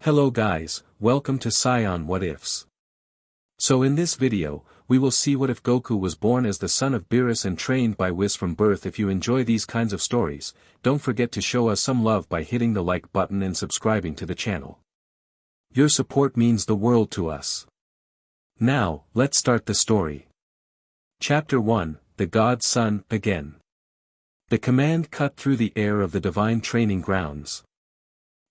Hello guys, welcome to Scion What Ifs. So in this video, we will see what if Goku was born as the son of Beerus and trained by Whis from birth. If you enjoy these kinds of stories, don't forget to show us some love by hitting the like button and subscribing to the channel. Your support means the world to us. Now, let's start the story. Chapter 1, The God's Son, Again. The command cut through the air of the divine training grounds.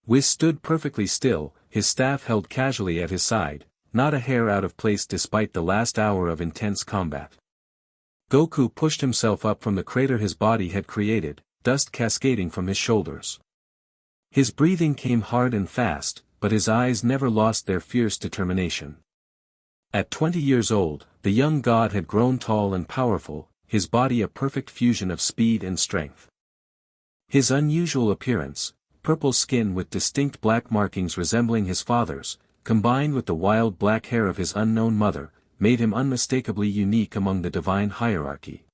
Whis stood perfectly still, his staff held casually at his side, not a hair out of place despite the last hour of intense combat. Goku pushed himself up from the crater his body had created, dust cascading from his shoulders. His breathing came hard and fast, but his eyes never lost their fierce determination. At 20 years old, the young god had grown tall and powerful, his body a perfect fusion of speed and strength. His unusual appearance, purple skin with distinct black markings resembling his father's, combined with the wild black hair of his unknown mother, made him unmistakably unique among the divine hierarchy.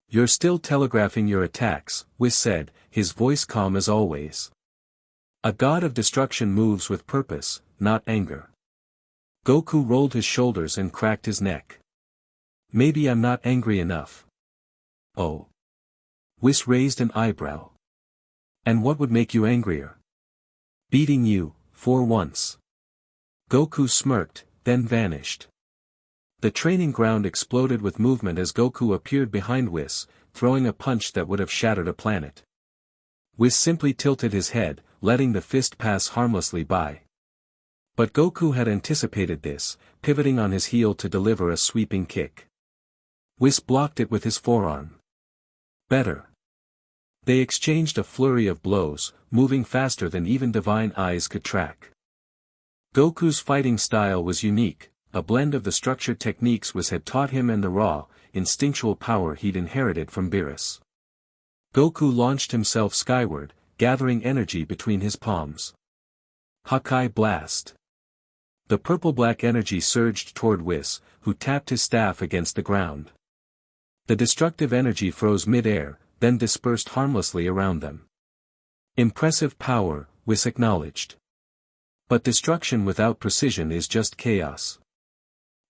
"You're still telegraphing your attacks," Whis said, his voice calm as always. "A god of destruction moves with purpose, not anger." Goku rolled his shoulders and cracked his neck. "Maybe I'm not angry enough." "Oh." Whis raised an eyebrow. "And what would make you angrier?" "Beating you, for once." Goku smirked, then vanished. The training ground exploded with movement as Goku appeared behind Whis, throwing a punch that would have shattered a planet. Whis simply tilted his head, letting the fist pass harmlessly by. But Goku had anticipated this, pivoting on his heel to deliver a sweeping kick. Whis blocked it with his forearm. "Better." They exchanged a flurry of blows, moving faster than even divine eyes could track. Goku's fighting style was unique, a blend of the structured techniques Whis had taught him and the raw, instinctual power he'd inherited from Beerus. Goku launched himself skyward, gathering energy between his palms. Hakai Blast. The purple-black energy surged toward Whis, who tapped his staff against the ground. The destructive energy froze mid-air, then dispersed harmlessly around them. "Impressive power," Whis acknowledged. "But destruction without precision is just chaos."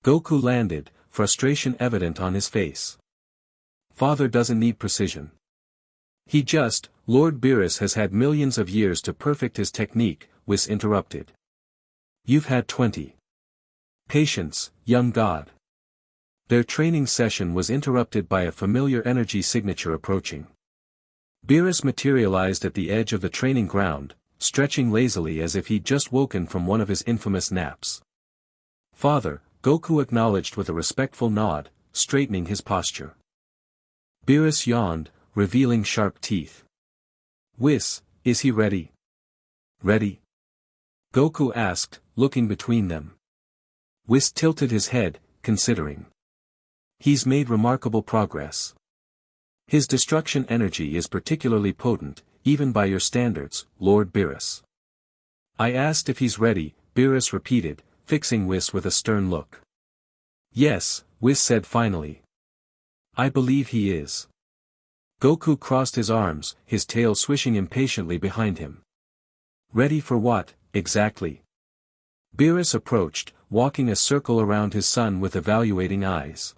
Goku landed, frustration evident on his face. "Father doesn't need precision. Lord Beerus has had millions of years to perfect his technique," Whis interrupted. "You've had 20. Patience, young god." Their training session was interrupted by a familiar energy signature approaching. Beerus materialized at the edge of the training ground, stretching lazily as if he'd just woken from one of his infamous naps. "Father," Goku acknowledged with a respectful nod, straightening his posture. Beerus yawned, revealing sharp teeth. "Whis, is he ready?" "Ready?" Goku asked, looking between them. Whis tilted his head, considering. "He's made remarkable progress. His destruction energy is particularly potent, even by your standards, Lord Beerus." "I asked if he's ready," Beerus repeated, fixing Whis with a stern look. "Yes," Whis said finally. "I believe he is." Goku crossed his arms, his tail swishing impatiently behind him. "Ready for what, exactly?" Beerus approached, walking a circle around his son with evaluating eyes.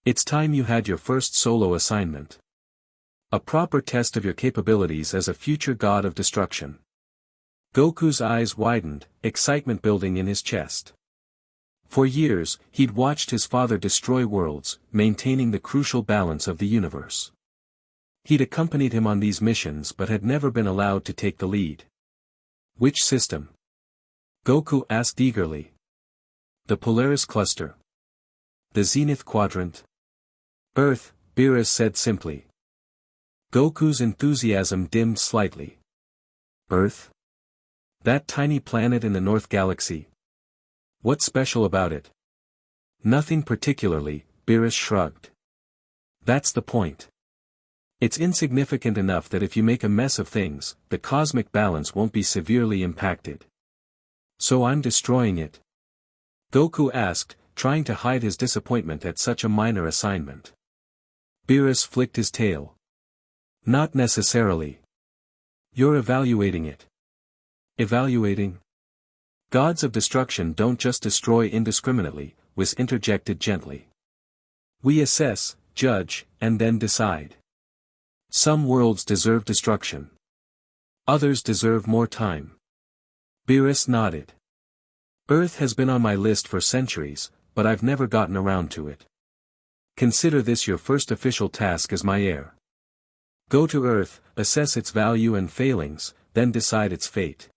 "It's time you had your first solo assignment. A proper test of your capabilities as a future god of destruction." Goku's eyes widened, excitement building in his chest. For years, he'd watched his father destroy worlds, maintaining the crucial balance of the universe. He'd accompanied him on these missions but had never been allowed to take the lead. "Which system?" Goku asked eagerly. "The Polaris Cluster. The Zenith Quadrant. Earth," Beerus said simply. Goku's enthusiasm dimmed slightly. "Earth? That tiny planet in the North Galaxy? What's special about it?" "Nothing particularly," Beerus shrugged. "That's the point. It's insignificant enough that if you make a mess of things, the cosmic balance won't be severely impacted." "So I'm destroying it?" Goku asked, trying to hide his disappointment at such a minor assignment. Beerus flicked his tail. "Not necessarily. You're evaluating it." "Evaluating?" Gods of destruction don't just destroy indiscriminately, Whis interjected gently. We assess, judge, and then decide. Some worlds deserve destruction. Others deserve more time. Beerus nodded. Earth has been on my list for centuries, but I've never gotten around to it. Consider this your first official task as my heir. Go to Earth, assess its value and failings, then decide its fate.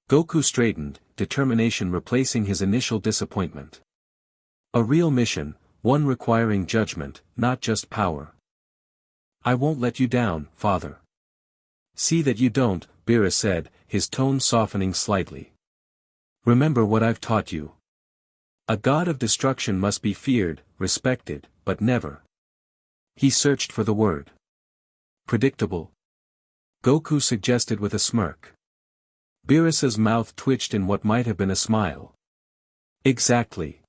Goku straightened, determination replacing his initial disappointment. A real mission, one requiring judgment, not just power. I won't let you down, father. See that you don't, Beerus said, his tone softening slightly. Remember what I've taught you. A god of destruction must be feared, respected, but never. He searched for the word. Predictable? Goku suggested with a smirk. Beerus's mouth twitched in what might have been a smile. Exactly.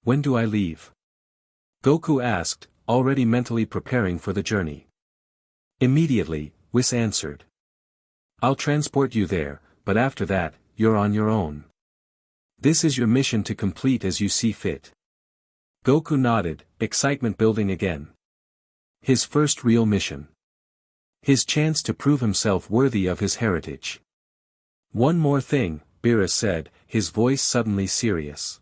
When do I leave? Goku asked, already mentally preparing for the journey. Immediately, Whis answered. I'll transport you there, but after that, you're on your own. This is your mission to complete as you see fit. Goku nodded, excitement building again. His first real mission. His chance to prove himself worthy of his heritage. One more thing, Beerus said, his voice suddenly serious.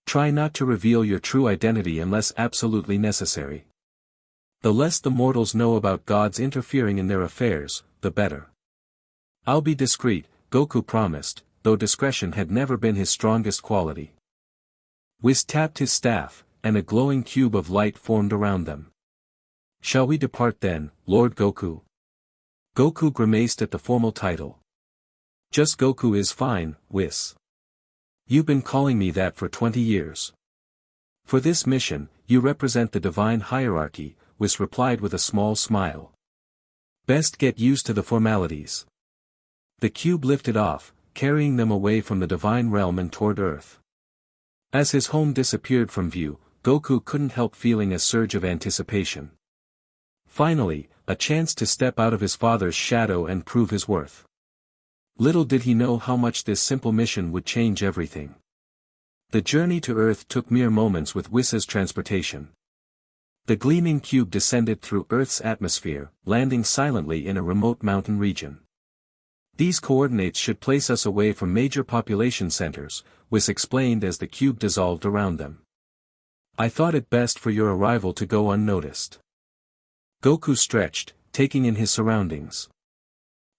Try not to reveal your true identity unless absolutely necessary. The less the mortals know about gods interfering in their affairs, the better. I'll be discreet, Goku promised, though discretion had never been his strongest quality. Whis tapped his staff, and a glowing cube of light formed around them. Shall we depart then, Lord Goku? Goku grimaced at the formal title. Just Goku is fine, Whis. You've been calling me that for 20 years. For this mission, you represent the divine hierarchy, Whis replied with a small smile. Best get used to the formalities. The cube lifted off, carrying them away from the divine realm and toward Earth. As his home disappeared from view, Goku couldn't help feeling a surge of anticipation. Finally, a chance to step out of his father's shadow and prove his worth. Little did he know how much this simple mission would change everything. The journey to Earth took mere moments with Whis's transportation. The gleaming cube descended through Earth's atmosphere, landing silently in a remote mountain region. These coordinates should place us away from major population centers, Whis explained as the cube dissolved around them. I thought it best for your arrival to go unnoticed. Goku stretched, taking in his surroundings.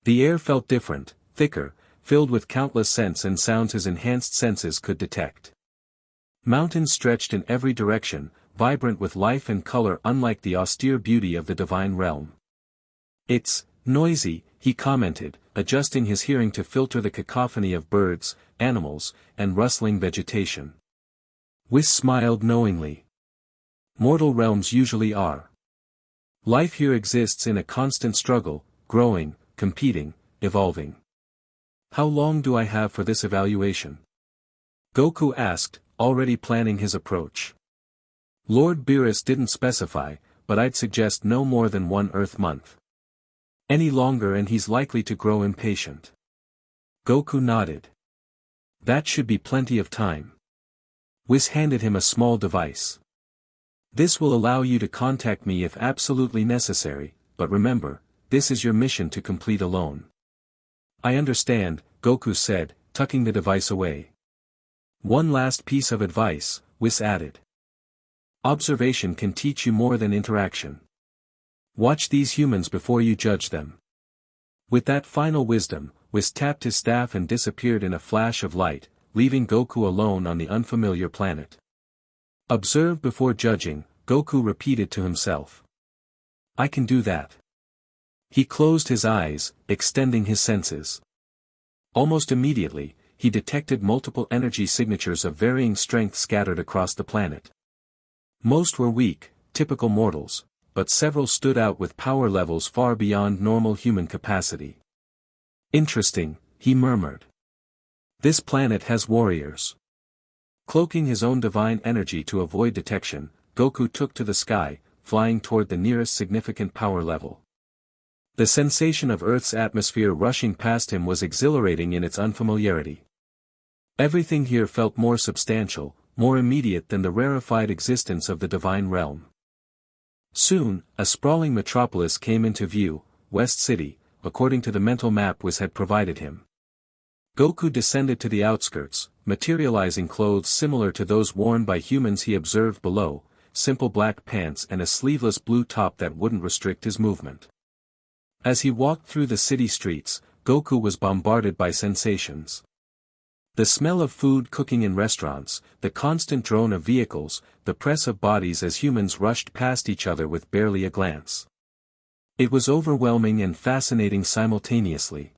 The air felt different, thicker, filled with countless scents and sounds his enhanced senses could detect. Mountains stretched in every direction, vibrant with life and color unlike the austere beauty of the divine realm. It's noisy, he commented, adjusting his hearing to filter the cacophony of birds, animals, and rustling vegetation. Whis smiled knowingly. Mortal realms usually are. Life here exists in a constant struggle, growing, competing, evolving. How long do I have for this evaluation? Goku asked, already planning his approach. Lord Beerus didn't specify, but I'd suggest no more than 1 Earth month. Any longer and he's likely to grow impatient. Goku nodded. That should be plenty of time. Whis handed him a small device. This will allow you to contact me if absolutely necessary, but remember, this is your mission to complete alone. I understand, Goku said, tucking the device away. One last piece of advice, Whis added. Observation can teach you more than interaction. Watch these humans before you judge them. With that final wisdom, Whis tapped his staff and disappeared in a flash of light, leaving Goku alone on the unfamiliar planet. Observe before judging, Goku repeated to himself. I can do that. He closed his eyes, extending his senses. Almost immediately, he detected multiple energy signatures of varying strength scattered across the planet. Most were weak, typical mortals, but several stood out with power levels far beyond normal human capacity. Interesting, he murmured. This planet has warriors. Cloaking his own divine energy to avoid detection, Goku took to the sky, flying toward the nearest significant power level. The sensation of Earth's atmosphere rushing past him was exhilarating in its unfamiliarity. Everything here felt more substantial, more immediate than the rarefied existence of the divine realm. Soon, a sprawling metropolis came into view, West City, according to the mental map Whis had provided him. Goku descended to the outskirts, materializing clothes similar to those worn by humans he observed below, simple black pants and a sleeveless blue top that wouldn't restrict his movement. As he walked through the city streets, Goku was bombarded by sensations. The smell of food cooking in restaurants, the constant drone of vehicles, the press of bodies as humans rushed past each other with barely a glance. It was overwhelming and fascinating simultaneously.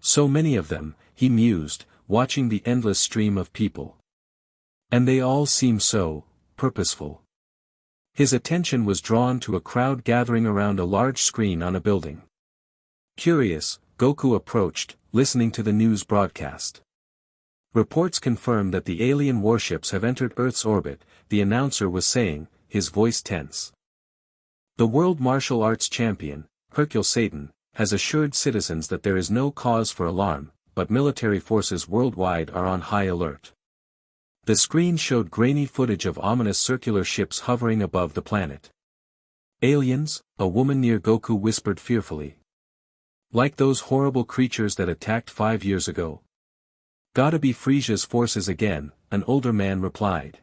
So many of them, he mused, watching the endless stream of people. And they all seemed so purposeful. His attention was drawn to a crowd gathering around a large screen on a building. Curious, Goku approached, listening to the news broadcast. Reports confirmed that the alien warships have entered Earth's orbit, the announcer was saying, his voice tense. The world martial arts champion, Hercule Satan, has assured citizens that there is no cause for alarm, but military forces worldwide are on high alert. The screen showed grainy footage of ominous circular ships hovering above the planet. Aliens, a woman near Goku whispered fearfully. Like those horrible creatures that attacked 5 years ago. Gotta be Frisia's forces again, an older man replied.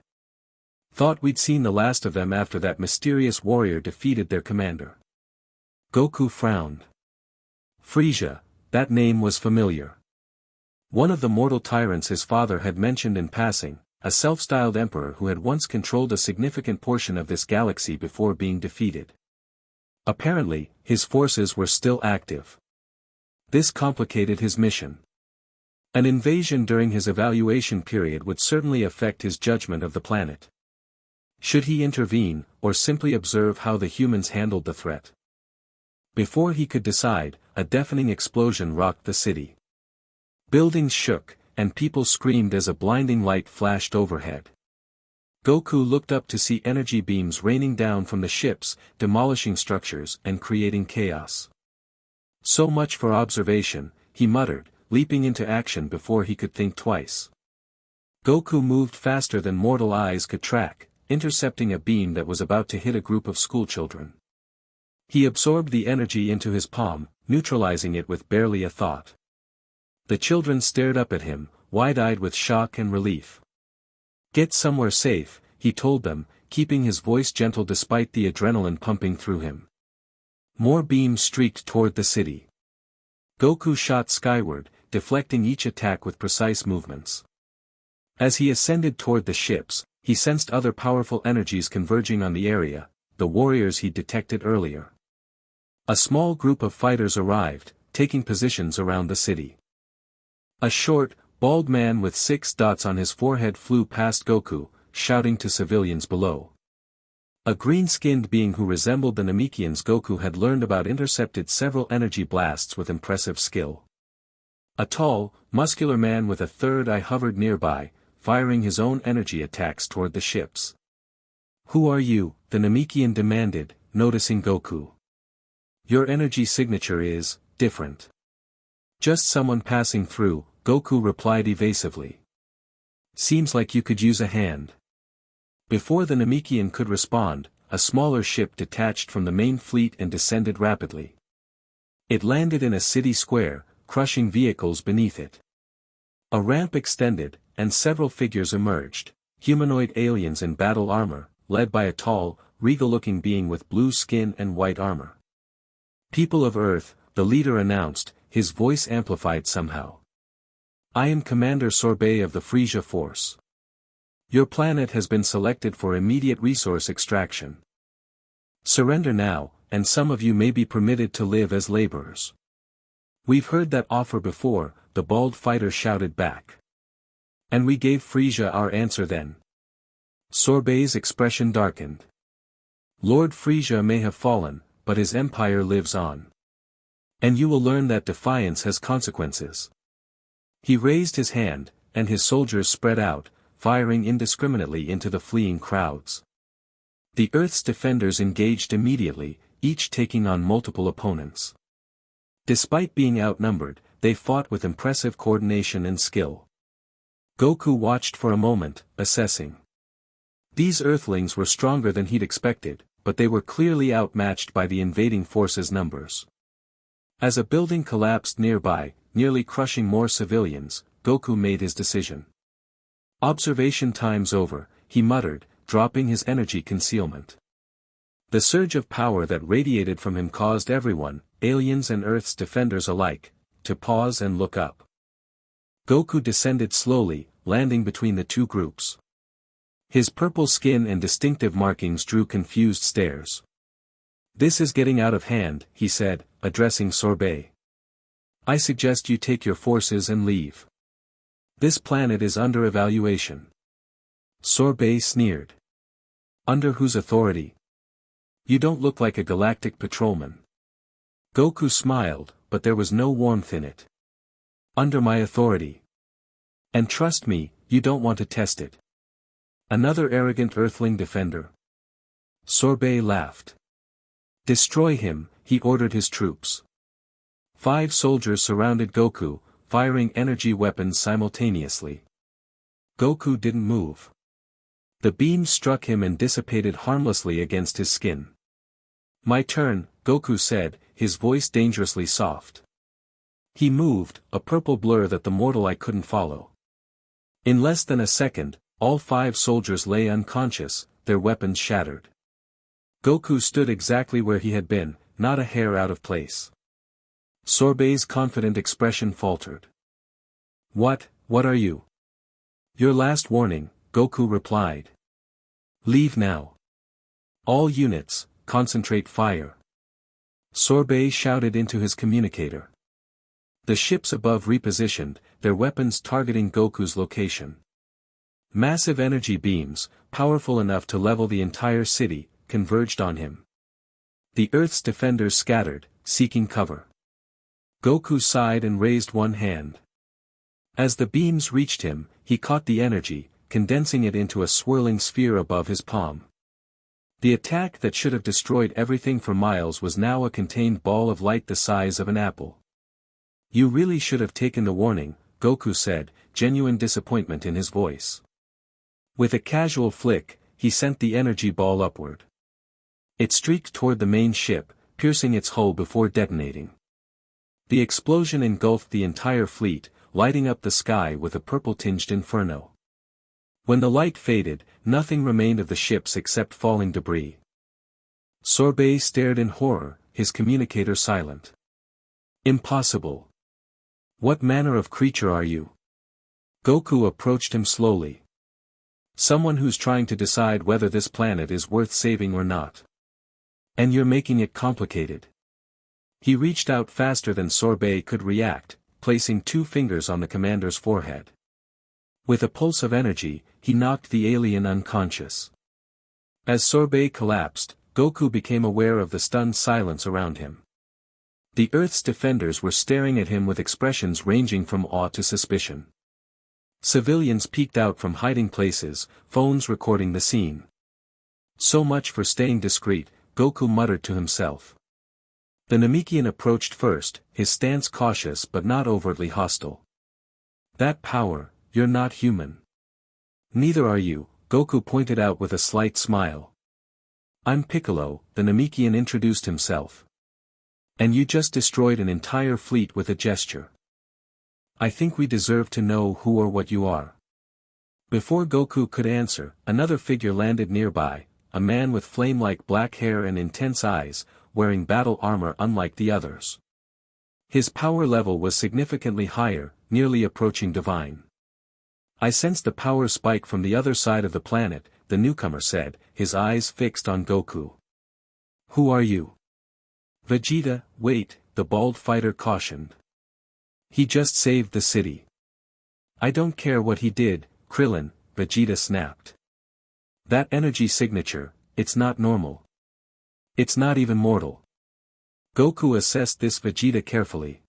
Thought we'd seen the last of them after that mysterious warrior defeated their commander. Goku frowned. Frisia, that name was familiar. One of the mortal tyrants his father had mentioned in passing, a self-styled emperor who had once controlled a significant portion of this galaxy before being defeated. Apparently, his forces were still active. This complicated his mission. An invasion during his evaluation period would certainly affect his judgment of the planet. Should he intervene, or simply observe how the humans handled the threat? Before he could decide, a deafening explosion rocked the city. Buildings shook, and people screamed as a blinding light flashed overhead. Goku looked up to see energy beams raining down from the ships, demolishing structures and creating chaos. So much for observation, he muttered, leaping into action before he could think twice. Goku moved faster than mortal eyes could track, intercepting a beam that was about to hit a group of schoolchildren. He absorbed the energy into his palm, neutralizing it with barely a thought. The children stared up at him, wide-eyed with shock and relief. Get somewhere safe, he told them, keeping his voice gentle despite the adrenaline pumping through him. More beams streaked toward the city. Goku shot skyward, deflecting each attack with precise movements. As he ascended toward the ships, he sensed other powerful energies converging on the area, the warriors he'd detected earlier. A small group of fighters arrived, taking positions around the city. A short, bald man with 6 dots on his forehead flew past Goku, shouting to civilians below. A green-skinned being who resembled the Namekians Goku had learned about intercepted several energy blasts with impressive skill. A tall, muscular man with a third eye hovered nearby, firing his own energy attacks toward the ships. Who are you? The Namekian demanded, noticing Goku. Your energy signature is different. Just someone passing through, Goku replied evasively. Seems like you could use a hand. Before the Namekian could respond, a smaller ship detached from the main fleet and descended rapidly. It landed in a city square, crushing vehicles beneath it. A ramp extended, and several figures emerged, humanoid aliens in battle armor, led by a tall, regal-looking being with blue skin and white armor. People of Earth, the leader announced, his voice amplified somehow. I am Commander Sorbet of the Frisia Force. Your planet has been selected for immediate resource extraction. Surrender now, and some of you may be permitted to live as laborers. We've heard that offer before, the bald fighter shouted back. And we gave Frisia our answer then. Sorbet's expression darkened. Lord Frisia may have fallen, but his empire lives on. And you will learn that defiance has consequences. He raised his hand, and his soldiers spread out, firing indiscriminately into the fleeing crowds. The Earth's defenders engaged immediately, each taking on multiple opponents. Despite being outnumbered, they fought with impressive coordination and skill. Goku watched for a moment, assessing. These Earthlings were stronger than he'd expected, but they were clearly outmatched by the invading force's numbers. As a building collapsed nearby, nearly crushing more civilians, Goku made his decision. Observation time's over, he muttered, dropping his energy concealment. The surge of power that radiated from him caused everyone, aliens and Earth's defenders alike, to pause and look up. Goku descended slowly, landing between the two groups. His purple skin and distinctive markings drew confused stares. "This is getting out of hand," he said, addressing Sorbet. "I suggest you take your forces and leave. This planet is under evaluation." Sorbet sneered. "Under whose authority? You don't look like a galactic patrolman." Goku smiled, but there was no warmth in it. "Under my authority. And trust me, you don't want to test it." "Another arrogant Earthling defender?" Sorbet laughed. "Destroy him," he ordered his troops. 5 soldiers surrounded Goku, firing energy weapons simultaneously. Goku didn't move. The beams struck him and dissipated harmlessly against his skin. "My turn," Goku said, his voice dangerously soft. He moved, a purple blur that the mortal eye couldn't follow. In less than a second, all 5 soldiers lay unconscious, their weapons shattered. Goku stood exactly where he had been, not a hair out of place. Sorbet's confident expression faltered. What are you?" "Your last warning," Goku replied. "Leave now. All units, concentrate fire." Sorbet shouted into his communicator. The ships above repositioned, their weapons targeting Goku's location. Massive energy beams, powerful enough to level the entire city, converged on him. The Earth's defenders scattered, seeking cover. Goku sighed and raised one hand. As the beams reached him, he caught the energy, condensing it into a swirling sphere above his palm. The attack that should have destroyed everything for miles was now a contained ball of light the size of an apple. "You really should have taken the warning," Goku said, genuine disappointment in his voice. With a casual flick, he sent the energy ball upward. It streaked toward the main ship, piercing its hull before detonating. The explosion engulfed the entire fleet, lighting up the sky with a purple-tinged inferno. When the light faded, nothing remained of the ships except falling debris. Sorbet stared in horror, his communicator silent. "Impossible. What manner of creature are you?" Goku approached him slowly. "Someone who's trying to decide whether this planet is worth saving or not. And you're making it complicated." He reached out faster than Sorbet could react, placing 2 fingers on the commander's forehead. With a pulse of energy, he knocked the alien unconscious. As Sorbet collapsed, Goku became aware of the stunned silence around him. The Earth's defenders were staring at him with expressions ranging from awe to suspicion. Civilians peeked out from hiding places, phones recording the scene. "So much for staying discreet," Goku muttered to himself. The Namekian approached first, his stance cautious but not overtly hostile. "That power, you're not human." "Neither are you," Goku pointed out with a slight smile. "I'm Piccolo," the Namekian introduced himself. "And you just destroyed an entire fleet with a gesture. I think we deserve to know who or what you are." Before Goku could answer, another figure landed nearby, a man with flame-like black hair and intense eyes, wearing battle armor unlike the others. His power level was significantly higher, nearly approaching divine. "I sensed the power spike from the other side of the planet," the newcomer said, his eyes fixed on Goku. "Who are you?" "Vegeta, wait," the bald fighter cautioned. "He just saved the city." "I don't care what he did, Krillin," Vegeta snapped. "That energy signature, it's not normal. It's not even mortal." Goku assessed this Vegeta carefully.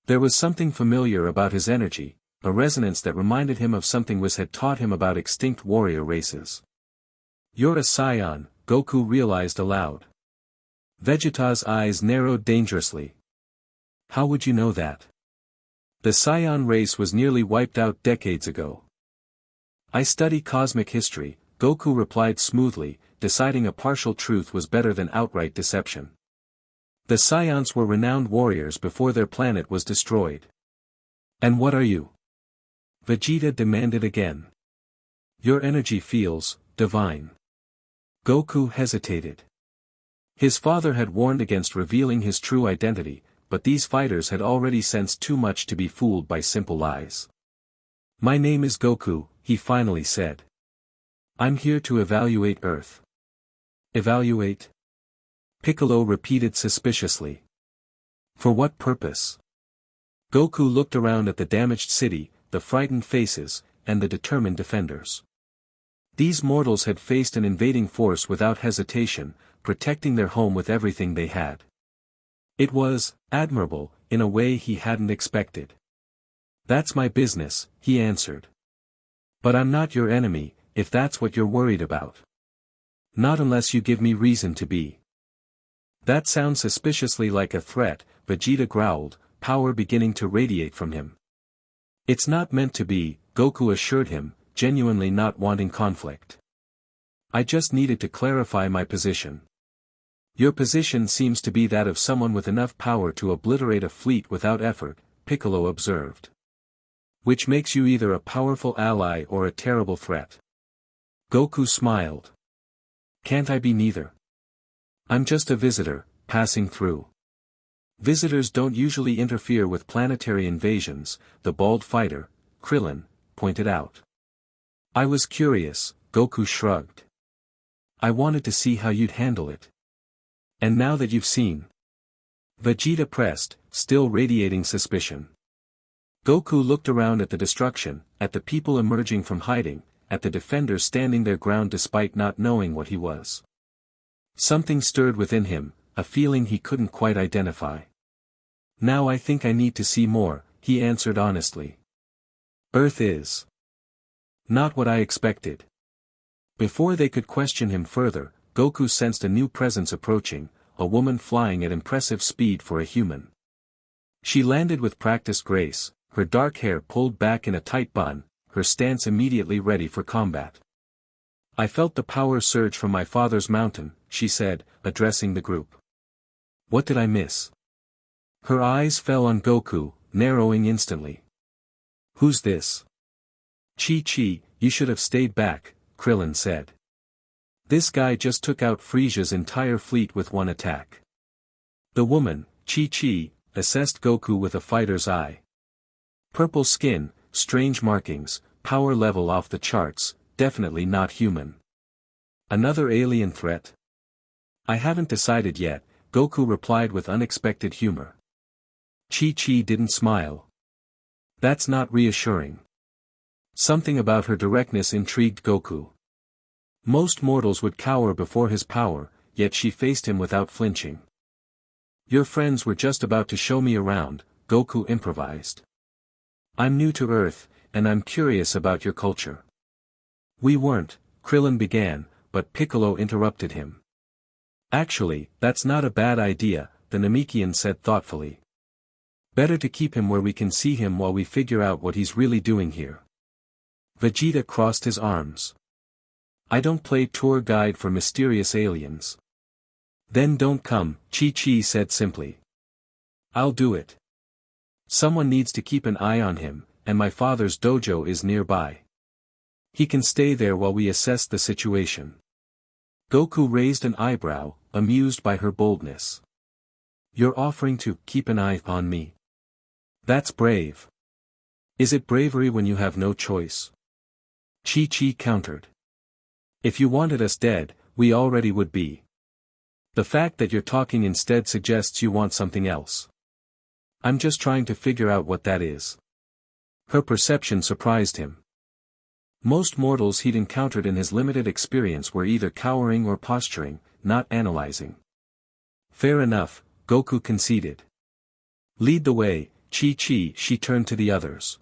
There was something familiar about his energy, a resonance that reminded him of something Whis had taught him about extinct warrior races. "You're a scion," Goku realized aloud. Vegeta's eyes narrowed dangerously. "How would you know that?" The Saiyan race was nearly wiped out decades ago. I study cosmic history, Goku replied smoothly, deciding a partial truth was better than outright deception. The Saiyans were renowned warriors before their planet was destroyed. And what are you? Vegeta demanded again. Your energy feels divine. Goku hesitated. His father had warned against revealing his true identity, but these fighters had already sensed too much to be fooled by simple lies. My name is Goku, he finally said. I'm here to evaluate Earth. Evaluate? Piccolo repeated suspiciously. For what purpose? Goku looked around at the damaged city, the frightened faces, and the determined defenders. These mortals had faced an invading force without hesitation, protecting their home with everything they had. It was admirable, in a way he hadn't expected. That's my business, he answered. But I'm not your enemy, if that's what you're worried about. Not unless you give me reason to be. That sounds suspiciously like a threat, Vegeta growled, power beginning to radiate from him. It's not meant to be, Goku assured him, genuinely not wanting conflict. I just needed to clarify my position. Your position seems to be that of someone with enough power to obliterate a fleet without effort, Piccolo observed. Which makes you either a powerful ally or a terrible threat. Goku smiled. Can't I be neither? I'm just a visitor, passing through. Visitors don't usually interfere with planetary invasions, the bald fighter, Krillin, pointed out. I was curious, Goku shrugged. I wanted to see how you'd handle it. And now that you've seen. Vegeta pressed, still radiating suspicion. Goku looked around at the destruction, at the people emerging from hiding, at the defenders standing their ground despite not knowing what he was. Something stirred within him, a feeling he couldn't quite identify. Now I think I need to see more, he answered honestly. Earth is not what I expected. Before they could question him further, Goku sensed a new presence approaching, a woman flying at impressive speed for a human. She landed with practiced grace, her dark hair pulled back in a tight bun, her stance immediately ready for combat. I felt the power surge from my father's mountain, she said, addressing the group. What did I miss? Her eyes fell on Goku, narrowing instantly. Who's this? Chi-Chi, you should have stayed back, Krillin said. This guy just took out Frieza's entire fleet with one attack. The woman, Chi-Chi, assessed Goku with a fighter's eye. Purple skin, strange markings, power level off the charts, definitely not human. Another alien threat? I haven't decided yet, Goku replied with unexpected humor. Chi-Chi didn't smile. That's not reassuring. Something about her directness intrigued Goku. Most mortals would cower before his power, yet she faced him without flinching. Your friends were just about to show me around, Goku improvised. I'm new to Earth, and I'm curious about your culture. We weren't, Krillin began, but Piccolo interrupted him. Actually, that's not a bad idea, the Namekian said thoughtfully. Better to keep him where we can see him while we figure out what he's really doing here. Vegeta crossed his arms. I don't play tour guide for mysterious aliens. Then don't come, Chi-Chi said simply. I'll do it. Someone needs to keep an eye on him, and my father's dojo is nearby. He can stay there while we assess the situation. Goku raised an eyebrow, amused by her boldness. You're offering to keep an eye on me. That's brave. Is it bravery when you have no choice? Chi-Chi countered. If you wanted us dead, we already would be. The fact that you're talking instead suggests you want something else. I'm just trying to figure out what that is. Her perception surprised him. Most mortals he'd encountered in his limited experience were either cowering or posturing, not analyzing. Fair enough, Goku conceded. Lead the way, Chi-Chi, she turned to the others.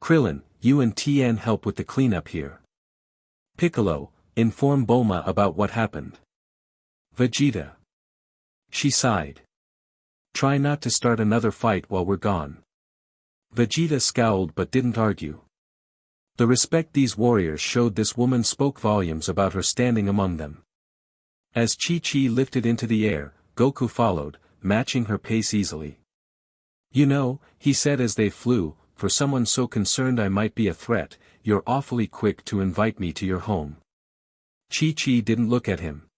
Krillin, you and Tien help with the cleanup here. Piccolo, inform Bulma about what happened. Vegeta. She sighed. Try not to start another fight while we're gone. Vegeta scowled but didn't argue. The respect these warriors showed this woman spoke volumes about her standing among them. As Chi-Chi lifted into the air, Goku followed, matching her pace easily. "You know," he said as they flew, "for someone so concerned I might be a threat, you're awfully quick to invite me to your home." Chi-Chi didn't look at him.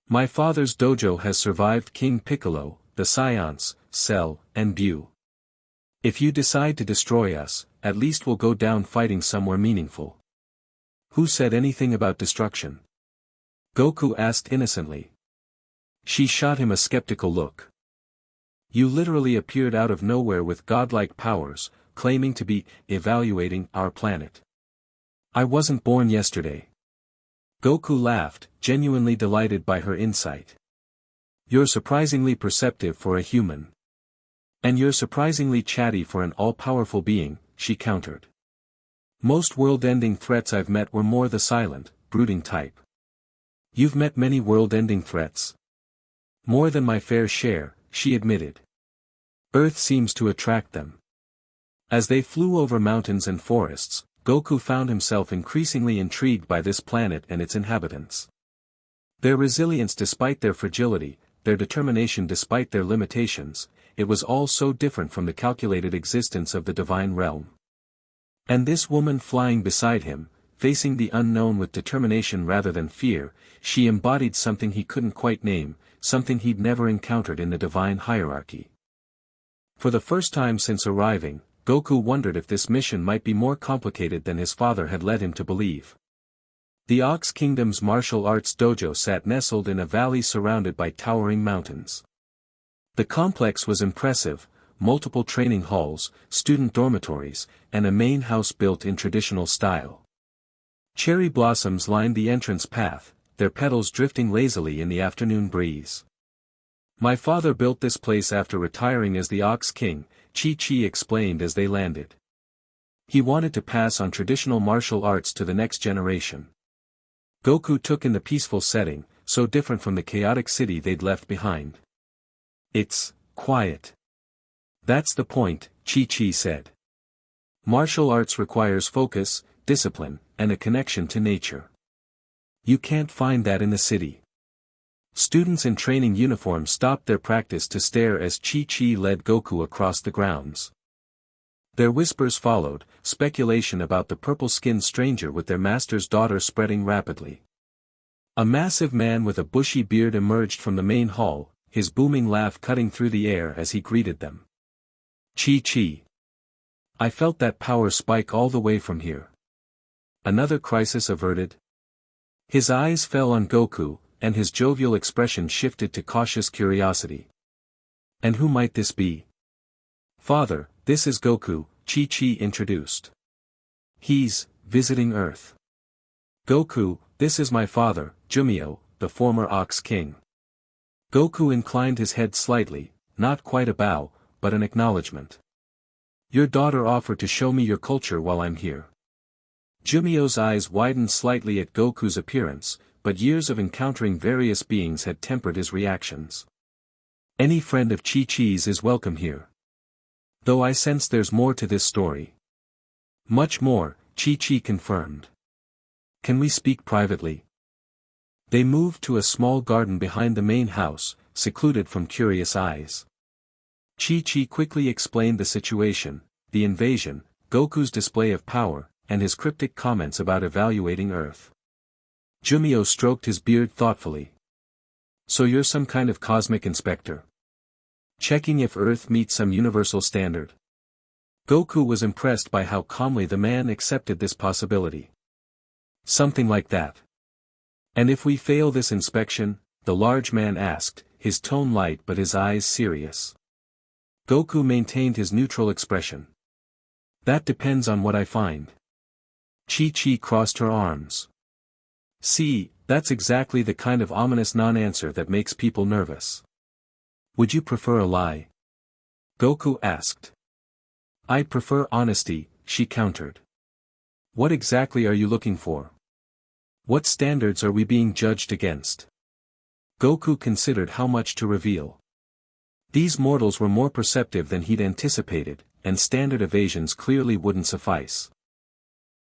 "My father's dojo has survived King Piccolo, the Saiyans, Cell, and Bu. If you decide to destroy us, at least we'll go down fighting somewhere meaningful." "Who said anything about destruction?" Goku asked innocently. She shot him a skeptical look. "You literally appeared out of nowhere with godlike powers, claiming to be evaluating our planet." "I wasn't born yesterday." Goku laughed, genuinely delighted by her insight. "You're surprisingly perceptive for a human. And you're surprisingly chatty for an all-powerful being," she countered. "Most world-ending threats I've met were more the silent, brooding type." "You've met many world-ending threats." "More than my fair share," she admitted. "Earth seems to attract them." As they flew over mountains and forests, Goku found himself increasingly intrigued by this planet and its inhabitants. Their resilience despite their fragility, their determination despite their limitations, it was all so different from the calculated existence of the divine realm. And this woman flying beside him, facing the unknown with determination rather than fear, she embodied something he couldn't quite name, something he'd never encountered in the divine hierarchy. For the first time since arriving, Goku wondered if this mission might be more complicated than his father had led him to believe. The Ox Kingdom's martial arts dojo sat nestled in a valley surrounded by towering mountains. The complex was impressive, multiple training halls, student dormitories, and a main house built in traditional style. Cherry blossoms lined the entrance path, their petals drifting lazily in the afternoon breeze. "My father built this place after retiring as the Ox King," Chi-Chi explained as they landed. "He wanted to pass on traditional martial arts to the next generation." Goku took in the peaceful setting, so different from the chaotic city they'd left behind. "It's quiet." "That's the point," Chi-Chi said. "Martial arts requires focus, discipline, and a connection to nature. You can't find that in the city." Students in training uniforms stopped their practice to stare as Chi-Chi led Goku across the grounds. Their whispers followed, speculation about the purple-skinned stranger with their master's daughter spreading rapidly. A massive man with a bushy beard emerged from the main hall, his booming laugh cutting through the air as he greeted them. "Chi-Chi. I felt that power spike all the way from here." "Another crisis averted?" His eyes fell on Goku, and his jovial expression shifted to cautious curiosity. "And who might this be?" "Father, this is Goku," Chi-Chi introduced. "He's visiting Earth." "Goku, this is my father, Jumio, the former Ox King." Goku inclined his head slightly, not quite a bow, but an acknowledgement. "Your daughter offered to show me your culture while I'm here." Jumio's eyes widened slightly at Goku's appearance, but years of encountering various beings had tempered his reactions. "Any friend of Chi-Chi's is welcome here. Though I sense there's more to this story." "Much more," Chi-Chi confirmed. "Can we speak privately?" They moved to a small garden behind the main house, secluded from curious eyes. Chi-Chi quickly explained the situation, the invasion, Goku's display of power, and his cryptic comments about evaluating Earth. Jumio stroked his beard thoughtfully. "So you're some kind of cosmic inspector? Checking if Earth meets some universal standard?" Goku was impressed by how calmly the man accepted this possibility. "Something like that." "And if we fail this inspection?" the large man asked, his tone light but his eyes serious. Goku maintained his neutral expression. "That depends on what I find." Chi-Chi crossed her arms. "See, that's exactly the kind of ominous non-answer that makes people nervous." "Would you prefer a lie?" Goku asked. "I'd prefer honesty," she countered. "What exactly are you looking for? What standards are we being judged against?" Goku considered how much to reveal. These mortals were more perceptive than he'd anticipated, and standard evasions clearly wouldn't suffice.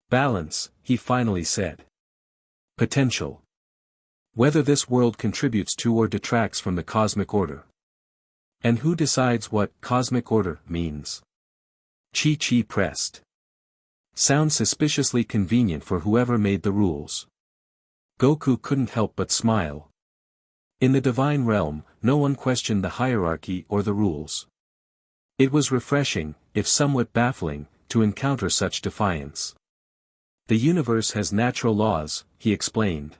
Balance, he finally said. Potential. Whether this world contributes to or detracts from the cosmic order. And who decides what cosmic order means? Chi-Chi pressed. Sounds suspiciously convenient for whoever made the rules. Goku couldn't help but smile. In the divine realm, no one questioned the hierarchy or the rules. It was refreshing, if somewhat baffling, to encounter such defiance. The universe has natural laws, he explained.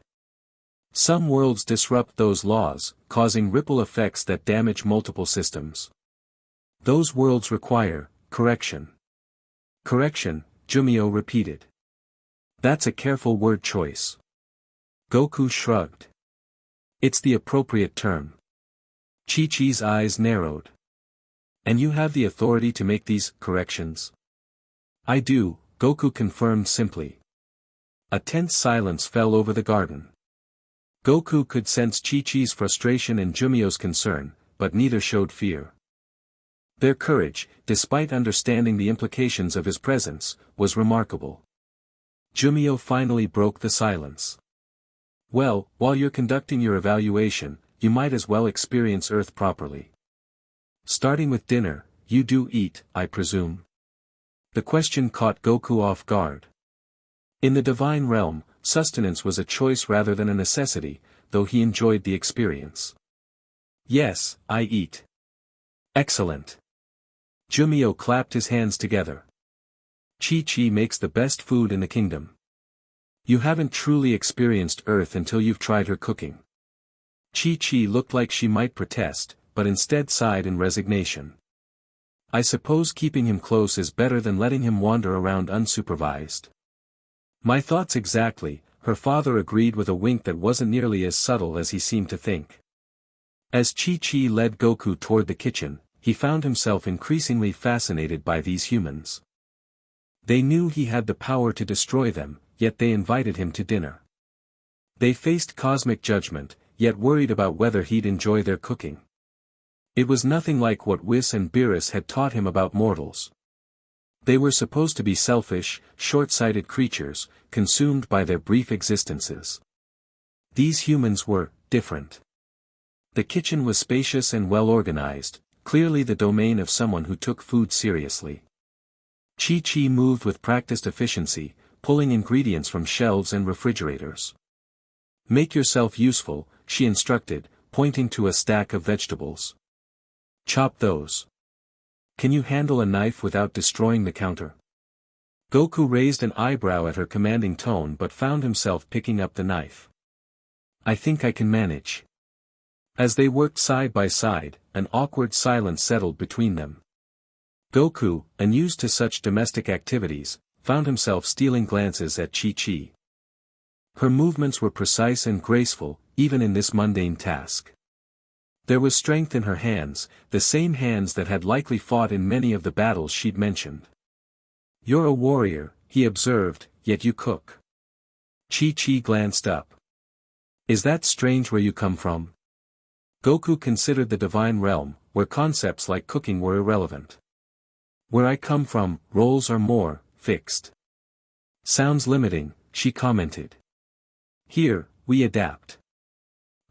Some worlds disrupt those laws, causing ripple effects that damage multiple systems. Those worlds require correction. Correction, Jumio repeated. That's a careful word choice. Goku shrugged. It's the appropriate term. Chi-Chi's eyes narrowed. And you have the authority to make these corrections? I do, Goku confirmed simply. A tense silence fell over the garden. Goku could sense Chi-Chi's frustration and Jumio's concern, but neither showed fear. Their courage, despite understanding the implications of his presence, was remarkable. Jumio finally broke the silence. Well, while you're conducting your evaluation, you might as well experience Earth properly. Starting with dinner, you do eat, I presume? The question caught Goku off guard. In the divine realm, sustenance was a choice rather than a necessity, though he enjoyed the experience. Yes, I eat. Excellent. Jumio clapped his hands together. Chi-Chi makes the best food in the kingdom. You haven't truly experienced Earth until you've tried her cooking. Chi-Chi looked like she might protest, but instead sighed in resignation. I suppose keeping him close is better than letting him wander around unsupervised. My thoughts exactly, her father agreed with a wink that wasn't nearly as subtle as he seemed to think. As Chi-Chi led Goku toward the kitchen, he found himself increasingly fascinated by these humans. They knew he had the power to destroy them, yet they invited him to dinner. They faced cosmic judgment, yet worried about whether he'd enjoy their cooking. It was nothing like what Whis and Beerus had taught him about mortals. They were supposed to be selfish, short-sighted creatures, consumed by their brief existences. These humans were different. The kitchen was spacious and well-organized, clearly the domain of someone who took food seriously. Chi-Chi moved with practiced efficiency, pulling ingredients from shelves and refrigerators. Make yourself useful, she instructed, pointing to a stack of vegetables. Chop those. Can you handle a knife without destroying the counter? Goku raised an eyebrow at her commanding tone but found himself picking up the knife. I think I can manage. As they worked side by side, an awkward silence settled between them. Goku, unused to such domestic activities, found himself stealing glances at Chi-Chi. Her movements were precise and graceful, even in this mundane task. There was strength in her hands, the same hands that had likely fought in many of the battles she'd mentioned. You're a warrior, he observed, yet you cook. Chi-Chi glanced up. Is that strange where you come from? Goku considered the divine realm, where concepts like cooking were irrelevant. Where I come from, roles are more fixed. Sounds limiting, she commented. Here, we adapt.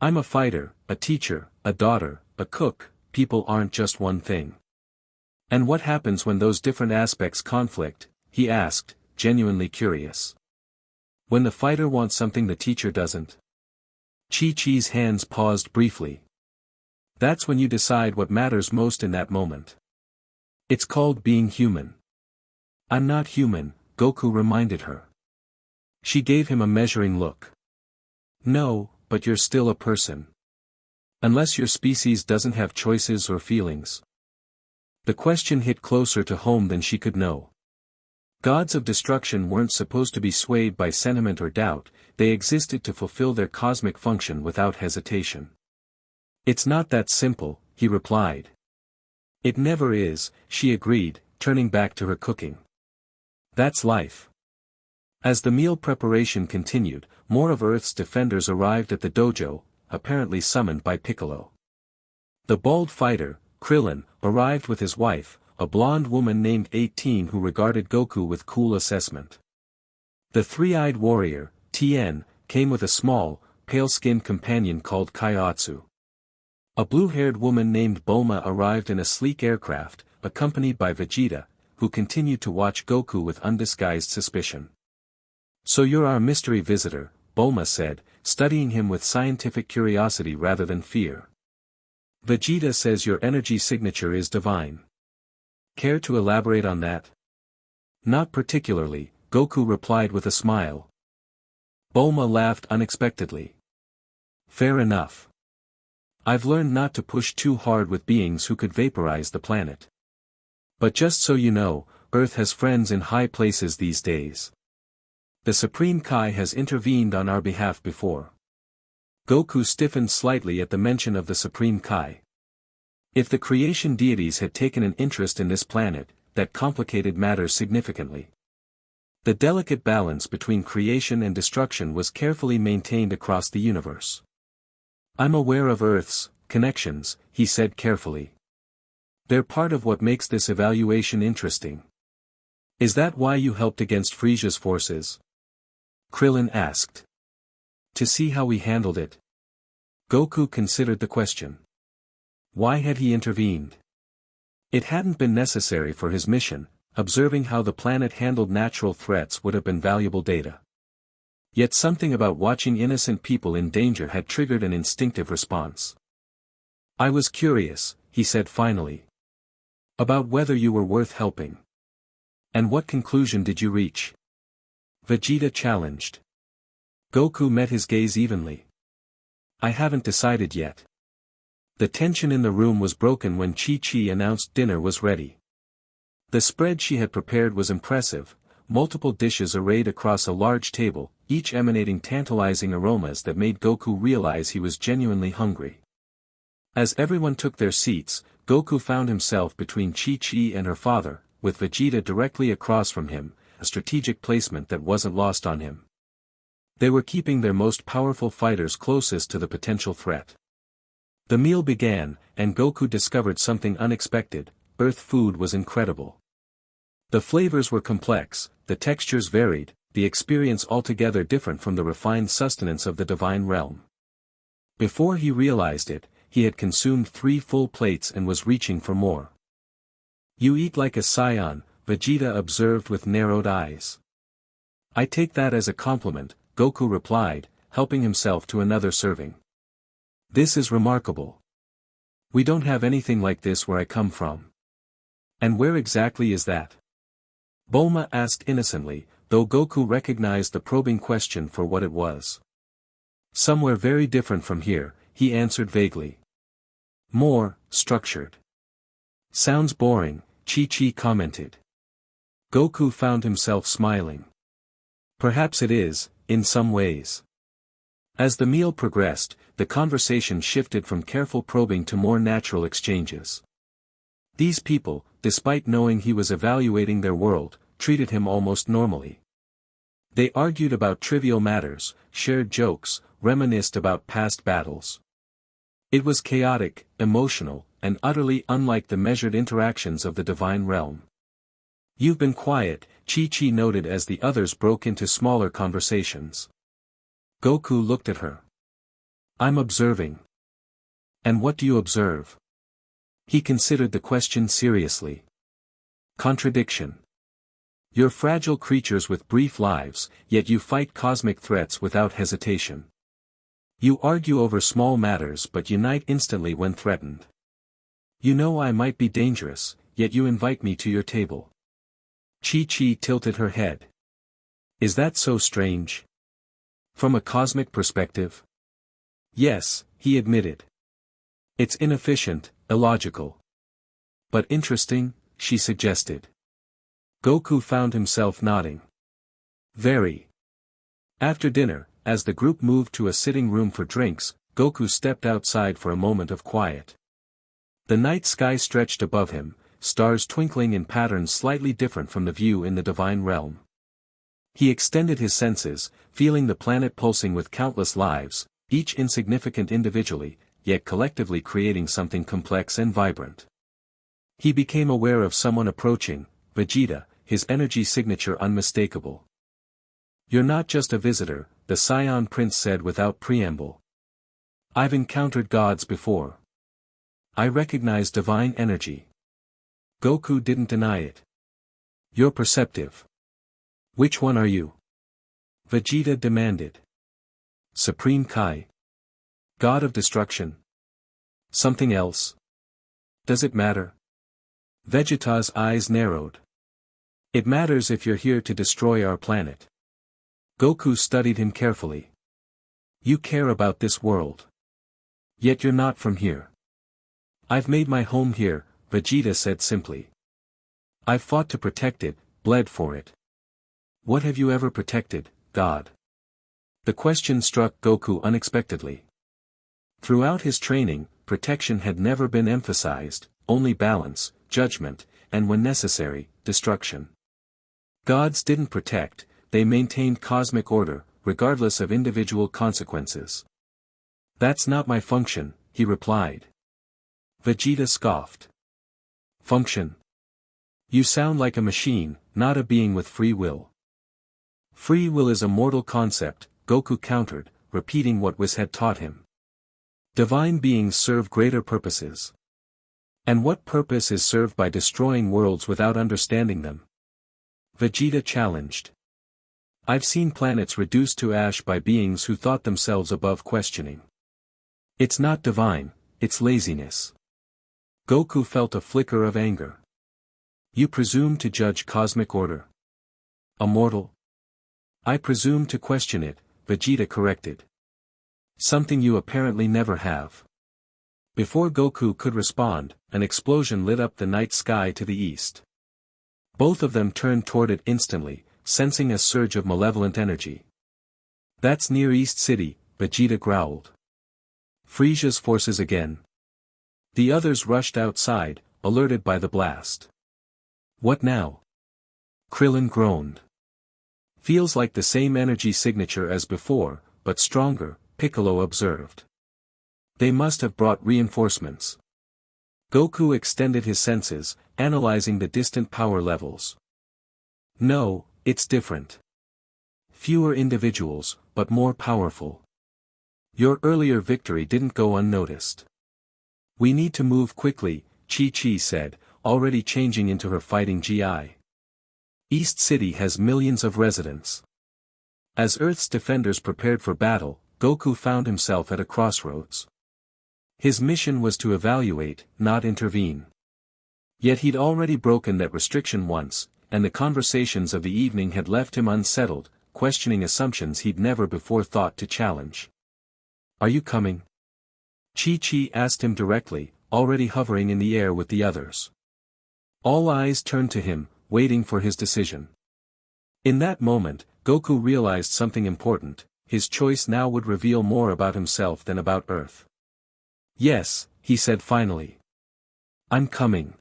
I'm a fighter, a teacher, a daughter, a cook, people aren't just one thing. And what happens when those different aspects conflict, he asked, genuinely curious. When the fighter wants something the teacher doesn't? Chi-Chi's hands paused briefly. That's when you decide what matters most in that moment. It's called being human. I'm not human, Goku reminded her. She gave him a measuring look. No, but you're still a person. Unless your species doesn't have choices or feelings. The question hit closer to home than she could know. Gods of destruction weren't supposed to be swayed by sentiment or doubt, they existed to fulfill their cosmic function without hesitation. It's not that simple, he replied. It never is, she agreed, turning back to her cooking. That's life. As the meal preparation continued, more of Earth's defenders arrived at the dojo, apparently summoned by Piccolo. The bald fighter, Krillin, arrived with his wife, a blonde woman named 18 who regarded Goku with cool assessment. The three-eyed warrior, Tien, came with a small, pale-skinned companion called Kaiotsu. A blue-haired woman named Bulma arrived in a sleek aircraft, accompanied by Vegeta, who continued to watch Goku with undisguised suspicion. "So you're our mystery visitor," Bulma said, studying him with scientific curiosity rather than fear. "Vegeta says your energy signature is divine. Care to elaborate on that?" "Not particularly," Goku replied with a smile. Bulma laughed unexpectedly. "Fair enough. I've learned not to push too hard with beings who could vaporize the planet. But just so you know, Earth has friends in high places these days. The Supreme Kai has intervened on our behalf before." Goku stiffened slightly at the mention of the Supreme Kai. If the creation deities had taken an interest in this planet, that complicated matters significantly. The delicate balance between creation and destruction was carefully maintained across the universe. "I'm aware of Earth's connections," he said carefully. "They're part of what makes this evaluation interesting." "Is that why you helped against Frisia's forces?" Krillin asked. "To see how we handled it." Goku considered the question. Why had he intervened? It hadn't been necessary for his mission. Observing how the planet handled natural threats would have been valuable data. Yet something about watching innocent people in danger had triggered an instinctive response. "I was curious," he said finally. "About whether you were worth helping." "And what conclusion did you reach?" Vegeta challenged. Goku met his gaze evenly. "I haven't decided yet." The tension in the room was broken when Chi-Chi announced dinner was ready. The spread she had prepared was impressive, multiple dishes arrayed across a large table, each emanating tantalizing aromas that made Goku realize he was genuinely hungry. As everyone took their seats, Goku found himself between Chi-Chi and her father, with Vegeta directly across from him, a strategic placement that wasn't lost on him. They were keeping their most powerful fighters closest to the potential threat. The meal began, and Goku discovered something unexpected. Earth food was incredible. The flavors were complex, the textures varied, the experience altogether different from the refined sustenance of the divine realm. Before he realized it, he had consumed 3 full plates and was reaching for more. "You eat like a scion," Vegeta observed with narrowed eyes. "I take that as a compliment," Goku replied, helping himself to another serving. "This is remarkable. We don't have anything like this where I come from." "And where exactly is that?" Bulma asked innocently, though Goku recognized the probing question for what it was. "Somewhere very different from here," he answered vaguely. "More structured." "Sounds boring," Chi-Chi commented. Goku found himself smiling. "Perhaps it is, in some ways." As the meal progressed, the conversation shifted from careful probing to more natural exchanges. These people, despite knowing he was evaluating their world, treated him almost normally. They argued about trivial matters, shared jokes, reminisced about past battles. It was chaotic, emotional, and utterly unlike the measured interactions of the divine realm. "You've been quiet," Chi-Chi noted as the others broke into smaller conversations. Goku looked at her. "I'm observing." "And what do you observe?" He considered the question seriously. "Contradiction. You're fragile creatures with brief lives, yet you fight cosmic threats without hesitation. You argue over small matters but unite instantly when threatened. You know I might be dangerous, yet you invite me to your table." Chi-Chi tilted her head. "Is that so strange? From a cosmic perspective?" "Yes," he admitted. "It's inefficient, illogical. But interesting," she suggested. Goku found himself nodding. "Very." After dinner, as the group moved to a sitting room for drinks, Goku stepped outside for a moment of quiet. The night sky stretched above him, stars twinkling in patterns slightly different from the view in the divine realm. He extended his senses, feeling the planet pulsing with countless lives, each insignificant individually, yet collectively creating something complex and vibrant. He became aware of someone approaching, Vegeta, his energy signature unmistakable. "You're not just a visitor," the Saiyan Prince said without preamble. "I've encountered gods before. I recognize divine energy." Goku didn't deny it. "You're perceptive. Which one are you?" Vegeta demanded. "Supreme Kai. God of destruction. Something else? Does it matter?" Vegeta's eyes narrowed. "It matters if you're here to destroy our planet." Goku studied him carefully. "You care about this world. Yet you're not from here." "I've made my home here," Vegeta said simply. "I've fought to protect it, bled for it." "What have you ever protected, God?" The question struck Goku unexpectedly. Throughout his training, protection had never been emphasized, only balance, judgment, and when necessary, destruction. Gods didn't protect, they maintained cosmic order, regardless of individual consequences. "That's not my function," he replied. Vegeta scoffed. "Function? You sound like a machine, not a being with free will." "Free will is a mortal concept," Goku countered, repeating what Whis had taught him. "Divine beings serve greater purposes. And what purpose is served by destroying worlds without understanding them?" Vegeta challenged. "I've seen planets reduced to ash by beings who thought themselves above questioning. It's not divine, it's laziness." Goku felt a flicker of anger. "You presume to judge cosmic order? A mortal?" "I presume to question it," Vegeta corrected. "Something you apparently never have." Before Goku could respond, an explosion lit up the night sky to the east. Both of them turned toward it instantly, sensing a surge of malevolent energy. "That's Near East City," Vegeta growled. "Frieza's forces again." The others rushed outside, alerted by the blast. "What now?" Krillin groaned. "Feels like the same energy signature as before, but stronger," Piccolo observed. "They must have brought reinforcements." Goku extended his senses, analyzing the distant power levels. "No, it's different. Fewer individuals, but more powerful. Your earlier victory didn't go unnoticed." "We need to move quickly," Chi-Chi said, already changing into her fighting GI. "East City has millions of residents." As Earth's defenders prepared for battle, Goku found himself at a crossroads. His mission was to evaluate, not intervene. Yet he'd already broken that restriction once, and the conversations of the evening had left him unsettled, questioning assumptions he'd never before thought to challenge. "Are you coming?" Chi-Chi asked him directly, already hovering in the air with the others. All eyes turned to him, waiting for his decision. In that moment, Goku realized something important: his choice now would reveal more about himself than about Earth. "Yes," he said finally. "I'm coming."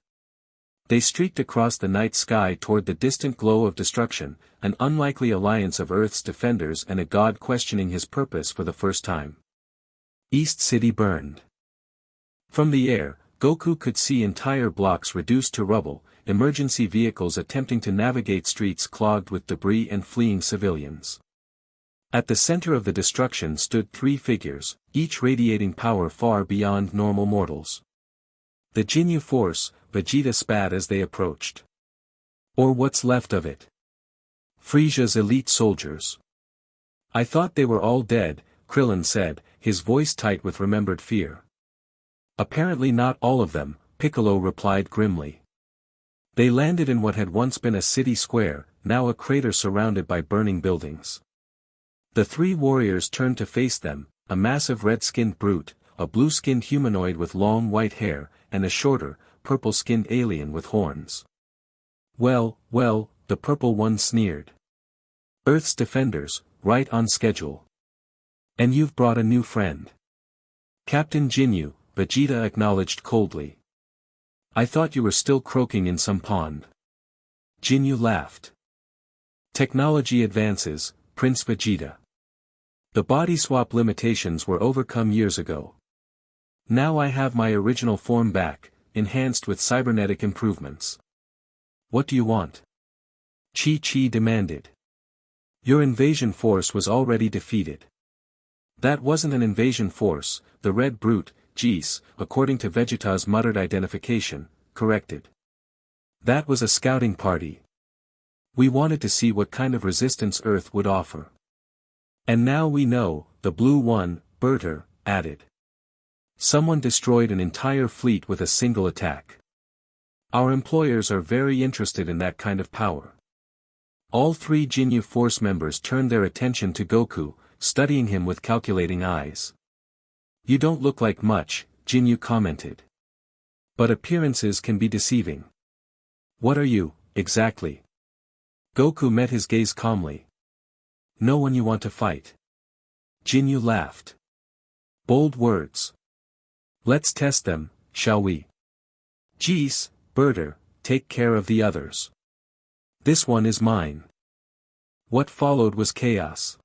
They streaked across the night sky toward the distant glow of destruction, an unlikely alliance of Earth's defenders and a god questioning his purpose for the first time. East City burned. From the air, Goku could see entire blocks reduced to rubble, emergency vehicles attempting to navigate streets clogged with debris and fleeing civilians. At the center of the destruction stood three figures, each radiating power far beyond normal mortals. "The Ginyu Force," Vegeta spat as they approached. "Or what's left of it. Frieza's elite soldiers." "I thought they were all dead," Krillin said, his voice tight with remembered fear. "Apparently not all of them," Piccolo replied grimly. "They landed in what had once been a city square, now a crater surrounded by burning buildings." The three warriors turned to face them, a massive red-skinned brute, a blue-skinned humanoid with long white hair, and a shorter, purple-skinned alien with horns. Well, the purple one sneered. "Earth's defenders, right on schedule. And you've brought a new friend." "Captain Ginyu," Vegeta acknowledged coldly. "I thought you were still croaking in some pond." Ginyu laughed. "Technology advances, Prince Vegeta. The body swap limitations were overcome years ago. Now I have my original form back, enhanced with cybernetic improvements. What do you want? Chi-Chi demanded. Your invasion force was already defeated. That wasn't an invasion force, the red brute, Whis, according to Vegeta's muttered identification, corrected. That was a scouting party. We wanted to see what kind of resistance Earth would offer. And now we know, the blue one, Berter, added. Someone destroyed an entire fleet with a single attack. Our employers are very interested in that kind of power. All three Ginyu Force members turned their attention to Goku, studying him with calculating eyes. You don't look like much, Ginyu commented. But appearances can be deceiving. What are you, exactly? Goku met his gaze calmly. No one you want to fight. Ginyu laughed. Bold words. Let's test them, shall we? Whis, Berter, take care of the others. This one is mine. What followed was chaos.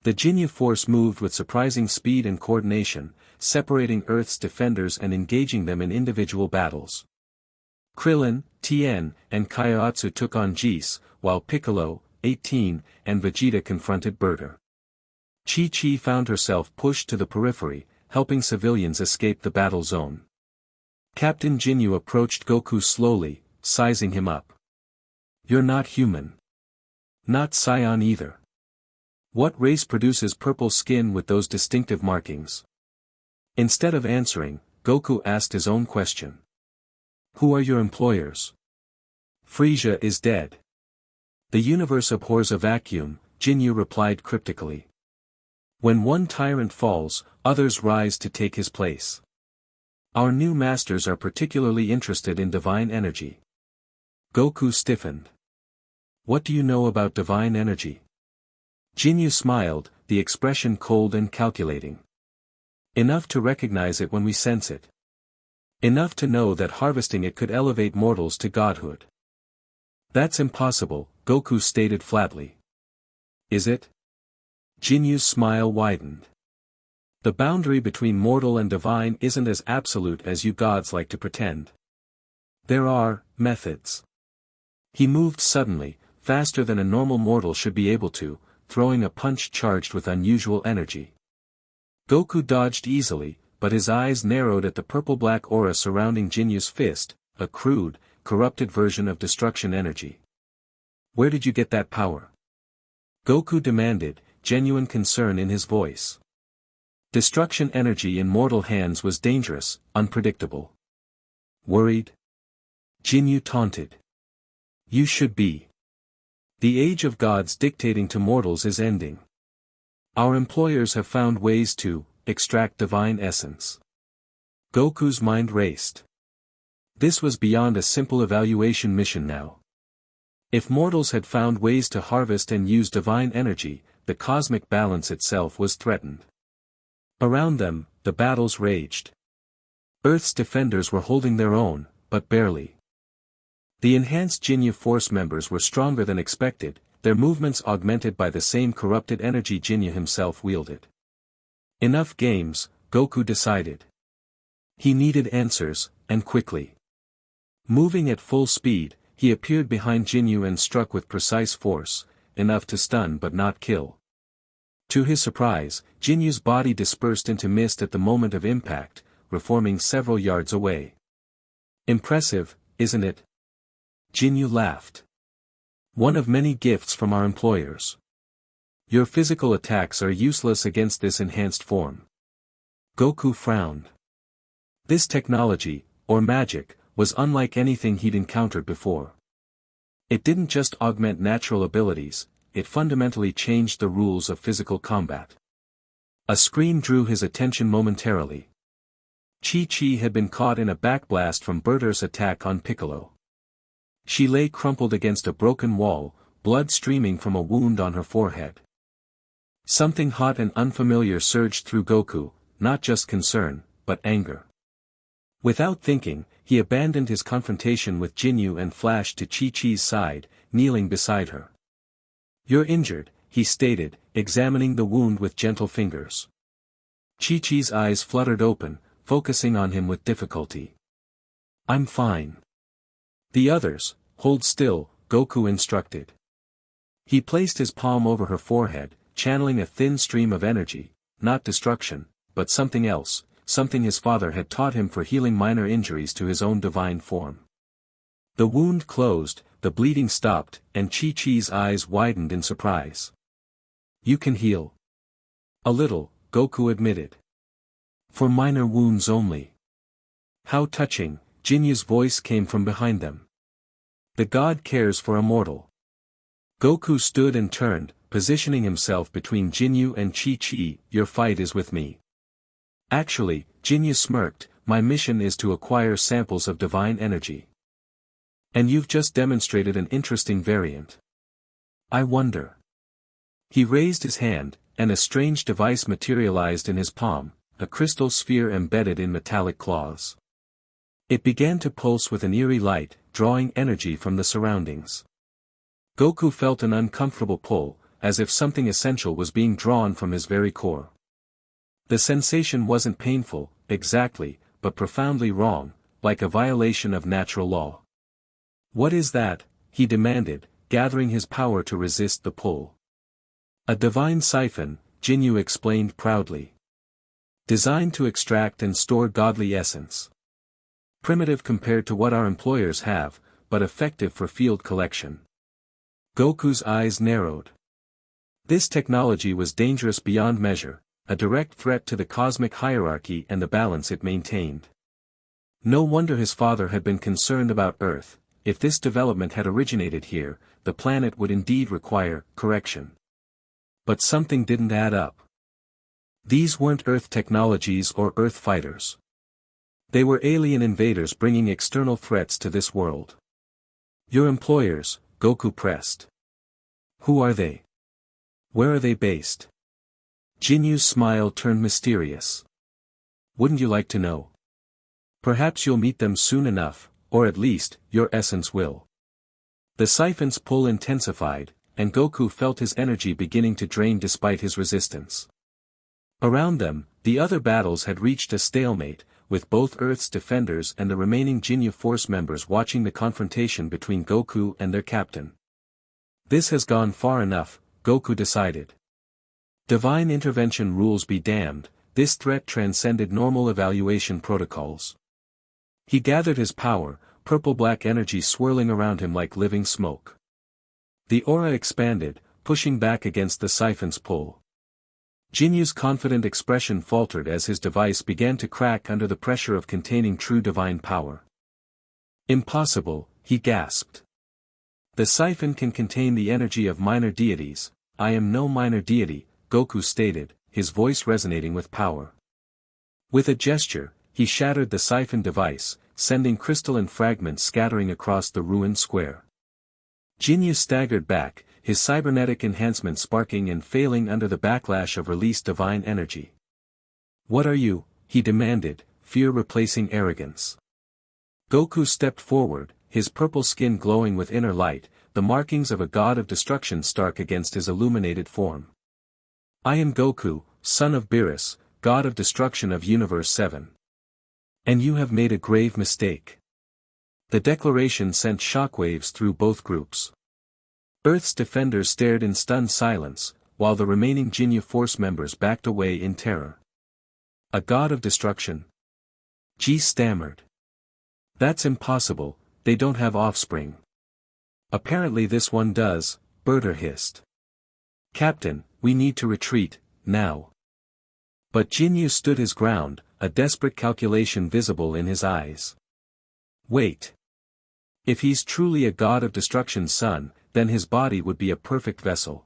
The Ginyu Force moved with surprising speed and coordination, separating Earth's defenders and engaging them in individual battles. Krillin, Tien, and Kaiotsu took on Whis, while Piccolo, 18, and Vegeta confronted Berter. Chi-Chi found herself pushed to the periphery, helping civilians escape the battle zone. Captain Ginyu approached Goku slowly, sizing him up. You're not human. Not Scion either. What race produces purple skin with those distinctive markings? Instead of answering, Goku asked his own question. Who are your employers? Frieza is dead. The universe abhors a vacuum, Ginyu replied cryptically. When one tyrant falls, others rise to take his place. Our new masters are particularly interested in divine energy. Goku stiffened. What do you know about divine energy? Ginyu smiled, the expression cold and calculating. Enough to recognize it when we sense it. Enough to know that harvesting it could elevate mortals to godhood. That's impossible, Goku stated flatly. Is it? Jinyu's smile widened. The boundary between mortal and divine isn't as absolute as you gods like to pretend. There are methods. He moved suddenly, faster than a normal mortal should be able to, throwing a punch charged with unusual energy. Goku dodged easily, but his eyes narrowed at the purple-black aura surrounding Jinyu's fist, a crude, corrupted version of destruction energy. Where did you get that power? Goku demanded, genuine concern in his voice. Destruction energy in mortal hands was dangerous, unpredictable. Worried? Ginyu taunted. You should be. The age of gods dictating to mortals is ending. Our employers have found ways to extract divine essence. Goku's mind raced. This was beyond a simple evaluation mission now. If mortals had found ways to harvest and use divine energy, the cosmic balance itself was threatened. Around them, the battles raged. Earth's defenders were holding their own, but barely. The enhanced Ginyu Force members were stronger than expected, their movements augmented by the same corrupted energy Ginyu himself wielded. Enough games, Goku decided. He needed answers, and quickly. Moving at full speed, he appeared behind Ginyu and struck with precise force, enough to stun but not kill. To his surprise, Jinyu's body dispersed into mist at the moment of impact, reforming several yards away. Impressive, isn't it? Ginyu laughed. One of many gifts from our employers. Your physical attacks are useless against this enhanced form. Goku frowned. This technology, or magic, was unlike anything he'd encountered before. It didn't just augment natural abilities, it fundamentally changed the rules of physical combat. A scream drew his attention momentarily. Chi-Chi had been caught in a backblast from Berter's attack on Piccolo. She lay crumpled against a broken wall, blood streaming from a wound on her forehead. Something hot and unfamiliar surged through Goku, not just concern, but anger. Without thinking, he abandoned his confrontation with Ginyu and flashed to Chi-Chi's side, kneeling beside her. You're injured, he stated, examining the wound with gentle fingers. Chi-Chi's eyes fluttered open, focusing on him with difficulty. I'm fine. The others, hold still, Goku instructed. He placed his palm over her forehead, channeling a thin stream of energy, not destruction, but something else, something his father had taught him for healing minor injuries to his own divine form. The wound closed, the bleeding stopped, and Chi-Chi's eyes widened in surprise. You can heal. A little, Goku admitted. For minor wounds only. How touching, Jinyu's voice came from behind them. The god cares for a mortal. Goku stood and turned, positioning himself between Ginyu and Chi-Chi. Your fight is with me. Actually, Ginyu smirked, my mission is to acquire samples of divine energy. And you've just demonstrated an interesting variant. I wonder. He raised his hand, and a strange device materialized in his palm, a crystal sphere embedded in metallic claws. It began to pulse with an eerie light, drawing energy from the surroundings. Goku felt an uncomfortable pull, as if something essential was being drawn from his very core. The sensation wasn't painful, exactly, but profoundly wrong, like a violation of natural law. What is that? He demanded, gathering his power to resist the pull. A divine siphon, Ginyu explained proudly. Designed to extract and store godly essence. Primitive compared to what our employers have, but effective for field collection. Goku's eyes narrowed. This technology was dangerous beyond measure, a direct threat to the cosmic hierarchy and the balance it maintained. No wonder his father had been concerned about Earth. If this development had originated here, the planet would indeed require correction. But something didn't add up. These weren't Earth technologies or Earth fighters. They were alien invaders bringing external threats to this world. Your employers, Goku pressed. Who are they? Where are they based? Jinyu's smile turned mysterious. Wouldn't you like to know? Perhaps you'll meet them soon enough, or at least, your essence will. The siphon's pull intensified, and Goku felt his energy beginning to drain despite his resistance. Around them, the other battles had reached a stalemate, with both Earth's defenders and the remaining Ginyu Force members watching the confrontation between Goku and their captain. This has gone far enough, Goku decided. Divine intervention rules be damned, this threat transcended normal evaluation protocols. He gathered his power, purple-black energy swirling around him like living smoke. The aura expanded, pushing back against the siphon's pull. Jinyu's confident expression faltered as his device began to crack under the pressure of containing true divine power. Impossible, he gasped. The siphon can contain the energy of minor deities. I am no minor deity, Goku stated, his voice resonating with power. With a gesture, he shattered the siphon device, sending crystalline fragments scattering across the ruined square. Ginyu staggered back, his cybernetic enhancement sparking and failing under the backlash of released divine energy. What are you? He demanded, fear replacing arrogance. Goku stepped forward, his purple skin glowing with inner light, the markings of a god of destruction stark against his illuminated form. I am Goku, son of Beerus, god of destruction of Universe 7. And you have made a grave mistake. The declaration sent shockwaves through both groups. Earth's defenders stared in stunned silence, while the remaining Ginyu Force members backed away in terror. A god of destruction? Ji stammered. That's impossible, they don't have offspring. Apparently this one does, Berta hissed. Captain, we need to retreat, now. But Ginyu stood his ground, a desperate calculation visible in his eyes. Wait. If he's truly a god of destruction's son, then his body would be a perfect vessel.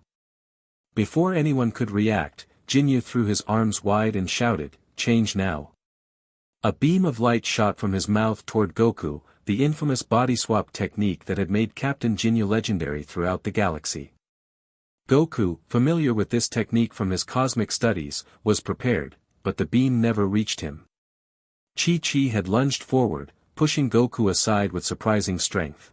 Before anyone could react, Ginyu threw his arms wide and shouted, change now. A beam of light shot from his mouth toward Goku, the infamous body swap technique that had made Captain Ginyu legendary throughout the galaxy. Goku, familiar with this technique from his cosmic studies, was prepared, but the beam never reached him. Chi-Chi had lunged forward, pushing Goku aside with surprising strength.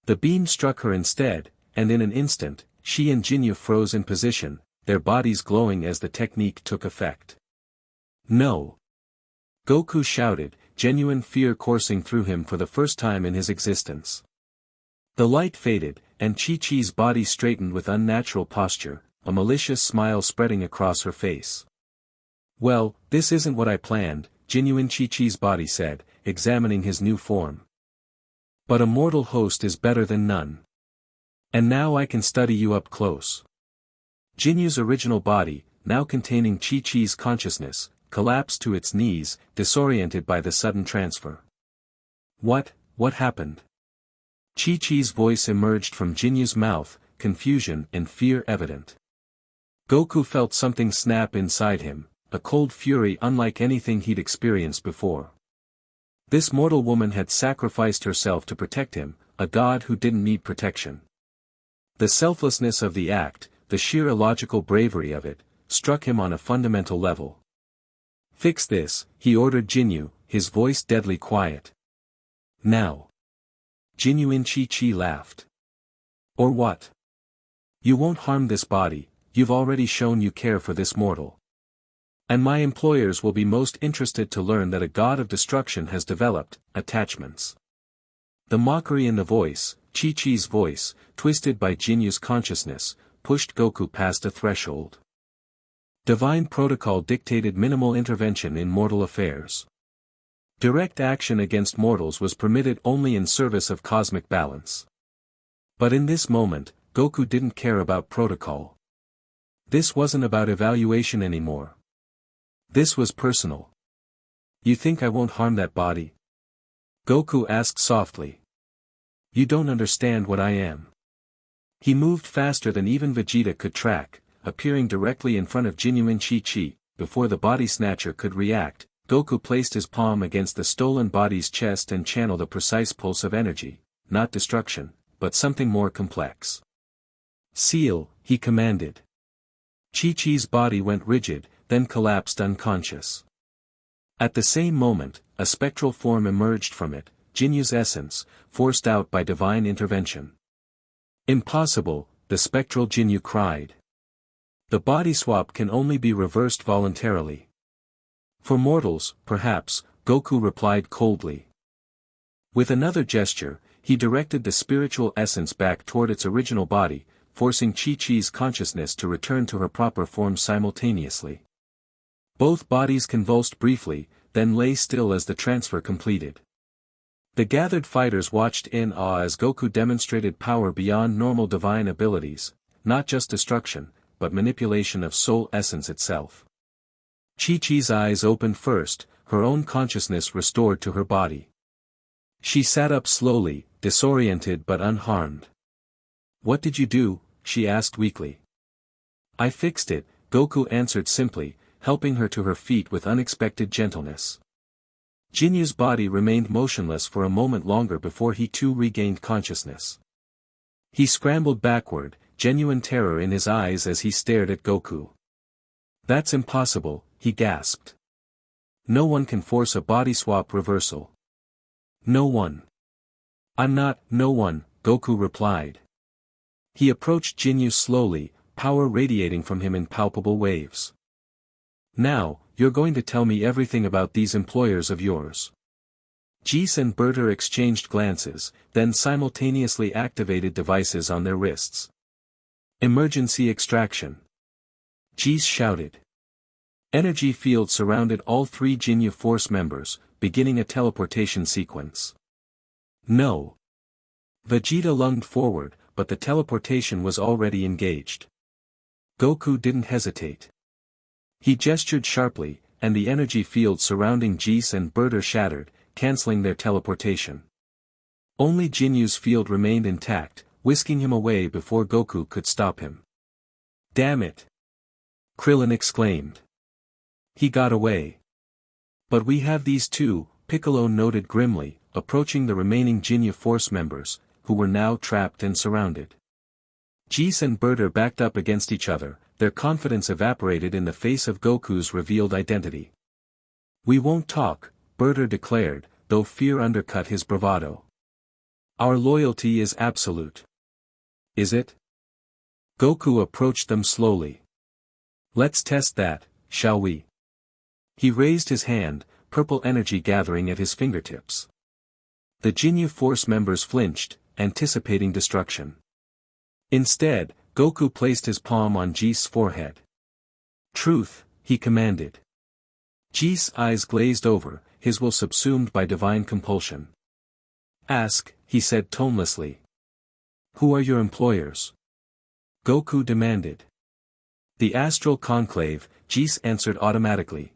The beam struck her instead, and in an instant, she and Ginyu froze in position, their bodies glowing as the technique took effect. No! Goku shouted, genuine fear coursing through him for the first time in his existence. The light faded, and Chi-Chi's body straightened with unnatural posture, a malicious smile spreading across her face. "Well, this isn't what I planned," genuine Chi-Chi's body said, examining his new form. "But a mortal host is better than none. And now I can study you up close." Ginyu's original body, now containing Chi-Chi's consciousness, collapsed to its knees, disoriented by the sudden transfer. What happened?" Chi-Chi's voice emerged from Ginyu's mouth, confusion and fear evident. Goku felt something snap inside him, a cold fury unlike anything he'd experienced before. This mortal woman had sacrificed herself to protect him, a god who didn't need protection. The selflessness of the act, the sheer illogical bravery of it, struck him on a fundamental level. "Fix this," he ordered Ginyu, his voice deadly quiet. "Now." Genuine Chi-Chi laughed. "Or what? You won't harm this body, you've already shown you care for this mortal. And my employers will be most interested to learn that a god of destruction has developed attachments." The mockery in the voice, Chi-Chi's voice, twisted by Ginyu's consciousness, pushed Goku past a threshold. Divine protocol dictated minimal intervention in mortal affairs. Direct action against mortals was permitted only in service of cosmic balance. But in this moment, Goku didn't care about protocol. This wasn't about evaluation anymore. This was personal. "You think I won't harm that body?" Goku asked softly. "You don't understand what I am." He moved faster than even Vegeta could track, appearing directly in front of genuine Chi-Chi. Before the body snatcher could react, Goku placed his palm against the stolen body's chest and channeled a precise pulse of energy, not destruction, but something more complex. "Seal," he commanded. Chi-Chi's body went rigid, then collapsed unconscious. At the same moment, a spectral form emerged from it, Ginyu's essence, forced out by divine intervention. "Impossible," the spectral Ginyu cried. "The body swap can only be reversed voluntarily." "For mortals, perhaps," Goku replied coldly. With another gesture, he directed the spiritual essence back toward its original body, forcing Chi-Chi's consciousness to return to her proper form simultaneously. Both bodies convulsed briefly, then lay still as the transfer completed. The gathered fighters watched in awe as Goku demonstrated power beyond normal divine abilities, not just destruction, but manipulation of soul essence itself. Chi-Chi's eyes opened first, her own consciousness restored to her body. She sat up slowly, disoriented but unharmed. "What did you do?" she asked weakly. "I fixed it," Goku answered simply, helping her to her feet with unexpected gentleness. Ginyu's body remained motionless for a moment longer before he too regained consciousness. He scrambled backward, genuine terror in his eyes as he stared at Goku. "That's impossible," he gasped. "No one can force a body swap reversal." "No one." "I'm not, no one," Goku replied. He approached Ginyu slowly, power radiating from him in palpable waves. "Now, you're going to tell me everything about these employers of yours." Jis and Berter exchanged glances, then simultaneously activated devices on their wrists. "Emergency extraction." Jis shouted. Energy field surrounded all three Ginyu Force members, beginning a teleportation sequence. "No." Vegeta lunged forward, but the teleportation was already engaged. Goku didn't hesitate. He gestured sharply, and the energy field surrounding Jis and Berter shattered, canceling their teleportation. Only Jinyu's field remained intact, whisking him away before Goku could stop him. "Damn it!" Krillin exclaimed. "He got away." "But we have these two," Piccolo noted grimly, approaching the remaining Ginyu Force members, who were now trapped and surrounded. Jis and Berter backed up against each other, their confidence evaporated in the face of Goku's revealed identity. "We won't talk," Berter declared, though fear undercut his bravado. "Our loyalty is absolute." "Is it?" Goku approached them slowly. "Let's test that, shall we?" He raised his hand, purple energy gathering at his fingertips. The Ginyu Force members flinched, anticipating destruction. Instead, Goku placed his palm on Jis's forehead. "Truth," he commanded. Jis's eyes glazed over, his will subsumed by divine compulsion. "Ask," he said tonelessly. "Who are your employers?" Goku demanded. "The Astral Conclave," Jis answered automatically.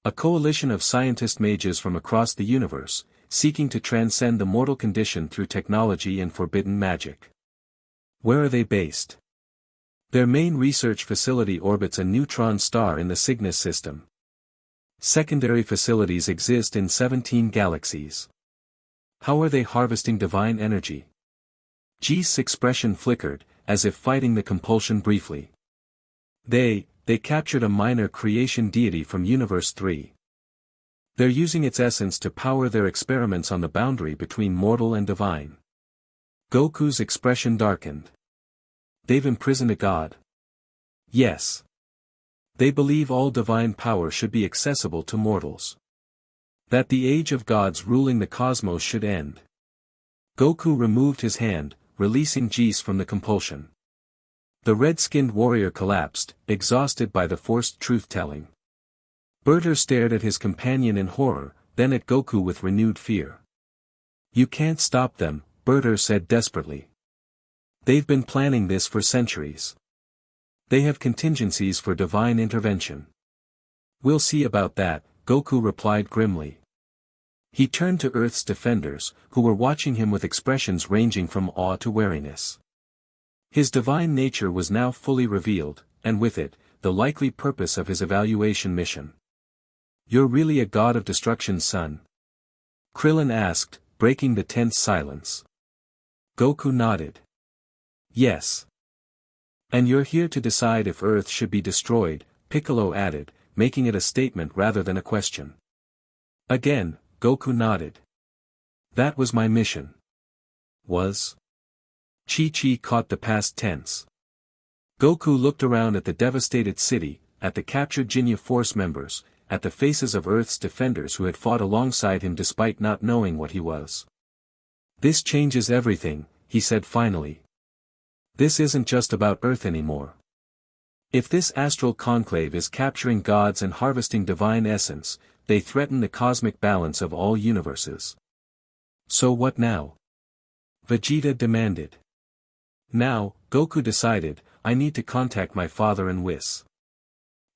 "A coalition of scientist mages from across the universe, seeking to transcend the mortal condition through technology and forbidden magic." "Where are they based?" "Their main research facility orbits a neutron star in the Cygnus system. Secondary facilities exist in 17 galaxies." "How are they harvesting divine energy?" Jis's expression flickered, as if fighting the compulsion briefly. They captured a minor creation deity from Universe 3. They're using its essence to power their experiments on the boundary between mortal and divine." Goku's expression darkened. "They've imprisoned a god?" "Yes. They believe all divine power should be accessible to mortals. That the age of gods ruling the cosmos should end." Goku removed his hand, releasing Jis from the compulsion. The red-skinned warrior collapsed, exhausted by the forced truth-telling. Berter stared at his companion in horror, then at Goku with renewed fear. "You can't stop them," Berter said desperately. "They've been planning this for centuries. They have contingencies for divine intervention." "We'll see about that," Goku replied grimly. He turned to Earth's defenders, who were watching him with expressions ranging from awe to wariness. His divine nature was now fully revealed, and with it, the likely purpose of his evaluation mission. "You're really a god of destruction, son?" Krillin asked, breaking the tense silence. Goku nodded. "Yes. And you're here to decide if Earth should be destroyed," Piccolo added, making it a statement rather than a question. Again, Goku nodded. "That was my mission." "Was?" Chi-Chi caught the past tense. Goku looked around at the devastated city, at the captured Ginyu Force members, at the faces of Earth's defenders who had fought alongside him despite not knowing what he was. "This changes everything," he said finally. "This isn't just about Earth anymore. If this astral conclave is capturing gods and harvesting divine essence, they threaten the cosmic balance of all universes. So what now?" Vegeta demanded. "Now," Goku decided, "I need to contact my father and Whis.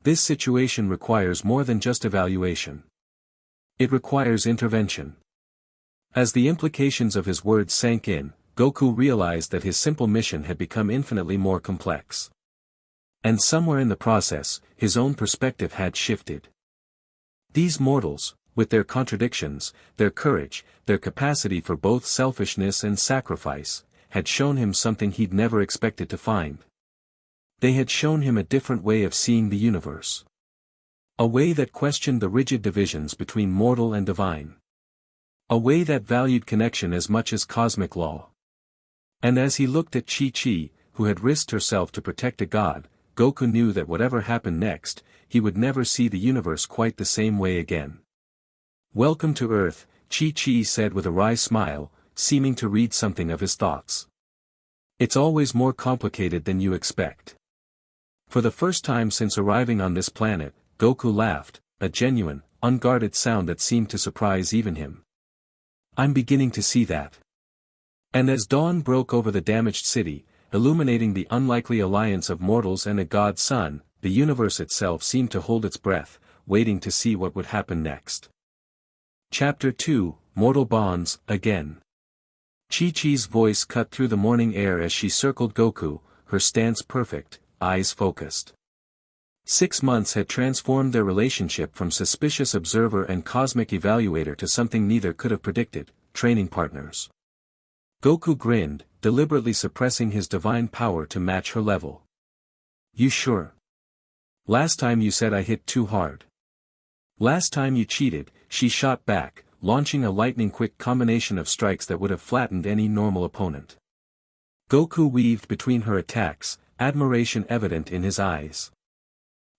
This situation requires more than just evaluation. It requires intervention." As the implications of his words sank in, Goku realized that his simple mission had become infinitely more complex. And somewhere in the process, his own perspective had shifted. These mortals, with their contradictions, their courage, their capacity for both selfishness and sacrifice, had shown him something he'd never expected to find. They had shown him a different way of seeing the universe. A way that questioned the rigid divisions between mortal and divine. A way that valued connection as much as cosmic law. And as he looked at Chi-Chi, who had risked herself to protect a god, Goku knew that whatever happened next, he would never see the universe quite the same way again. "Welcome to Earth," Chi-Chi said with a wry smile, seeming to read something of his thoughts. "It's always more complicated than you expect." For the first time since arriving on this planet, Goku laughed, a genuine, unguarded sound that seemed to surprise even him. "I'm beginning to see that." And as dawn broke over the damaged city, illuminating the unlikely alliance of mortals and a god's son, the universe itself seemed to hold its breath, waiting to see what would happen next. Chapter 2, Mortal Bonds, Again. Chi-Chi's voice cut through the morning air as she circled Goku, her stance perfect, eyes focused. 6 months had transformed their relationship from suspicious observer and cosmic evaluator to something neither could have predicted, training partners. Goku grinned, deliberately suppressing his divine power to match her level. "You sure? Last time you said I hit too hard." "Last time you cheated," she shot back, launching a lightning-quick combination of strikes that would have flattened any normal opponent. Goku weaved between her attacks, admiration evident in his eyes.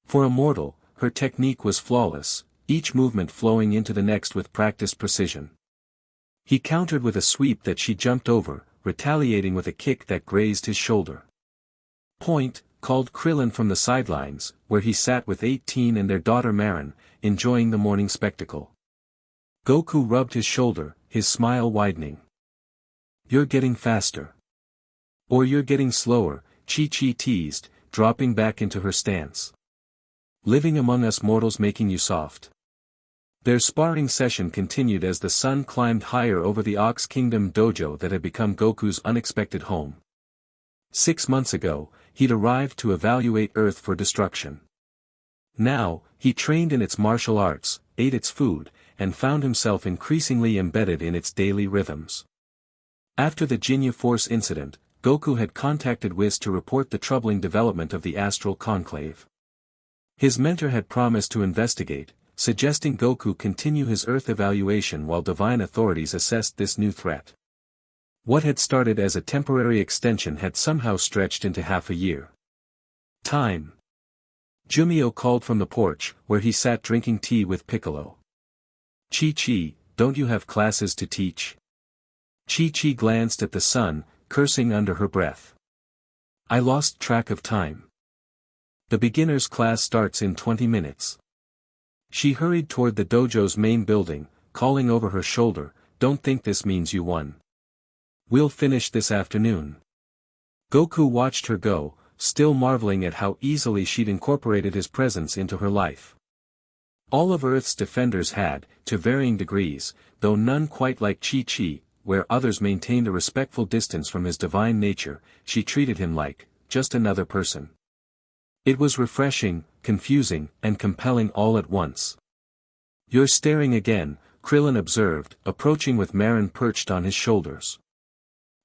For a mortal, her technique was flawless, each movement flowing into the next with practiced precision. He countered with a sweep that she jumped over, retaliating with a kick that grazed his shoulder. "Point," called Krillin from the sidelines, where he sat with 18 and their daughter Marin, enjoying the morning spectacle. Goku rubbed his shoulder, his smile widening. "You're getting faster. Or you're getting slower," Chi-Chi teased, dropping back into her stance. "Living among us mortals making you soft." Their sparring session continued as the sun climbed higher over the Ox Kingdom dojo that had become Goku's unexpected home. 6 months ago, he'd arrived to evaluate Earth for destruction. Now, he trained in its martial arts, ate its food, and found himself increasingly embedded in its daily rhythms. After the Ginyu Force incident, Goku had contacted Whis to report the troubling development of the Astral Conclave. His mentor had promised to investigate, suggesting Goku continue his Earth evaluation while divine authorities assessed this new threat. What had started as a temporary extension had somehow stretched into half a year. "Time." Jumio called from the porch, where he sat drinking tea with Piccolo. "Chi-Chi, don't you have classes to teach?" Chi-Chi glanced at the sun, cursing under her breath. "I lost track of time. The beginner's class starts in 20 minutes. She hurried toward the dojo's main building, calling over her shoulder, "Don't think this means you won. We'll finish this afternoon." Goku watched her go, still marveling at how easily she'd incorporated his presence into her life. All of Earth's defenders had, to varying degrees, though none quite like Chi-Chi, where others maintained a respectful distance from his divine nature, she treated him like, just another person. It was refreshing, confusing, and compelling all at once. "You're staring again," Krillin observed, approaching with Marin perched on his shoulders.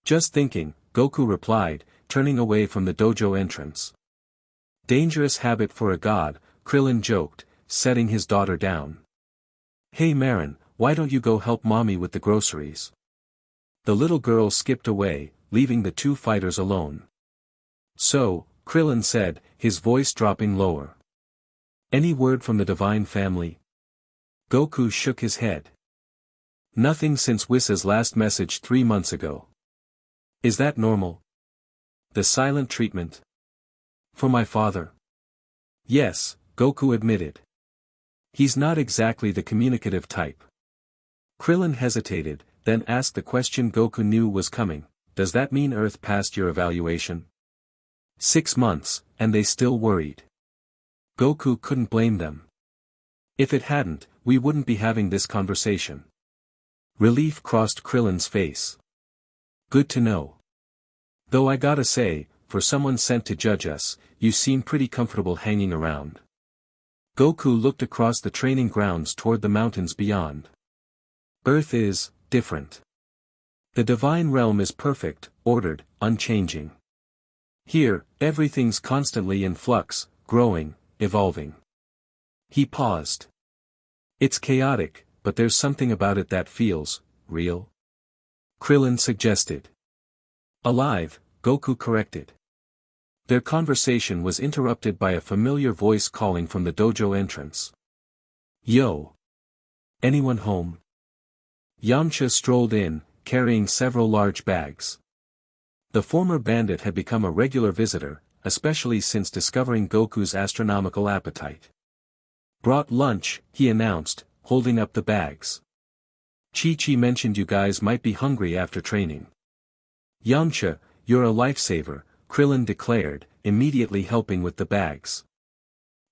"Just thinking," Goku replied, turning away from the dojo entrance. "Dangerous habit for a god," Krillin joked, setting his daughter down. "Hey Marin, why don't you go help mommy with the groceries?" The little girl skipped away, leaving the two fighters alone. "So," Krillin said, his voice dropping lower. "Any word from the divine family?" Goku shook his head. "Nothing since Whis' last message 3 months ago." "Is that normal? The silent treatment?" "For my father?" "Yes," Goku admitted. "He's not exactly the communicative type." Krillin hesitated, then asked the question Goku knew was coming, "Does that mean Earth passed your evaluation?" 6 months, and they still worried. Goku couldn't blame them. If it hadn't, we wouldn't be having this conversation. Relief crossed Krillin's face. "Good to know. Though I gotta say, for someone sent to judge us, you seem pretty comfortable hanging around." Goku looked across the training grounds toward the mountains beyond. "Earth is different. The divine realm is perfect, ordered, unchanging. Here, everything's constantly in flux, growing, evolving." He paused. "It's chaotic, but there's something about it that feels real," Krillin suggested. "Alive," Goku corrected. Their conversation was interrupted by a familiar voice calling from the dojo entrance. "Yo! Anyone home?" Yamcha strolled in, carrying several large bags. The former bandit had become a regular visitor, especially since discovering Goku's astronomical appetite. "Brought lunch," he announced, holding up the bags. "Chi-Chi mentioned you guys might be hungry after training." "Yamcha, you're a lifesaver," Krillin declared, immediately helping with the bags.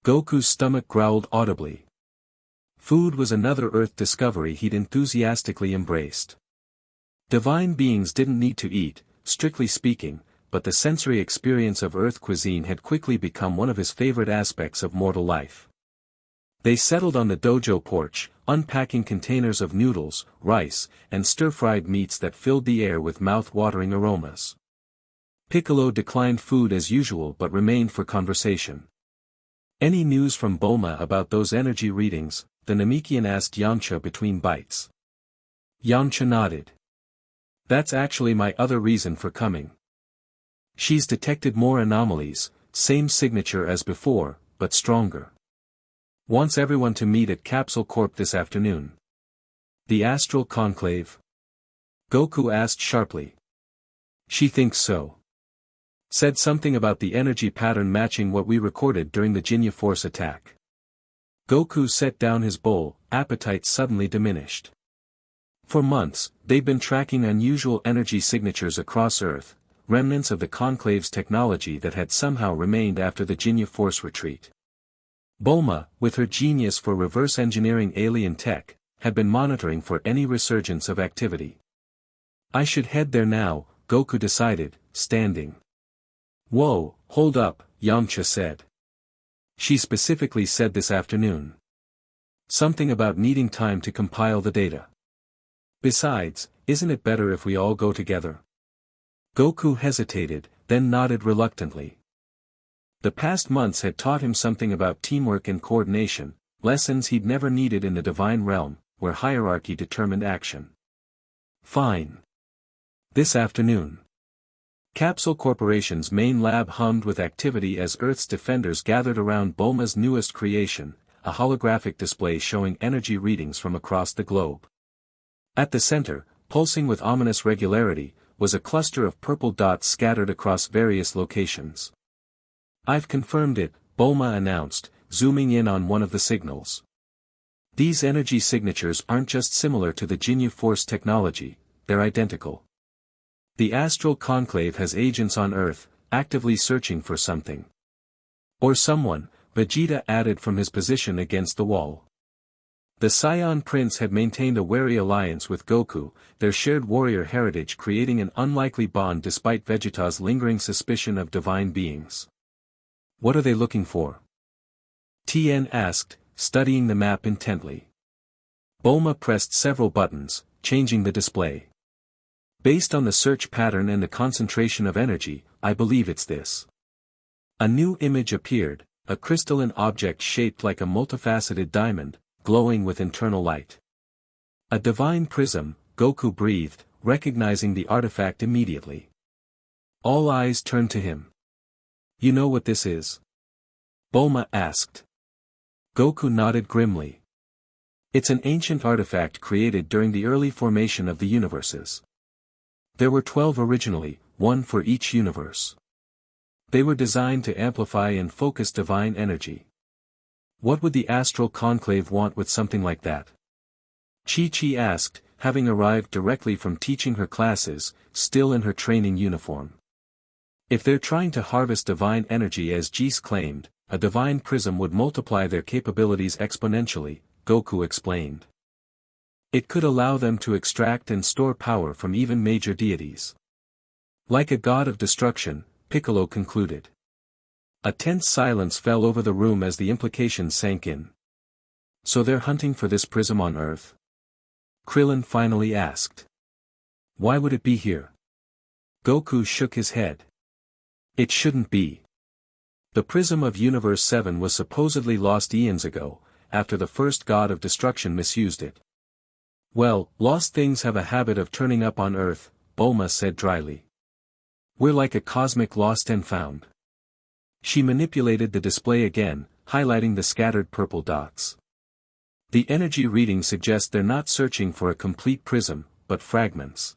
Goku's stomach growled audibly. Food was another Earth discovery he'd enthusiastically embraced. Divine beings didn't need to eat, strictly speaking, but the sensory experience of Earth cuisine had quickly become one of his favorite aspects of mortal life. They settled on the dojo porch, unpacking containers of noodles, rice, and stir-fried meats that filled the air with mouth-watering aromas. Piccolo declined food as usual but remained for conversation. "Any news from Bulma about those energy readings?" the Namekian asked Yamcha between bites. Yamcha nodded. "That's actually my other reason for coming. She's detected more anomalies, same signature as before, but stronger." Wants everyone to meet at Capsule Corp this afternoon. The Astral Conclave? Goku asked sharply. She thinks so. Said something about the energy pattern matching what we recorded during the Ginyu Force attack. Goku set down his bowl, appetite suddenly diminished. For months, they've been tracking unusual energy signatures across Earth, remnants of the Conclave's technology that had somehow remained after the Ginyu Force retreat. Bulma, with her genius for reverse engineering alien tech, had been monitoring for any resurgence of activity. I should head there now, Goku decided, standing. Whoa, hold up, Yamcha said. She specifically said this afternoon. Something about needing time to compile the data. Besides, isn't it better if we all go together? Goku hesitated, then nodded reluctantly. The past months had taught him something about teamwork and coordination, lessons he'd never needed in the divine realm, where hierarchy determined action. Fine. This afternoon. Capsule Corporation's main lab hummed with activity as Earth's defenders gathered around Bulma's newest creation, a holographic display showing energy readings from across the globe. At the center, pulsing with ominous regularity, was a cluster of purple dots scattered across various locations. I've confirmed it, Bulma announced, zooming in on one of the signals. These energy signatures aren't just similar to the Ginyu Force technology, they're identical. The Astral Conclave has agents on Earth, actively searching for something. Or someone, Vegeta added from his position against the wall. The Saiyan Prince had maintained a wary alliance with Goku, their shared warrior heritage creating an unlikely bond despite Vegeta's lingering suspicion of divine beings. What are they looking for? Tien asked, studying the map intently. Bulma pressed several buttons, changing the display. Based on the search pattern and the concentration of energy, I believe it's this. A new image appeared, a crystalline object shaped like a multifaceted diamond, glowing with internal light. A divine prism, Goku breathed, recognizing the artifact immediately. All eyes turned to him. You know what this is? Bulma asked. Goku nodded grimly. It's an ancient artifact created during the early formation of the universes. There were 12 originally, one for each universe. They were designed to amplify and focus divine energy. What would the Astral Conclave want with something like that? Chi-Chi asked, having arrived directly from teaching her classes, still in her training uniform. If they're trying to harvest divine energy as Jis claimed, a divine prism would multiply their capabilities exponentially, Goku explained. It could allow them to extract and store power from even major deities. Like a god of destruction, Piccolo concluded. A tense silence fell over the room as the implications sank in. So they're hunting for this prism on Earth? Krillin finally asked. Why would it be here? Goku shook his head. It shouldn't be. The prism of Universe 7 was supposedly lost eons ago, after the first god of destruction misused it. Well, lost things have a habit of turning up on Earth, Bulma said dryly. We're like a cosmic lost and found. She manipulated the display again, highlighting the scattered purple dots. The energy readings suggest they're not searching for a complete prism, but fragments.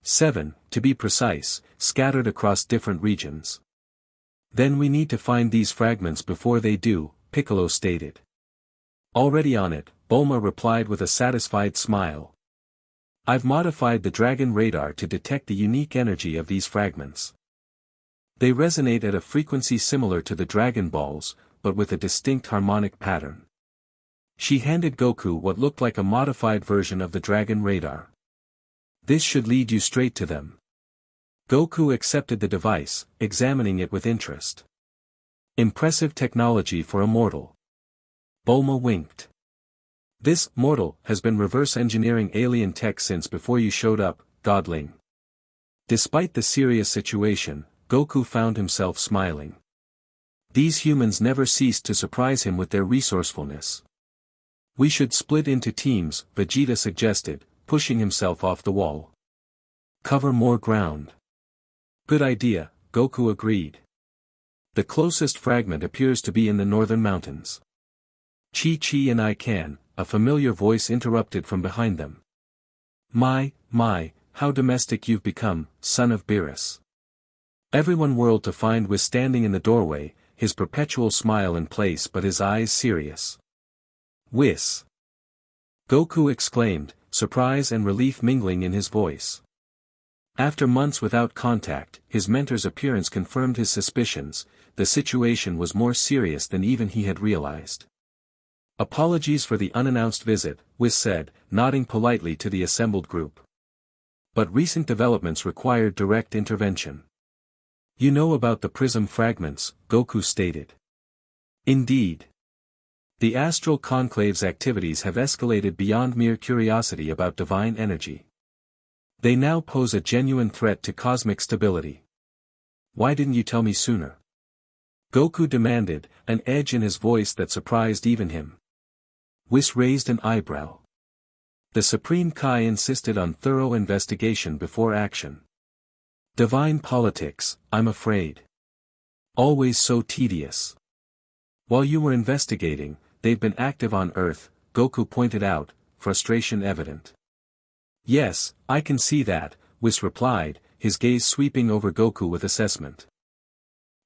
7, to be precise, scattered across different regions. Then we need to find these fragments before they do, Piccolo stated. Already on it, Bulma replied with a satisfied smile. I've modified the Dragon Radar to detect the unique energy of these fragments. They resonate at a frequency similar to the Dragon Balls, but with a distinct harmonic pattern. She handed Goku what looked like a modified version of the Dragon Radar. This should lead you straight to them. Goku accepted the device, examining it with interest. Impressive technology for a mortal. Bulma winked. This mortal has been reverse engineering alien tech since before you showed up, Godling. Despite the serious situation, Goku found himself smiling. These humans never ceased to surprise him with their resourcefulness. We should split into teams, Vegeta suggested, pushing himself off the wall. Cover more ground. Good idea, Goku agreed. The closest fragment appears to be in the northern mountains. Chi and I can, a familiar voice interrupted from behind them. My, how domestic you've become, son of Beerus. Everyone whirled to find Whis standing in the doorway, his perpetual smile in place but his eyes serious. Whis! Goku exclaimed, surprise and relief mingling in his voice. After months without contact, his mentor's appearance confirmed his suspicions. The situation was more serious than even he had realized. Apologies for the unannounced visit, Whis said, nodding politely to the assembled group. But recent developments required direct intervention. You know about the prism fragments, Goku stated. Indeed. The astral conclave's activities have escalated beyond mere curiosity about divine energy. They now pose a genuine threat to cosmic stability. Why didn't you tell me sooner? Goku demanded, an edge in his voice that surprised even him. Whis raised an eyebrow. The Supreme Kai insisted on thorough investigation before action. Divine politics, I'm afraid. Always so tedious. While you were investigating, they've been active on Earth, Goku pointed out, frustration evident. Yes, I can see that, Whis replied, his gaze sweeping over Goku with assessment.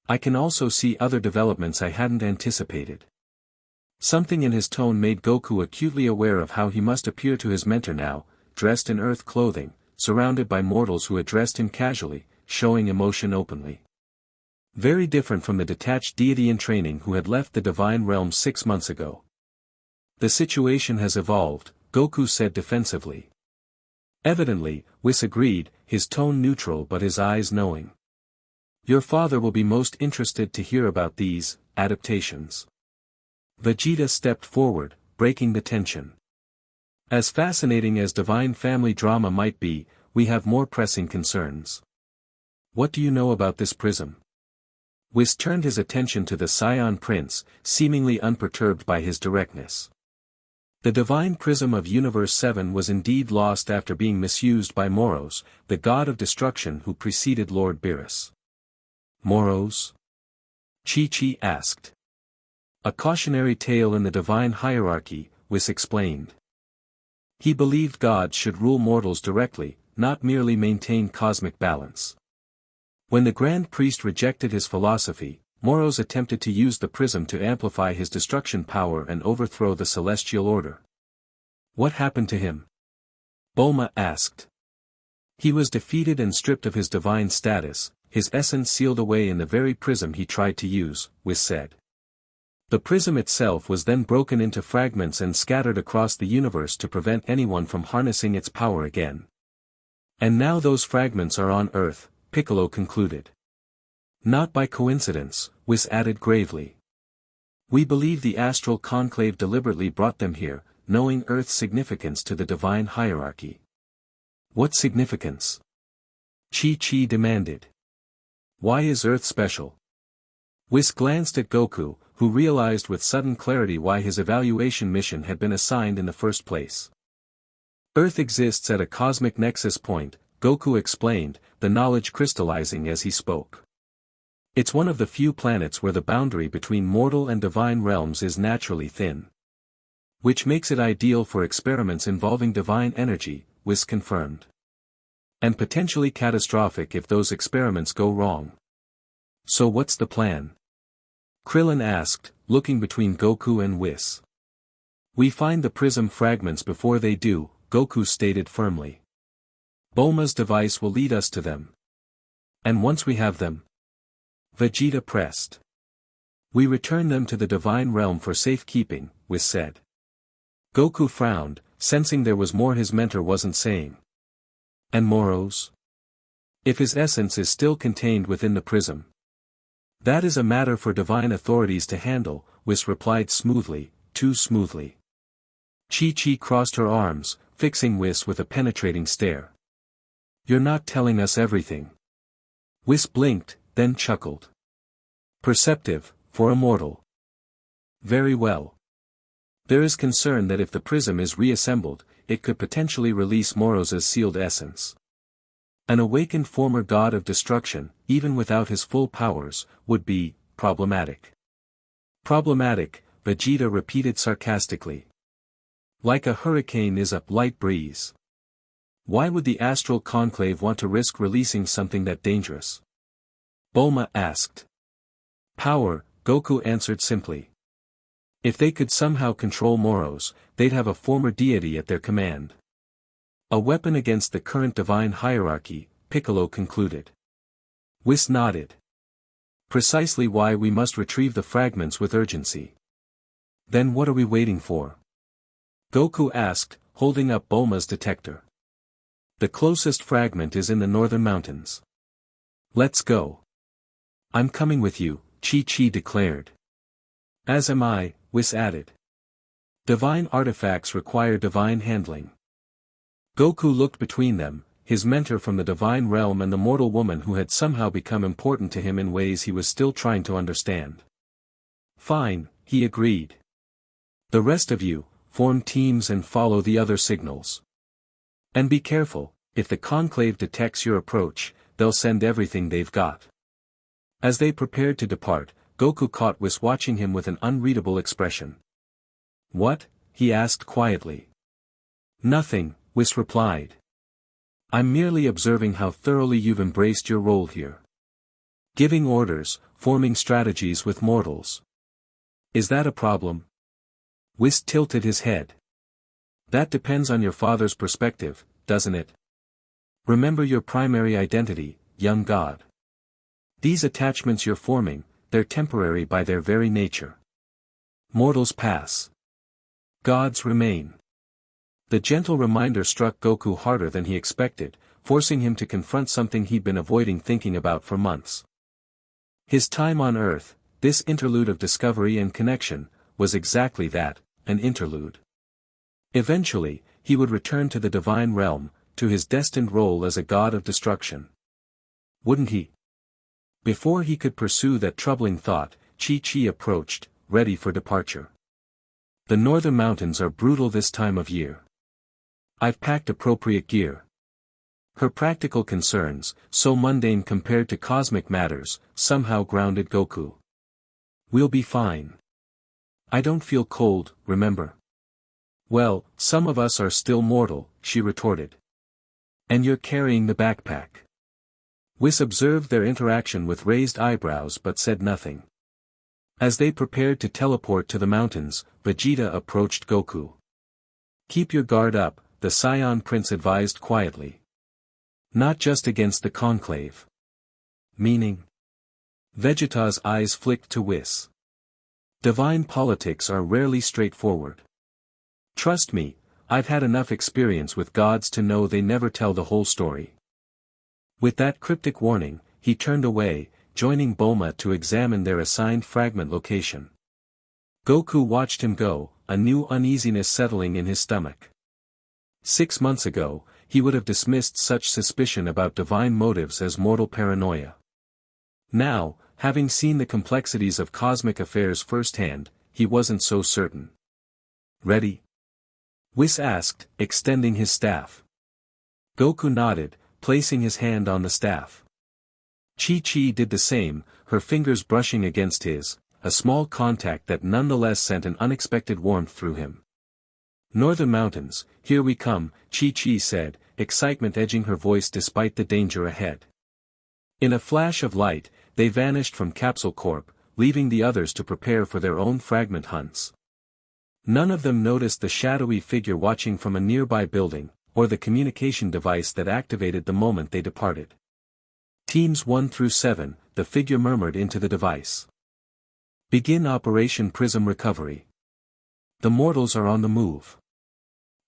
I can also see other developments I hadn't anticipated. Something in his tone made Goku acutely aware of how he must appear to his mentor now, dressed in Earth clothing, surrounded by mortals who addressed him casually, showing emotion openly. Very different from the detached deity in training who had left the divine realm 6 months ago. The situation has evolved, Goku said defensively. Evidently, Whis agreed, his tone neutral but his eyes knowing. Your father will be most interested to hear about these adaptations. Vegeta stepped forward, breaking the tension. As fascinating as divine family drama might be, we have more pressing concerns. What do you know about this prism? Whis turned his attention to the Scion Prince, seemingly unperturbed by his directness. The divine prism of Universe 7 was indeed lost after being misused by Moros, the god of destruction who preceded Lord Beerus. Moros? Chi asked. A cautionary tale in the divine hierarchy, Whis explained. He believed gods should rule mortals directly, not merely maintain cosmic balance. When the Grand Priest rejected his philosophy, Moros attempted to use the prism to amplify his destruction power and overthrow the celestial order. What happened to him? Bulma asked. He was defeated and stripped of his divine status, his essence sealed away in the very prism he tried to use, Whis said. The prism itself was then broken into fragments and scattered across the universe to prevent anyone from harnessing its power again. And now those fragments are on Earth, Piccolo concluded. Not by coincidence, Whis added gravely. We believe the astral conclave deliberately brought them here, knowing Earth's significance to the divine hierarchy. What significance? Chi demanded. Why is Earth special? Whis glanced at Goku, who realized with sudden clarity why his evaluation mission had been assigned in the first place. Earth exists at a cosmic nexus point, Goku explained, the knowledge crystallizing as he spoke. It's one of the few planets where the boundary between mortal and divine realms is naturally thin. Which makes it ideal for experiments involving divine energy, Whis confirmed. And potentially catastrophic if those experiments go wrong. So what's the plan? Krillin asked, looking between Goku and Whis. We find the prism fragments before they do, Goku stated firmly. Bulma's device will lead us to them. And once we have them? Vegeta pressed. We return them to the divine realm for safekeeping, Whis said. Goku frowned, sensing there was more his mentor wasn't saying. And Moros? If his essence is still contained within the prism. That is a matter for divine authorities to handle, Whis replied smoothly, too smoothly. Chi crossed her arms, fixing Whis with a penetrating stare. You're not telling us everything. Whis blinked, then chuckled. Perceptive, for a mortal. Very well. There is concern that if the prism is reassembled, it could potentially release Moros' sealed essence. An awakened former god of destruction, even without his full powers, would be problematic. Problematic, Vegeta repeated sarcastically. Like a hurricane is a light breeze. Why would the Astral Conclave want to risk releasing something that dangerous? Bulma asked. Power, Goku answered simply. If they could somehow control Moros, they'd have a former deity at their command. A weapon against the current divine hierarchy, Piccolo concluded. Whis nodded. Precisely why we must retrieve the fragments with urgency. Then what are we waiting for? Goku asked, holding up Bulma's detector. The closest fragment is in the northern mountains. Let's go. I'm coming with you, Chi-Chi declared. As am I, Whis added. Divine artifacts require divine handling. Goku looked between them, his mentor from the divine realm and the mortal woman who had somehow become important to him in ways he was still trying to understand. Fine, he agreed. The rest of you, form teams and follow the other signals. And be careful, if the conclave detects your approach, they'll send everything they've got. As they prepared to depart, Goku caught Whis watching him with an unreadable expression. What? He asked quietly. Nothing, Whis replied. I'm merely observing how thoroughly you've embraced your role here. Giving orders, forming strategies with mortals. Is that a problem? Whis tilted his head. That depends on your father's perspective, doesn't it? Remember your primary identity, young god. These attachments you're forming, they're temporary by their very nature. Mortals pass. Gods remain. The gentle reminder struck Goku harder than he expected, forcing him to confront something he'd been avoiding thinking about for months. His time on Earth, this interlude of discovery and connection, was exactly that, an interlude. Eventually, he would return to the divine realm, to his destined role as a god of destruction. Wouldn't he? Before he could pursue that troubling thought, Chi-Chi approached, ready for departure. The northern mountains are brutal this time of year. I've packed appropriate gear. Her practical concerns, so mundane compared to cosmic matters, somehow grounded Goku. We'll be fine. I don't feel cold, remember? Well, some of us are still mortal, she retorted. And you're carrying the backpack. Whis observed their interaction with raised eyebrows but said nothing. As they prepared to teleport to the mountains, Vegeta approached Goku. Keep your guard up, the Saiyan Prince advised quietly. Not just against the conclave. Meaning? Vegeta's eyes flicked to Whis. Divine politics are rarely straightforward. Trust me, I've had enough experience with gods to know they never tell the whole story. With that cryptic warning, he turned away, joining Bulma to examine their assigned fragment location. Goku watched him go, a new uneasiness settling in his stomach. 6 months ago, he would have dismissed such suspicion about divine motives as mortal paranoia. Now, having seen the complexities of cosmic affairs firsthand, he wasn't so certain. Ready? Whis asked, extending his staff. Goku nodded, placing his hand on the staff. Chi-Chi did the same, her fingers brushing against his, a small contact that nonetheless sent an unexpected warmth through him. Northern mountains, here we come, Chi-Chi said, excitement edging her voice despite the danger ahead. In a flash of light, they vanished from Capsule Corp, leaving the others to prepare for their own fragment hunts. None of them noticed the shadowy figure watching from a nearby building, or the communication device that activated the moment they departed. Teams 1 through 7, the figure murmured into the device. Begin Operation Prism Recovery. The mortals are on the move.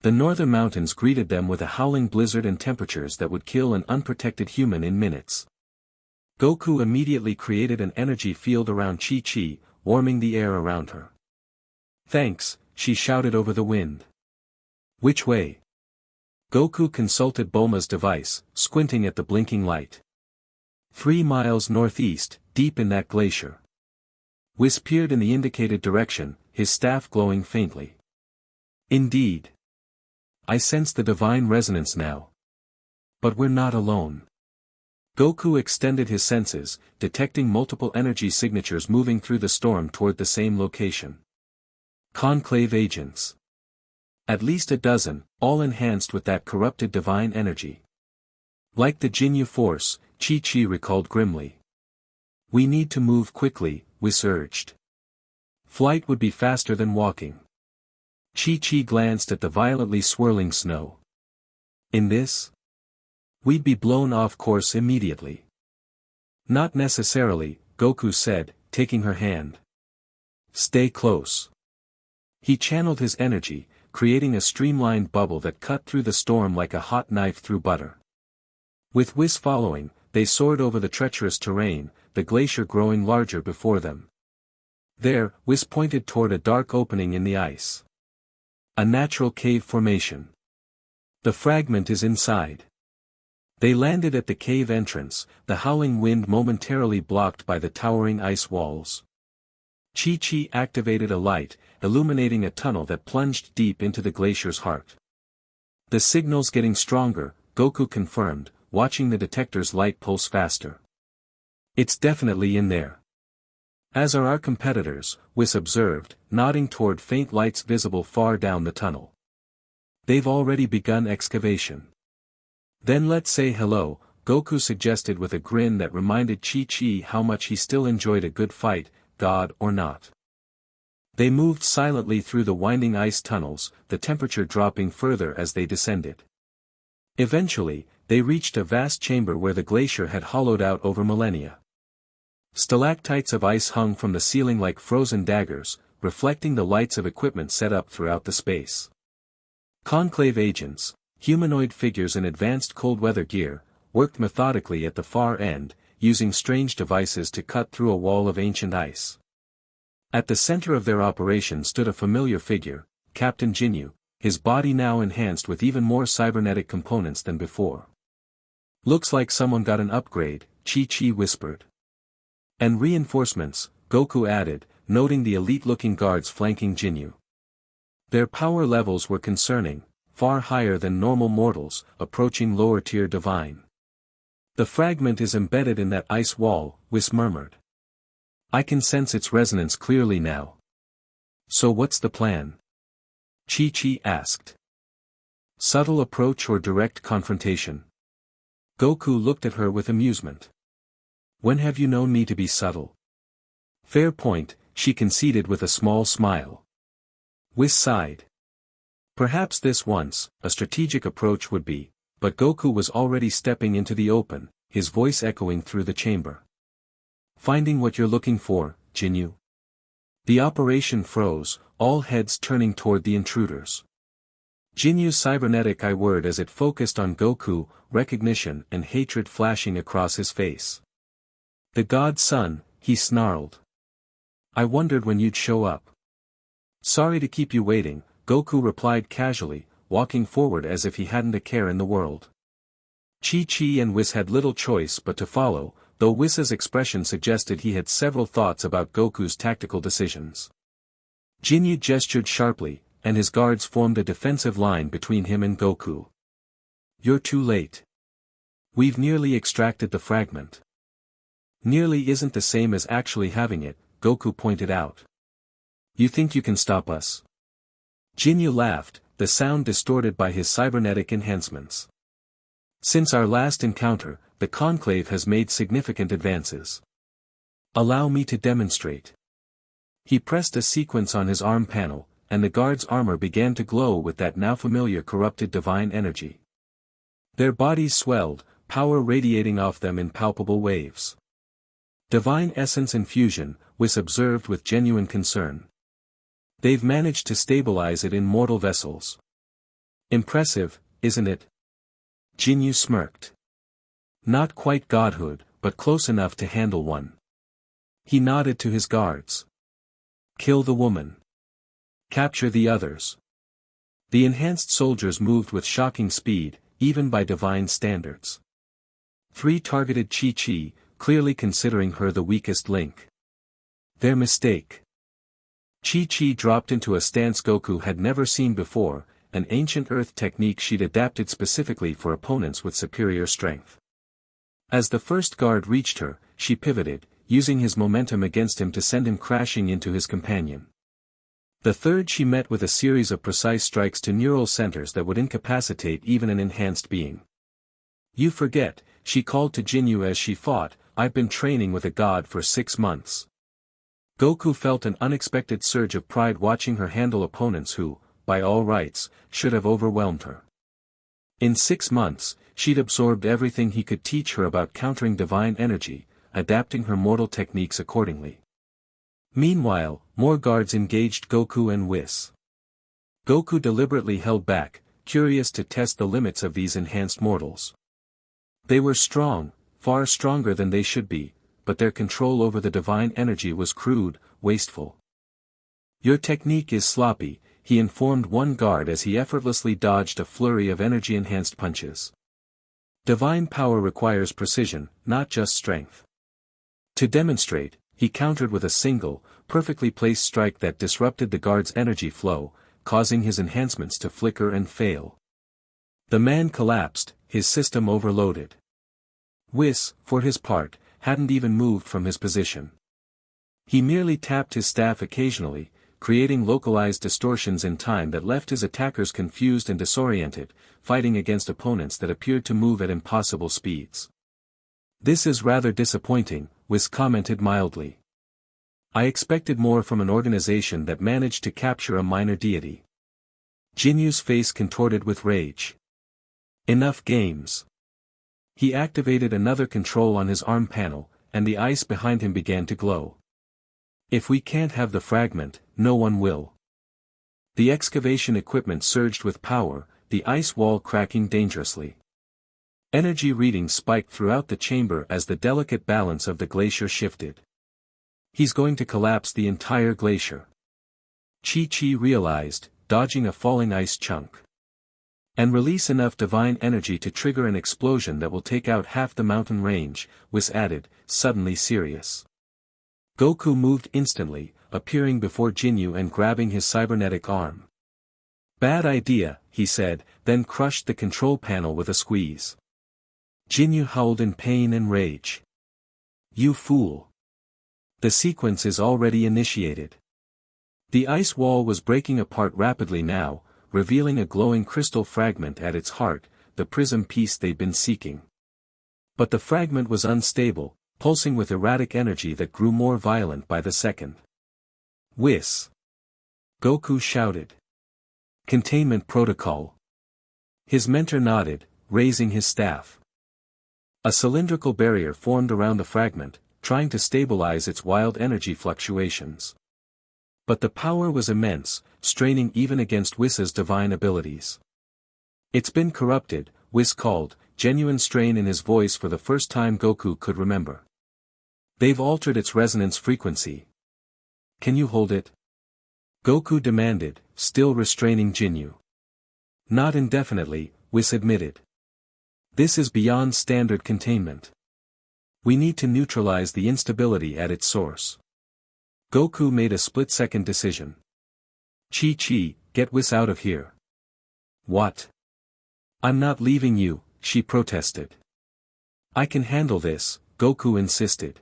The northern mountains greeted them with a howling blizzard and temperatures that would kill an unprotected human in minutes. Goku immediately created an energy field around Chi-Chi, warming the air around her. Thanks, she shouted over the wind. Which way? Goku consulted Bulma's device, squinting at the blinking light. 3 miles northeast, deep in that glacier. Whis peered in the indicated direction, his staff glowing faintly. Indeed. I sense the divine resonance now. But we're not alone. Goku extended his senses, detecting multiple energy signatures moving through the storm toward the same location. Conclave agents. At least a dozen, all enhanced with that corrupted divine energy. Like the Ginyu Force, Chi recalled grimly. We need to move quickly, Whis urged. Flight would be faster than walking. Chi glanced at the violently swirling snow. In this? We'd be blown off course immediately. Not necessarily, Goku said, taking her hand. Stay close. He channeled his energy, creating a streamlined bubble that cut through the storm like a hot knife through butter. With Whis following, they soared over the treacherous terrain, the glacier growing larger before them. There, Whis pointed toward a dark opening in the ice. A natural cave formation. The fragment is inside. They landed at the cave entrance, the howling wind momentarily blocked by the towering ice walls. Chi activated a light, illuminating a tunnel that plunged deep into the glacier's heart. The signal's getting stronger, Goku confirmed, watching the detector's light pulse faster. It's definitely in there. As are our competitors, Whis observed, nodding toward faint lights visible far down the tunnel. They've already begun excavation. Then let's say hello, Goku suggested with a grin that reminded Chi how much he still enjoyed a good fight, god or not. They moved silently through the winding ice tunnels, the temperature dropping further as they descended. Eventually, they reached a vast chamber where the glacier had hollowed out over millennia. Stalactites of ice hung from the ceiling like frozen daggers, reflecting the lights of equipment set up throughout the space. Conclave agents, humanoid figures in advanced cold-weather gear, worked methodically at the far end, using strange devices to cut through a wall of ancient ice. At the center of their operation stood a familiar figure, Captain Ginyu, his body now enhanced with even more cybernetic components than before. Looks like someone got an upgrade, Chi whispered. And reinforcements, Goku added, noting the elite-looking guards flanking Ginyu. Their power levels were concerning, far higher than normal mortals, approaching lower-tier divine. The fragment is embedded in that ice wall, Whis murmured. I can sense its resonance clearly now. So what's the plan? Chi asked. Subtle approach or direct confrontation? Goku looked at her with amusement. When have you known me to be subtle? Fair point, she conceded with a small smile. Whis sighed. Perhaps this once, a strategic approach would be, but Goku was already stepping into the open, his voice echoing through the chamber. Finding what you're looking for, Ginyu? The operation froze, all heads turning toward the intruders. Jinyu's cybernetic eye whirred as it focused on Goku, recognition and hatred flashing across his face. The god's son, he snarled. I wondered when you'd show up. Sorry to keep you waiting, Goku replied casually, walking forward as if he hadn't a care in the world. Chi and Whis had little choice but to follow, though Whis' expression suggested he had several thoughts about Goku's tactical decisions. Ginyu gestured sharply, and his guards formed a defensive line between him and Goku. You're too late. We've nearly extracted the fragment. Nearly isn't the same as actually having it, Goku pointed out. You think you can stop us? Ginyu laughed, the sound distorted by his cybernetic enhancements. Since our last encounter, the Conclave has made significant advances. Allow me to demonstrate. He pressed a sequence on his arm panel, and the guard's armor began to glow with that now familiar corrupted divine energy. Their bodies swelled, power radiating off them in palpable waves. Divine essence infusion, Whis observed with genuine concern. They've managed to stabilize it in mortal vessels. Impressive, isn't it? Ginyu smirked. Not quite godhood, but close enough to handle one. He nodded to his guards. Kill the woman. Capture the others. The enhanced soldiers moved with shocking speed, even by divine standards. 3 targeted Chi, clearly considering her the weakest link. Their mistake. Chi dropped into a stance Goku had never seen before, an ancient earth technique she'd adapted specifically for opponents with superior strength. As the first guard reached her, she pivoted, using his momentum against him to send him crashing into his companion. The third she met with a series of precise strikes to neural centers that would incapacitate even an enhanced being. You forget, she called to Ginyu as she fought, I've been training with a god for 6 months. Goku felt an unexpected surge of pride watching her handle opponents who, by all rights, should have overwhelmed her. In 6 months, she'd absorbed everything he could teach her about countering divine energy, adapting her mortal techniques accordingly. Meanwhile, more guards engaged Goku and Whis. Goku deliberately held back, curious to test the limits of these enhanced mortals. They were strong, far stronger than they should be, but their control over the divine energy was crude, wasteful. Your technique is sloppy, he informed one guard as he effortlessly dodged a flurry of energy-enhanced punches. Divine power requires precision, not just strength. To demonstrate, he countered with a single, perfectly placed strike that disrupted the guard's energy flow, causing his enhancements to flicker and fail. The man collapsed, his system overloaded. Whis, for his part, hadn't even moved from his position. He merely tapped his staff occasionally, creating localized distortions in time that left his attackers confused and disoriented, fighting against opponents that appeared to move at impossible speeds. This is rather disappointing, Whis commented mildly. I expected more from an organization that managed to capture a minor deity. Jinyu's face contorted with rage. Enough games. He activated another control on his arm panel, and the ice behind him began to glow. If we can't have the fragment, no one will. The excavation equipment surged with power, the ice wall cracking dangerously. Energy readings spiked throughout the chamber as the delicate balance of the glacier shifted. He's going to collapse the entire glacier. Chi-Chi realized, dodging a falling ice chunk. And release enough divine energy to trigger an explosion that will take out half the mountain range, Whis added, suddenly serious. Goku moved instantly, appearing before Ginyu and grabbing his cybernetic arm. Bad idea, he said, then crushed the control panel with a squeeze. Ginyu howled in pain and rage. You fool. The sequence is already initiated. The ice wall was breaking apart rapidly now, revealing a glowing crystal fragment at its heart, the prism piece they'd been seeking. But the fragment was unstable, pulsing with erratic energy that grew more violent by the second. Whis! Goku shouted. Containment protocol. His mentor nodded, raising his staff. A cylindrical barrier formed around the fragment, trying to stabilize its wild energy fluctuations. But the power was immense, straining even against Whis' divine abilities. It's been corrupted, Whis called, genuine strain in his voice for the first time Goku could remember. They've altered its resonance frequency. Can you hold it? Goku demanded, still restraining Ginyu. Not indefinitely, Whis admitted. This is beyond standard containment. We need to neutralize the instability at its source. Goku made a split-second decision. Chi-Chi, get Whis out of here. What? I'm not leaving you, she protested. I can handle this, Goku insisted.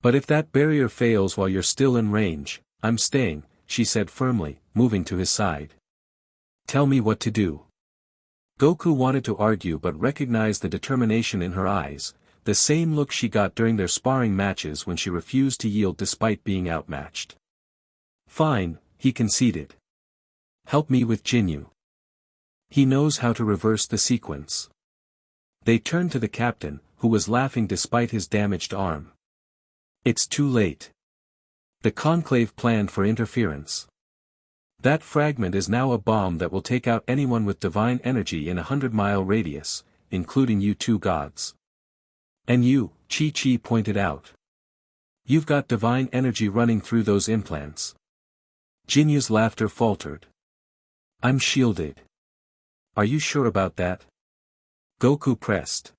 But if that barrier fails while you're still in range, I'm staying, she said firmly, moving to his side. Tell me what to do. Goku wanted to argue but recognized the determination in her eyes, the same look she got during their sparring matches when she refused to yield despite being outmatched. Fine, he conceded. Help me with Ginyu. He knows how to reverse the sequence. They turned to the captain, who was laughing despite his damaged arm. It's too late. The conclave planned for interference. That fragment is now a bomb that will take out anyone with divine energy in a 100-mile radius, including you two gods. And you, Chi-Chi pointed out. You've got divine energy running through those implants. Jinyu's laughter faltered. I'm shielded. Are you sure about that? Goku pressed.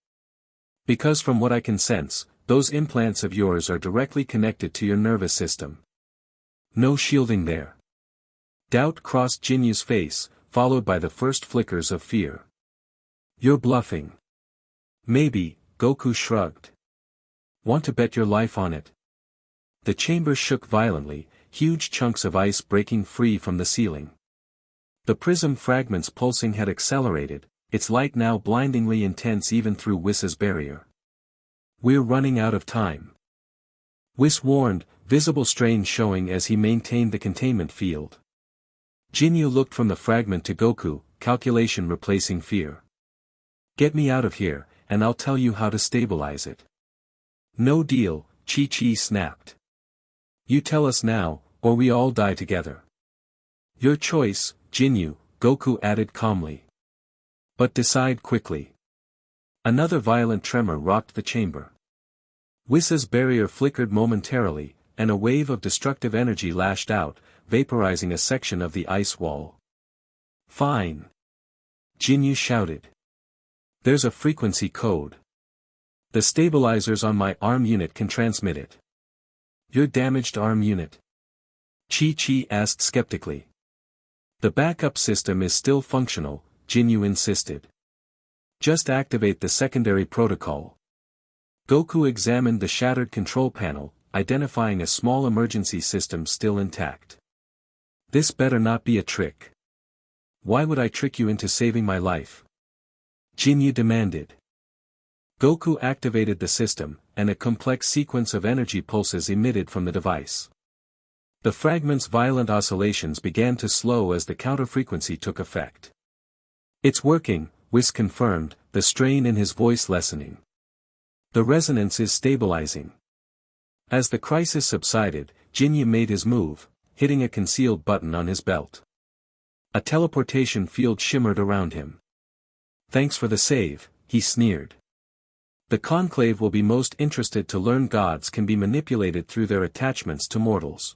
Because from what I can sense, those implants of yours are directly connected to your nervous system. No shielding there. Doubt crossed Jinyu's face, followed by the first flickers of fear. You're bluffing. Maybe, Goku shrugged. Want to bet your life on it? The chamber shook violently, huge chunks of ice breaking free from the ceiling. The prism fragments pulsing had accelerated, its light now blindingly intense even through Whis's barrier. "We're running out of time," Whis warned, visible strain showing as he maintained the containment field. Ginyu looked from the fragment to Goku, calculation replacing fear. "Get me out of here, and I'll tell you how to stabilize it." "No deal," Chi-Chi snapped. "You tell us now, or we all die together." "Your choice, Ginyu," Goku added calmly. "But decide quickly." Another violent tremor rocked the chamber. Whis's barrier flickered momentarily, and a wave of destructive energy lashed out, vaporizing a section of the ice wall. "Fine!" Ginyu shouted. "There's a frequency code. The stabilizers on my arm unit can transmit it." "Your damaged arm unit?" Chi-Chi asked skeptically. "The backup system is still functional," Ginyu insisted. "Just activate the secondary protocol." Goku examined the shattered control panel, identifying a small emergency system still intact. "This better not be a trick." "Why would I trick you into saving my life?" Ginyu demanded. Goku activated the system, and a complex sequence of energy pulses emitted from the device. The fragment's violent oscillations began to slow as the counter-frequency took effect. "It's working," Whis confirmed, the strain in his voice lessening. "The resonance is stabilizing." As the crisis subsided, Ginyu made his move, hitting a concealed button on his belt. A teleportation field shimmered around him. "Thanks for the save," he sneered. "The Conclave will be most interested to learn gods can be manipulated through their attachments to mortals."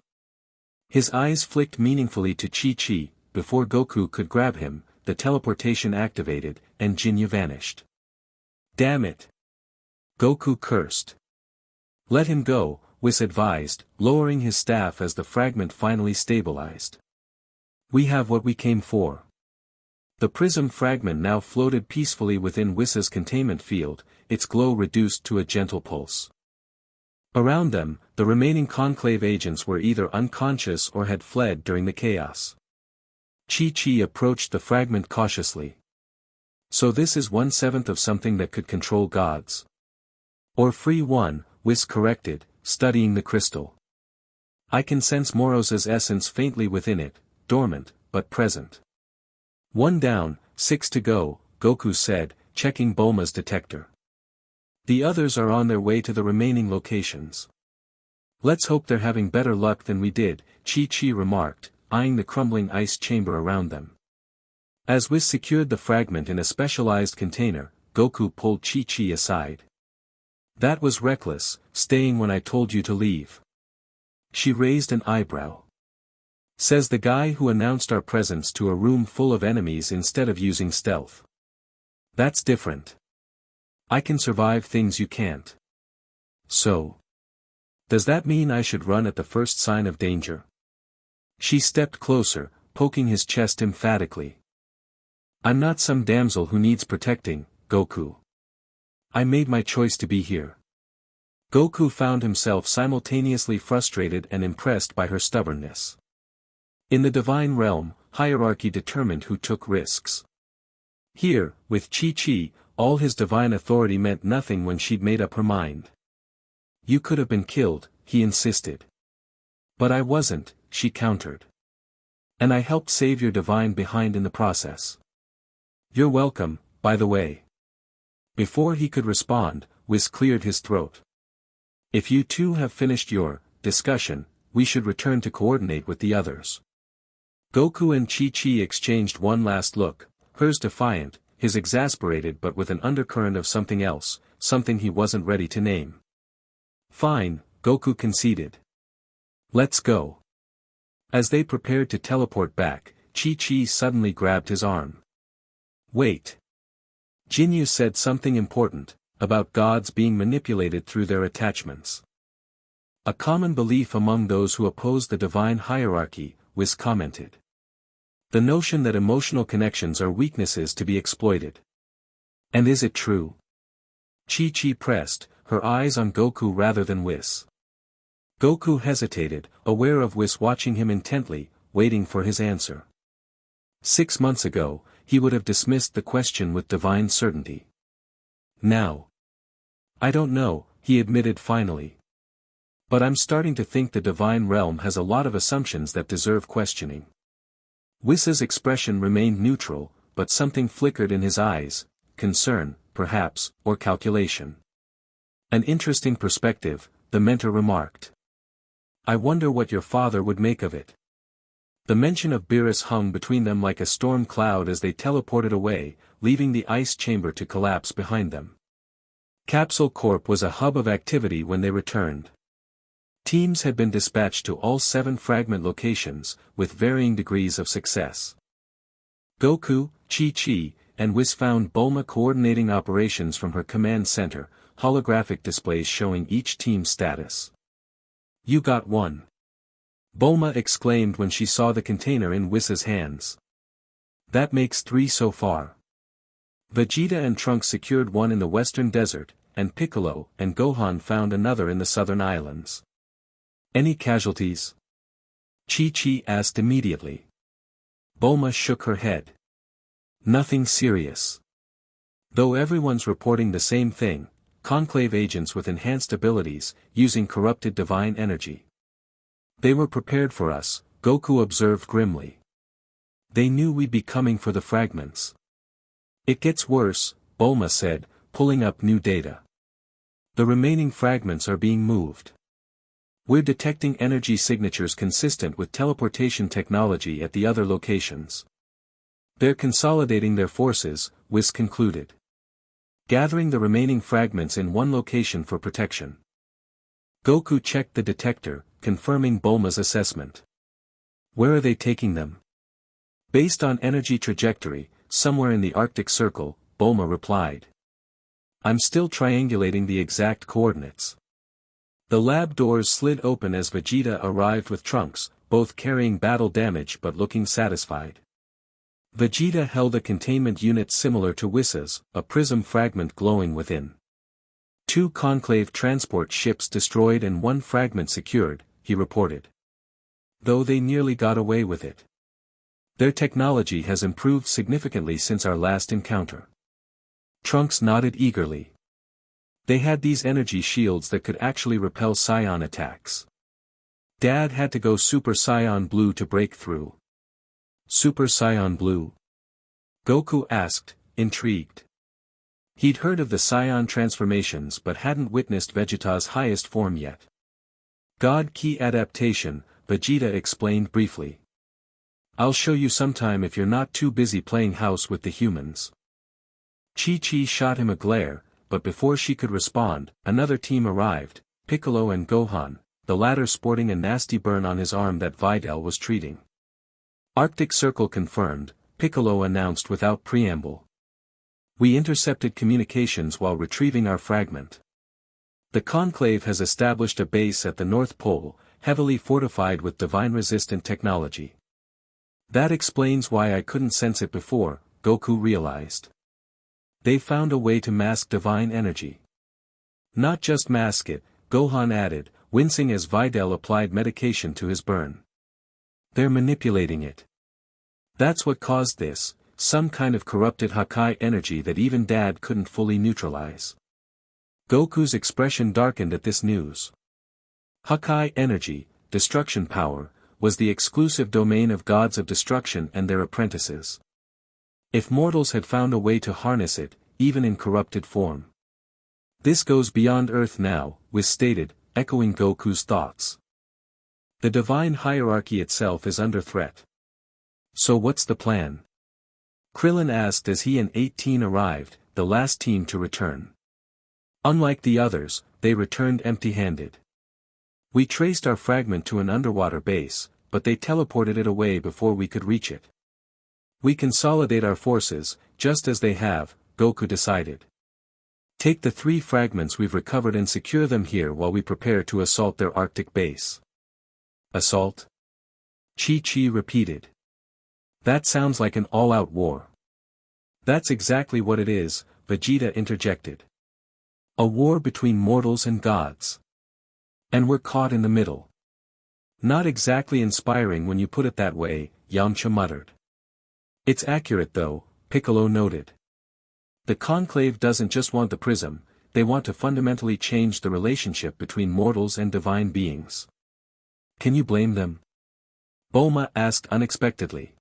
His eyes flicked meaningfully to Chi-Chi. Before Goku could grab him, the teleportation activated, and Ginyu vanished. "Damn it!" Goku cursed. "Let him go," Whis advised, lowering his staff as the fragment finally stabilized. "We have what we came for." The prism fragment now floated peacefully within Whis's containment field, its glow reduced to a gentle pulse. Around them, the remaining Conclave agents were either unconscious or had fled during the chaos. Chi-Chi approached the fragment cautiously. "So this is 1/7 of something that could control gods." "Or free one," Whis corrected, studying the crystal. "I can sense Moros's essence faintly within it, dormant, but present." "One down, 6 to go," Goku said, checking Bulma's detector. "The others are on their way to the remaining locations." "Let's hope they're having better luck than we did," Chi-Chi remarked, eyeing the crumbling ice chamber around them. As Whis secured the fragment in a specialized container, Goku pulled Chi-Chi aside. "That was reckless, staying when I told you to leave." She raised an eyebrow. "Says the guy who announced our presence to a room full of enemies instead of using stealth. That's different. I can survive things you can't." "So? Does that mean I should run at the first sign of danger?" She stepped closer, poking his chest emphatically. "I'm not some damsel who needs protecting, Goku. I made my choice to be here." Goku found himself simultaneously frustrated and impressed by her stubbornness. In the divine realm, hierarchy determined who took risks. Here, with Chi-Chi, all his divine authority meant nothing when she'd made up her mind. "You could have been killed," he insisted. "But I wasn't," she countered. "And I helped save your divine behind in the process." "You're welcome, by the way." Before he could respond, Whis cleared his throat. "If you two have finished your discussion, we should return to coordinate with the others." Goku and Chi-Chi exchanged one last look, hers defiant, his exasperated but with an undercurrent of something else, something he wasn't ready to name. "Fine," Goku conceded. "Let's go." As they prepared to teleport back, Chi-Chi suddenly grabbed his arm. "Wait." Ginyu said something important, about gods being manipulated through their attachments. "A common belief among those who oppose the divine hierarchy," Whis commented. "The notion that emotional connections are weaknesses to be exploited." "And is it true?" Chi-Chi pressed, her eyes on Goku rather than Whis. Goku hesitated, aware of Whis watching him intently, waiting for his answer. 6 months ago, he would have dismissed the question with divine certainty. Now. I don't know, he admitted finally. But I'm starting to think the divine realm has a lot of assumptions that deserve questioning. Whis's expression remained neutral, but something flickered in his eyes, concern, perhaps, or calculation. An interesting perspective, the mentor remarked. I wonder what your father would make of it. The mention of Beerus hung between them like a storm cloud as they teleported away, leaving the ice chamber to collapse behind them. Capsule Corp was a hub of activity when they returned. Teams had been dispatched to all 7 fragment locations, with varying degrees of success. Goku, Chi-Chi, and Whis found Bulma coordinating operations from her command center, holographic displays showing each team's status. You got one. Bulma exclaimed when she saw the container in Whis's hands. That makes 3 so far. Vegeta and Trunks secured one in the western desert, and Piccolo and Gohan found another in the southern islands. Any casualties? Chi-Chi asked immediately. Bulma shook her head. Nothing serious. Though everyone's reporting the same thing, Conclave agents with enhanced abilities, using corrupted divine energy. They were prepared for us, Goku observed grimly. They knew we'd be coming for the fragments. It gets worse, Bulma said, pulling up new data. The remaining fragments are being moved. We're detecting energy signatures consistent with teleportation technology at the other locations. They're consolidating their forces, Whis concluded. Gathering the remaining fragments in one location for protection. Goku checked the detector, confirming Bulma's assessment. Where are they taking them? Based on energy trajectory, somewhere in the Arctic Circle, Bulma replied. I'm still triangulating the exact coordinates. The lab doors slid open as Vegeta arrived with Trunks, both carrying battle damage but looking satisfied. Vegeta held a containment unit similar to Whis's, a prism fragment glowing within. 2 conclave transport ships destroyed and 1 fragment secured, he reported. Though they nearly got away with it. Their technology has improved significantly since our last encounter. Trunks nodded eagerly. They had these energy shields that could actually repel Saiyan attacks. Dad had to go Super Saiyan Blue to break through. Super Saiyan Blue? Goku asked, intrigued. He'd heard of the Saiyan transformations but hadn't witnessed Vegeta's highest form yet. God Ki adaptation, Vegeta explained briefly. I'll show you sometime if you're not too busy playing house with the humans. Chi-Chi shot him a glare, but before she could respond, another team arrived, Piccolo and Gohan, the latter sporting a nasty burn on his arm that Videl was treating. Arctic Circle confirmed, Piccolo announced without preamble. We intercepted communications while retrieving our fragment. The Conclave has established a base at the North Pole, heavily fortified with divine-resistant technology. That explains why I couldn't sense it before, Goku realized. They found a way to mask divine energy. Not just mask it, Gohan added, wincing as Videl applied medication to his burn. They're manipulating it. That's what caused this, some kind of corrupted Hakai energy that even Dad couldn't fully neutralize. Goku's expression darkened at this news. Hakai energy, destruction power, was the exclusive domain of gods of destruction and their apprentices. If mortals had found a way to harness it, even in corrupted form. This goes beyond Earth now, Whis stated, echoing Goku's thoughts. The divine hierarchy itself is under threat. So what's the plan? Krillin asked as he and 18 arrived, the last team to return. Unlike the others, they returned empty-handed. We traced our fragment to an underwater base, but they teleported it away before we could reach it. We consolidate our forces, just as they have, Goku decided. Take the 3 fragments we've recovered and secure them here while we prepare to assault their Arctic base. Assault? Chi-Chi repeated. That sounds like an all-out war. That's exactly what it is, Vegeta interjected. A war between mortals and gods. And we're caught in the middle. Not exactly inspiring when you put it that way, Yamcha muttered. It's accurate though, Piccolo noted. The Conclave doesn't just want the prism, they want to fundamentally change the relationship between mortals and divine beings. Can you blame them? Bulma asked unexpectedly.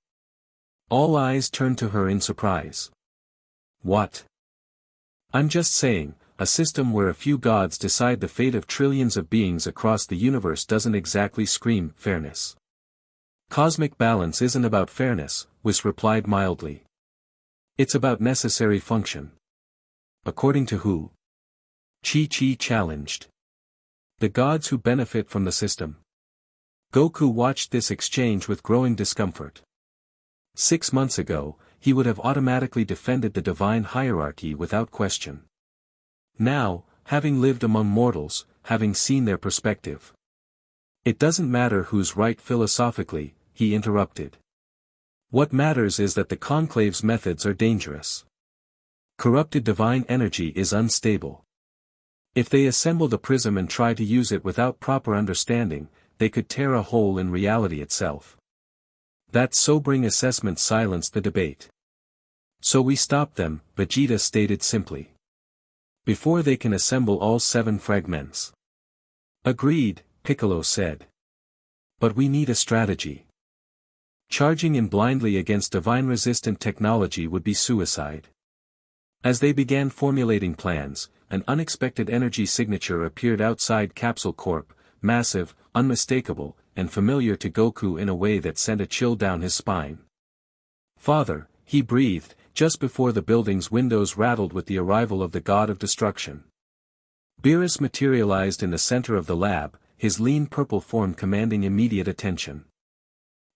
All eyes turned to her in surprise. What? I'm just saying, a system where a few gods decide the fate of trillions of beings across the universe doesn't exactly scream fairness. Cosmic balance isn't about fairness, Whis replied mildly. It's about necessary function. According to who? Chi-Chi challenged. The gods who benefit from the system. Goku watched this exchange with growing discomfort. 6 months ago, he would have automatically defended the divine hierarchy without question. Now, having lived among mortals, having seen their perspective. It doesn't matter who's right philosophically, he interrupted. What matters is that the Conclave's methods are dangerous. Corrupted divine energy is unstable. If they assemble the prism and try to use it without proper understanding, they could tear a hole in reality itself. That sobering assessment silenced the debate. So we stop them, Vegeta stated simply. Before they can assemble all 7 fragments. Agreed, Piccolo said. But we need a strategy. Charging in blindly against divine-resistant technology would be suicide. As they began formulating plans, an unexpected energy signature appeared outside Capsule Corp, massive, unmistakable, and familiar to Goku in a way that sent a chill down his spine. Father, he breathed, just before the building's windows rattled with the arrival of the god of destruction. Beerus materialized in the center of the lab, his lean purple form commanding immediate attention.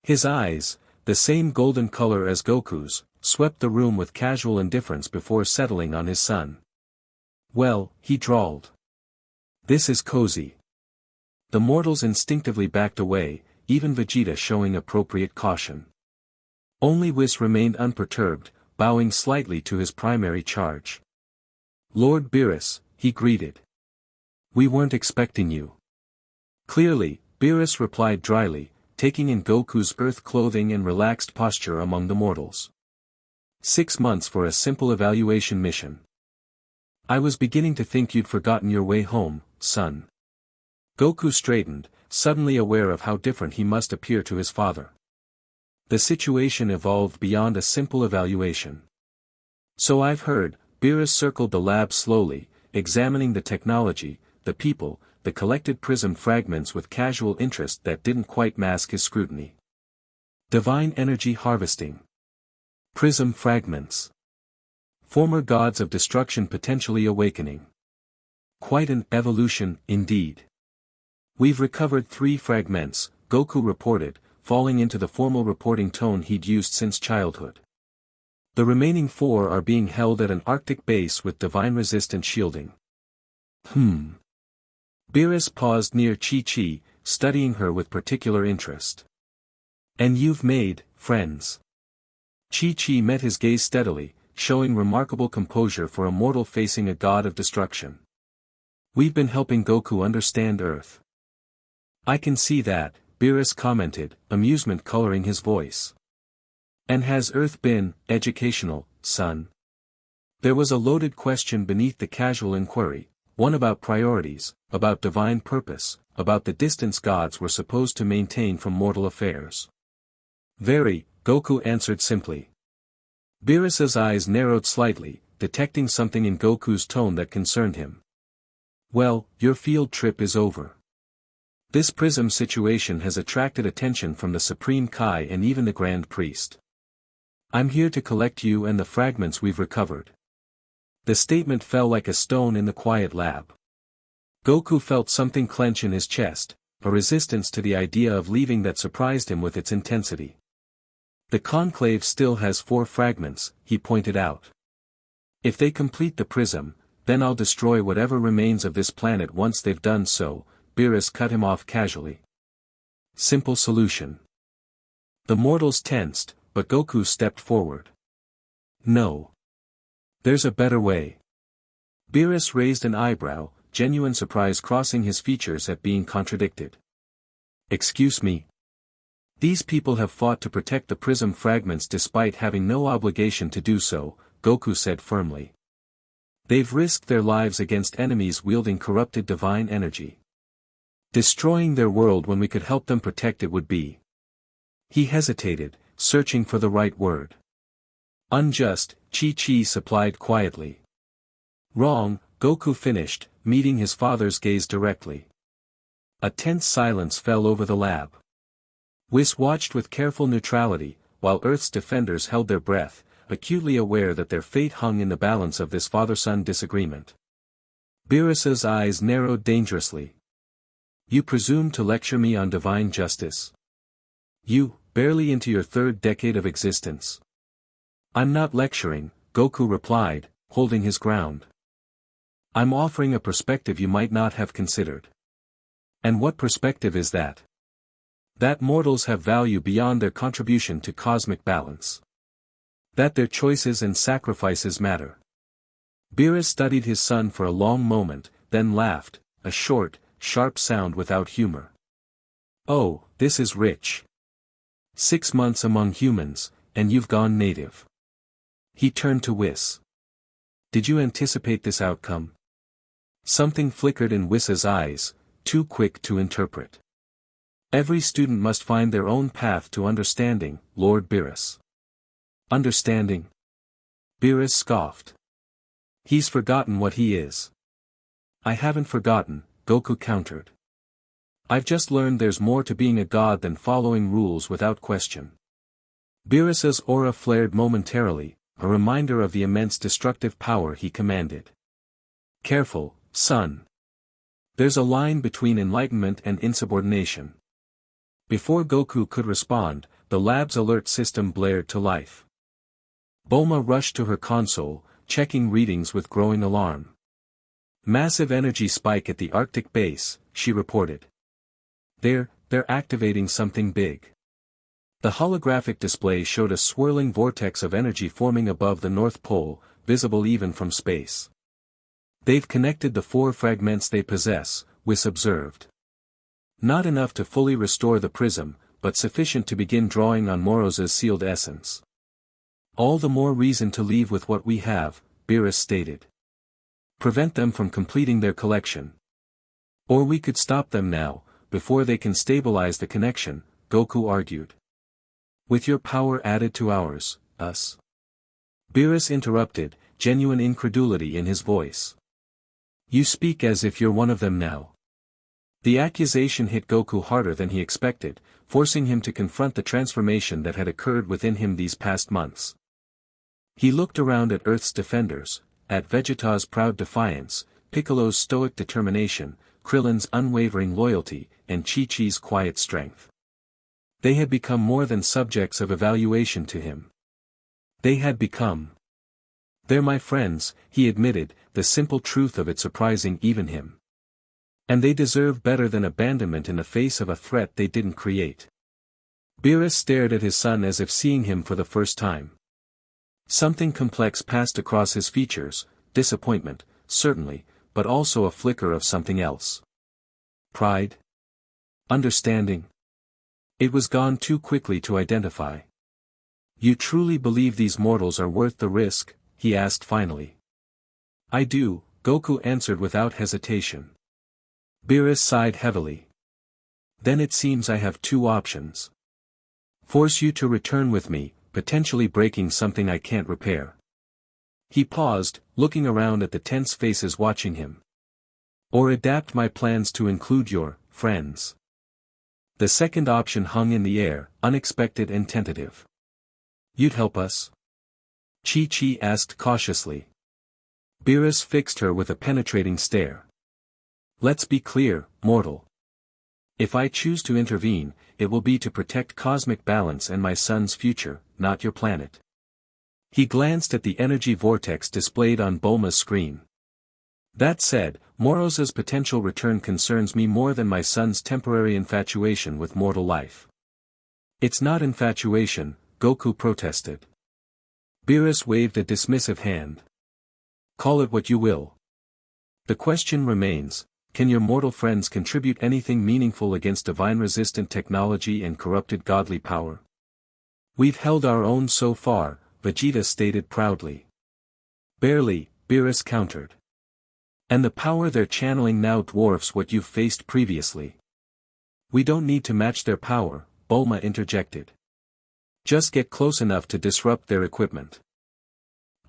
His eyes, the same golden color as Goku's, swept the room with casual indifference before settling on his son. Well, he drawled. This is cozy. The mortals instinctively backed away, even Vegeta showing appropriate caution. Only Whis remained unperturbed, bowing slightly to his primary charge. Lord Beerus, he greeted. We weren't expecting you. Clearly, Beerus replied dryly, taking in Goku's earth clothing and relaxed posture among the mortals. 6 months for a simple evaluation mission. I was beginning to think you'd forgotten your way home, son. Goku straightened, suddenly aware of how different he must appear to his father. The situation evolved beyond a simple evaluation. So I've heard, Beerus circled the lab slowly, examining the technology, the people, the collected prism fragments with casual interest that didn't quite mask his scrutiny. Divine energy harvesting. Prism fragments. Former gods of destruction potentially awakening. Quite an evolution, indeed. We've recovered 3 fragments, Goku reported, falling into the formal reporting tone he'd used since childhood. The remaining 4 are being held at an Arctic base with divine-resistant shielding. Beerus paused near Chi-Chi, studying her with particular interest. And you've made friends. Chi-Chi met his gaze steadily, showing remarkable composure for a mortal facing a god of destruction. We've been helping Goku understand Earth. I can see that, Beerus commented, amusement coloring his voice. And has Earth been educational, son? There was a loaded question beneath the casual inquiry, one about priorities, about divine purpose, about the distance gods were supposed to maintain from mortal affairs. Very, Goku answered simply. Beerus's eyes narrowed slightly, detecting something in Goku's tone that concerned him. Well, your field trip is over. This prism situation has attracted attention from the Supreme Kai and even the Grand Priest. I'm here to collect you and the fragments we've recovered. The statement fell like a stone in the quiet lab. Goku felt something clench in his chest, a resistance to the idea of leaving that surprised him with its intensity. The Conclave still has 4 fragments, he pointed out. If they complete the prism, then I'll destroy whatever remains of this planet once they've done so, Beerus cut him off casually. Simple solution. The mortals tensed, but Goku stepped forward. No. There's a better way. Beerus raised an eyebrow, genuine surprise crossing his features at being contradicted. Excuse me. These people have fought to protect the prism fragments despite having no obligation to do so, Goku said firmly. They've risked their lives against enemies wielding corrupted divine energy. Destroying their world when we could help them protect it would be. He hesitated, searching for the right word. Unjust, Chi-Chi supplied quietly. Wrong, Goku finished, meeting his father's gaze directly. A tense silence fell over the lab. Whis watched with careful neutrality, while Earth's defenders held their breath, acutely aware that their fate hung in the balance of this father-son disagreement. Beerus's eyes narrowed dangerously. You presume to lecture me on divine justice? You, barely into your third decade of existence. I'm not lecturing, Goku replied, holding his ground. I'm offering a perspective you might not have considered. And what perspective is that? That mortals have value beyond their contribution to cosmic balance. That their choices and sacrifices matter. Beerus studied his son for a long moment, then laughed, a short, sharp sound without humor. Oh, this is rich. 6 months among humans, and you've gone native. He turned to Whis. Did you anticipate this outcome? Something flickered in Whis's eyes, too quick to interpret. Every student must find their own path to understanding, Lord Beerus. Understanding? Beerus scoffed. He's forgotten what he is. I haven't forgotten, Goku countered. I've just learned there's more to being a god than following rules without question. Beerus's aura flared momentarily, a reminder of the immense destructive power he commanded. Careful, son. There's a line between enlightenment and insubordination. Before Goku could respond, the lab's alert system blared to life. Bulma rushed to her console, checking readings with growing alarm. Massive energy spike at the Arctic base, she reported. They're activating something big. The holographic display showed a swirling vortex of energy forming above the North Pole, visible even from space. They've connected the 4 fragments they possess, Whis observed. Not enough to fully restore the prism, but sufficient to begin drawing on Moroz's sealed essence. All the more reason to leave with what we have, Beerus stated. Prevent them from completing their collection. Or we could stop them now, before they can stabilize the connection, Goku argued. With your power added to ours, us. Beerus interrupted, genuine incredulity in his voice. You speak as if you're one of them now. The accusation hit Goku harder than he expected, forcing him to confront the transformation that had occurred within him these past months. He looked around at Earth's defenders, at Vegeta's proud defiance, Piccolo's stoic determination, Krillin's unwavering loyalty, and Chi-Chi's quiet strength. They had become more than subjects of evaluation to him. They had become. They're my friends, he admitted, the simple truth of it surprising even him. And they deserve better than abandonment in the face of a threat they didn't create. Beerus stared at his son as if seeing him for the first time. Something complex passed across his features, disappointment, certainly, but also a flicker of something else. Pride? Understanding? It was gone too quickly to identify. You truly believe these mortals are worth the risk? He asked finally. I do, Goku answered without hesitation. Beerus sighed heavily. Then it seems I have 2 options. Force you to return with me, potentially breaking something I can't repair. He paused, looking around at the tense faces watching him. Or adapt my plans to include your friends. The second option hung in the air, unexpected and tentative. You'd help us? Chi-Chi asked cautiously. Beerus fixed her with a penetrating stare. Let's be clear, mortal. If I choose to intervene, it will be to protect cosmic balance and my son's future, not your planet. He glanced at the energy vortex displayed on Bulma's screen. That said, Moroz's potential return concerns me more than my son's temporary infatuation with mortal life. It's not infatuation, Goku protested. Beerus waved a dismissive hand. Call it what you will. The question remains, can your mortal friends contribute anything meaningful against divine-resistant technology and corrupted godly power? We've held our own so far, Vegeta stated proudly. Barely, Beerus countered. And the power they're channeling now dwarfs what you've faced previously. We don't need to match their power, Bulma interjected. Just get close enough to disrupt their equipment.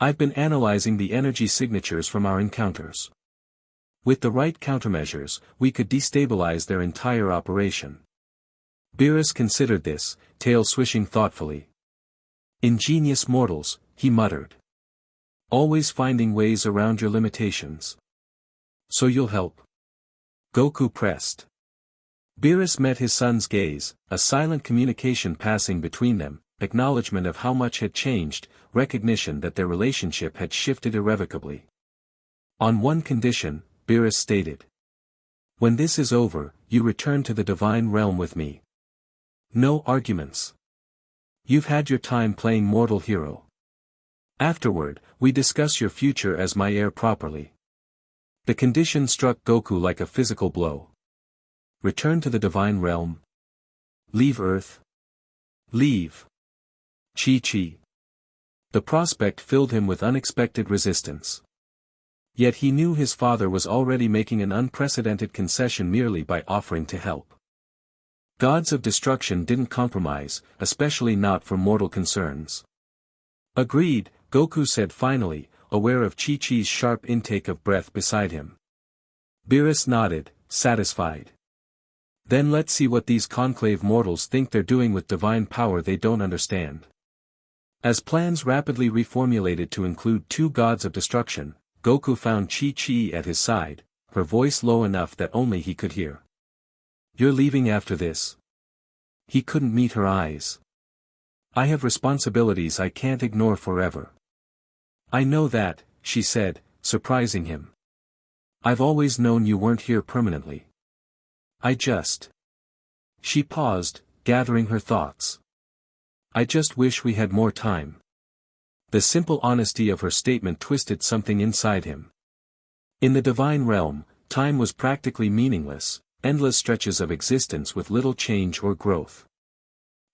I've been analyzing the energy signatures from our encounters. With the right countermeasures, we could destabilize their entire operation. Beerus considered this, tail swishing thoughtfully. Ingenious mortals, he muttered. Always finding ways around your limitations. So you'll help? Goku pressed. Beerus met his son's gaze, a silent communication passing between them, acknowledgement of how much had changed, recognition that their relationship had shifted irrevocably. On one condition, Beerus stated. When this is over, you return to the divine realm with me. No arguments. You've had your time playing mortal hero. Afterward, we discuss your future as my heir properly. The condition struck Goku like a physical blow. Return to the divine realm. Leave Earth. Leave. Chi-Chi. The prospect filled him with unexpected resistance. Yet he knew his father was already making an unprecedented concession merely by offering to help. Gods of destruction didn't compromise, especially not for mortal concerns. Agreed, Goku said finally, aware of Chi-Chi's sharp intake of breath beside him. Beerus nodded, satisfied. Then let's see what these conclave mortals think they're doing with divine power they don't understand. As plans rapidly reformulated to include 2 gods of destruction, Goku found Chi-Chi at his side, her voice low enough that only he could hear. You're leaving after this? He couldn't meet her eyes. I have responsibilities I can't ignore forever. I know that, she said, surprising him. I've always known you weren't here permanently. She paused, gathering her thoughts. I just wish we had more time. The simple honesty of her statement twisted something inside him. In the divine realm, time was practically meaningless, endless stretches of existence with little change or growth.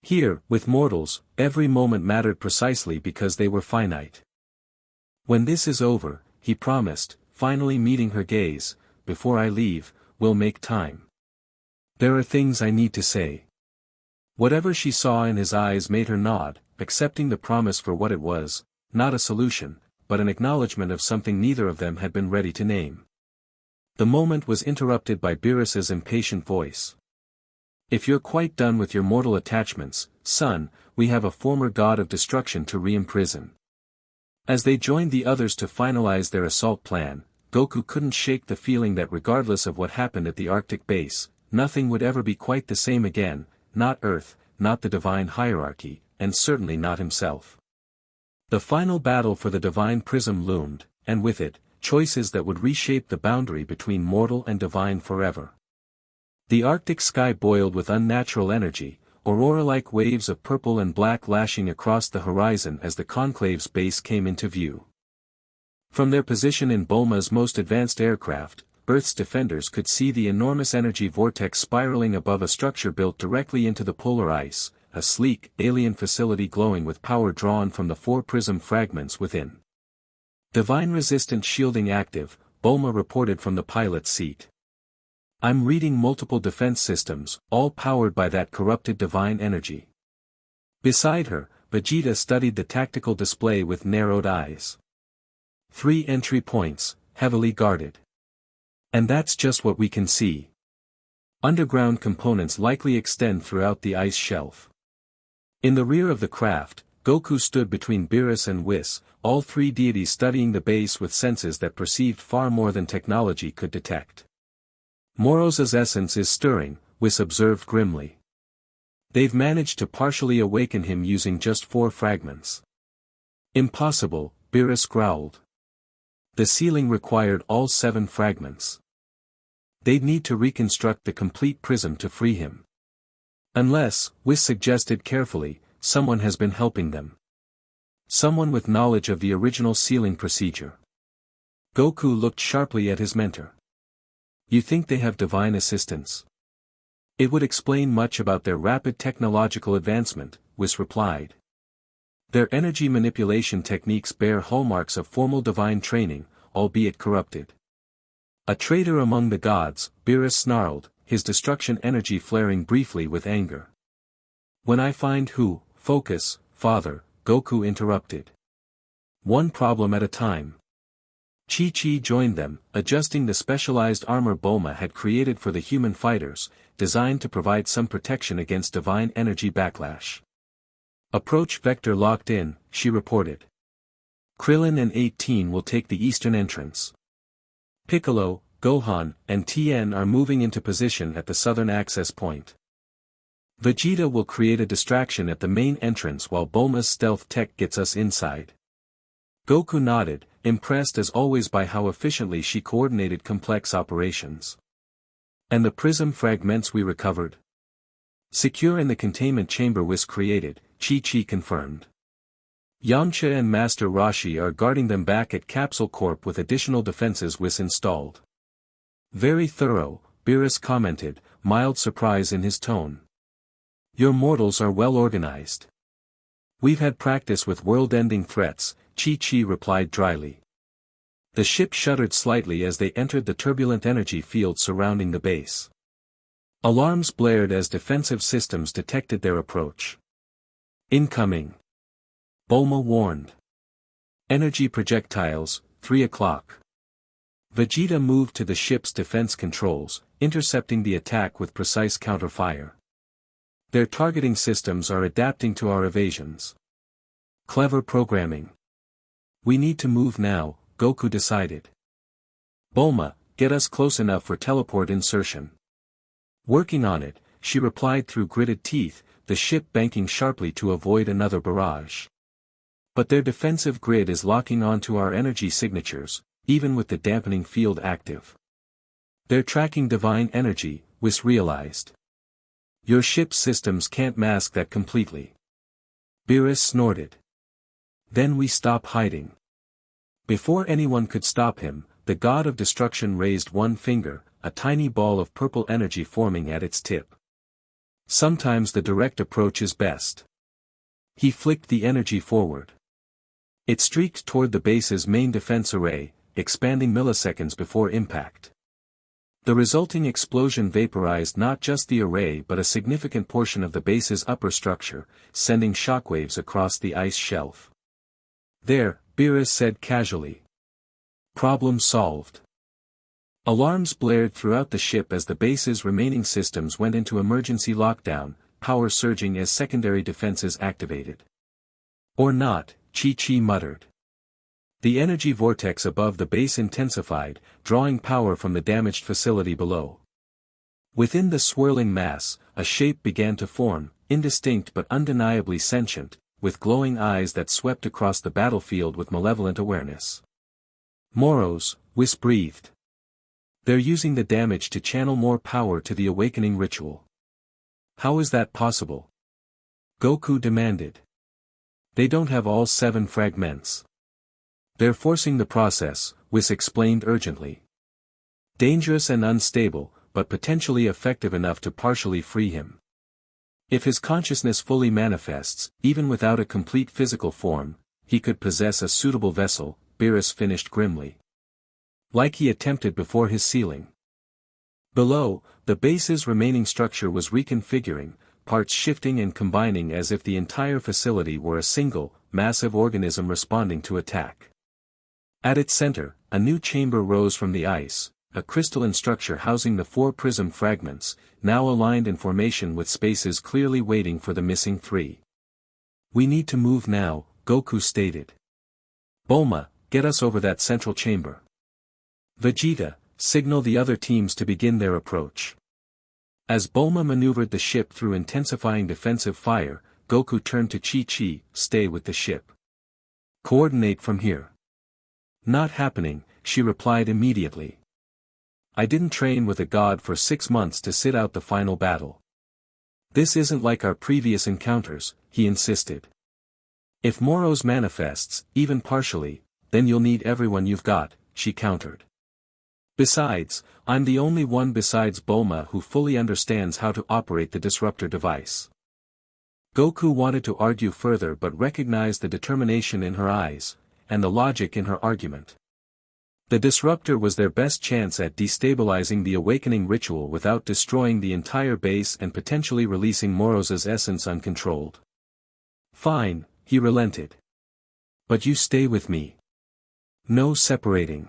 Here, with mortals, every moment mattered precisely because they were finite. When this is over, he promised, finally meeting her gaze, before I leave, we'll make time. There are things I need to say. Whatever she saw in his eyes made her nod, accepting the promise for what it was, not a solution, but an acknowledgement of something neither of them had been ready to name. The moment was interrupted by Beerus's impatient voice. If you're quite done with your mortal attachments, son, we have a former god of destruction to re-imprison. As they joined the others to finalize their assault plan, Goku couldn't shake the feeling that regardless of what happened at the Arctic base, nothing would ever be quite the same again, not Earth, not the divine hierarchy, and certainly not himself. The final battle for the divine prism loomed, and with it, choices that would reshape the boundary between mortal and divine forever. The Arctic sky boiled with unnatural energy, aurora-like waves of purple and black lashing across the horizon as the conclave's base came into view. From their position in Bulma's most advanced aircraft, Earth's defenders could see the enormous energy vortex spiraling above a structure built directly into the polar ice, a sleek, alien facility glowing with power drawn from the 4 prism fragments within. Divine resistance shielding active, Bulma reported from the pilot's seat. I'm reading multiple defense systems, all powered by that corrupted divine energy. Beside her, Vegeta studied the tactical display with narrowed eyes. 3 entry points, heavily guarded. And that's just what we can see. Underground components likely extend throughout the ice shelf. In the rear of the craft, Goku stood between Beerus and Whis, all 3 deities studying the base with senses that perceived far more than technology could detect. Morosa's essence is stirring, Whis observed grimly. They've managed to partially awaken him using just 4 fragments. Impossible, Beerus growled. The ceiling required all 7 fragments. They'd need to reconstruct the complete prism to free him. Unless, Whis suggested carefully, someone has been helping them. Someone with knowledge of the original sealing procedure. Goku looked sharply at his mentor. You think they have divine assistance? It would explain much about their rapid technological advancement, Whis replied. Their energy manipulation techniques bear hallmarks of formal divine training, albeit corrupted. A traitor among the gods, Beerus snarled, his destruction energy flaring briefly with anger. When I find who, focus, father, Goku interrupted. One problem at a time. Chi-Chi joined them, adjusting the specialized armor Bulma had created for the human fighters, designed to provide some protection against divine energy backlash. Approach vector locked in, she reported. Krillin and 18 will take the eastern entrance. Piccolo, Gohan, and Tien are moving into position at the southern access point. Vegeta will create a distraction at the main entrance while Bulma's stealth tech gets us inside. Goku nodded, impressed as always by how efficiently she coordinated complex operations. And the prism fragments we recovered? Secure in the containment chamber Whis created, Chi-Chi confirmed. Yamcha and Master Roshi are guarding them back at Capsule Corp with additional defenses Whis installed. Very thorough, Beerus commented, mild surprise in his tone. Your mortals are well organized. We've had practice with world-ending threats, Chi-Chi replied dryly. The ship shuddered slightly as they entered the turbulent energy field surrounding the base. Alarms blared as defensive systems detected their approach. Incoming. Bulma warned. Energy projectiles, 3 o'clock. Vegeta moved to the ship's defense controls, intercepting the attack with precise counterfire. Their targeting systems are adapting to our evasions. Clever programming. We need to move now, Goku decided. Bulma, get us close enough for teleport insertion. Working on it, she replied through gritted teeth, the ship banking sharply to avoid another barrage. But their defensive grid is locking onto our energy signatures, even with the dampening field active. They're tracking divine energy, Whis realized. Your ship's systems can't mask that completely. Beerus snorted. Then we stop hiding. Before anyone could stop him, the god of destruction raised one finger, a tiny ball of purple energy forming at its tip. Sometimes the direct approach is best. He flicked the energy forward. It streaked toward the base's main defense array, expanding milliseconds before impact. The resulting explosion vaporized not just the array but a significant portion of the base's upper structure, sending shockwaves across the ice shelf. There, Beerus said casually. Problem solved. Alarms blared throughout the ship as the base's remaining systems went into emergency lockdown, power surging as secondary defenses activated. Or not, Chi-Chi muttered. The energy vortex above the base intensified, drawing power from the damaged facility below. Within the swirling mass, a shape began to form, indistinct but undeniably sentient, with glowing eyes that swept across the battlefield with malevolent awareness. Moros, Whis breathed. They're using the damage to channel more power to the awakening ritual. How is that possible? Goku demanded. They don't have all 7 fragments. They're forcing the process, Whis explained urgently. Dangerous and unstable, but potentially effective enough to partially free him. If his consciousness fully manifests, even without a complete physical form, he could possess a suitable vessel, Beerus finished grimly. Like he attempted before his sealing. Below, the base's remaining structure was reconfiguring, parts shifting and combining as if the entire facility were a single, massive organism responding to attack. At its center, a new chamber rose from the ice, a crystalline structure housing the 4 prism fragments, now aligned in formation with spaces clearly waiting for the missing 3. We need to move now, Goku stated. Bulma, get us over that central chamber. Vegeta, signal the other teams to begin their approach. As Bulma maneuvered the ship through intensifying defensive fire, Goku turned to Chi-Chi, stay with the ship. Coordinate from here. Not happening, she replied immediately. I didn't train with a god for 6 months to sit out the final battle. This isn't like our previous encounters, he insisted. If Moros manifests, even partially, then you'll need everyone you've got, she countered. Besides, I'm the only one besides Bulma who fully understands how to operate the disruptor device. Goku wanted to argue further but recognized the determination in her eyes, and the logic in her argument. The disruptor was their best chance at destabilizing the awakening ritual without destroying the entire base and potentially releasing Morosa's essence uncontrolled. Fine, he relented. But you stay with me. No separating.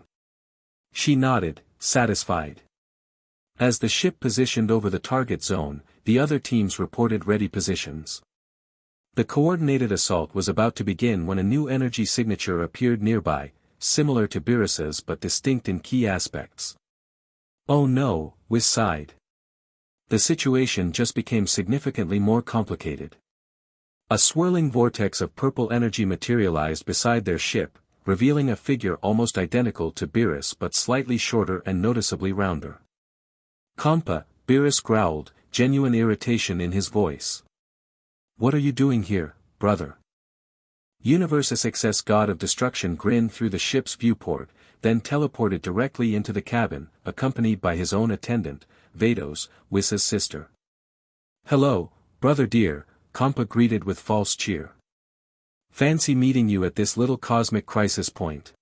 She nodded, satisfied. As the ship positioned over the target zone, the other teams reported ready positions. The coordinated assault was about to begin when a new energy signature appeared nearby, similar to Beerus's but distinct in key aspects. Oh no, Whis sighed. The situation just became significantly more complicated. A swirling vortex of purple energy materialized beside their ship, revealing a figure almost identical to Beerus but slightly shorter and noticeably rounder. Compa, Beerus growled, genuine irritation in his voice. What are you doing here, brother? Universe SXS God of Destruction grinned through the ship's viewport, then teleported directly into the cabin, accompanied by his own attendant, Vados, Whis' sister. Hello, brother dear, Compa greeted with false cheer. Fancy meeting you at this little cosmic crisis point.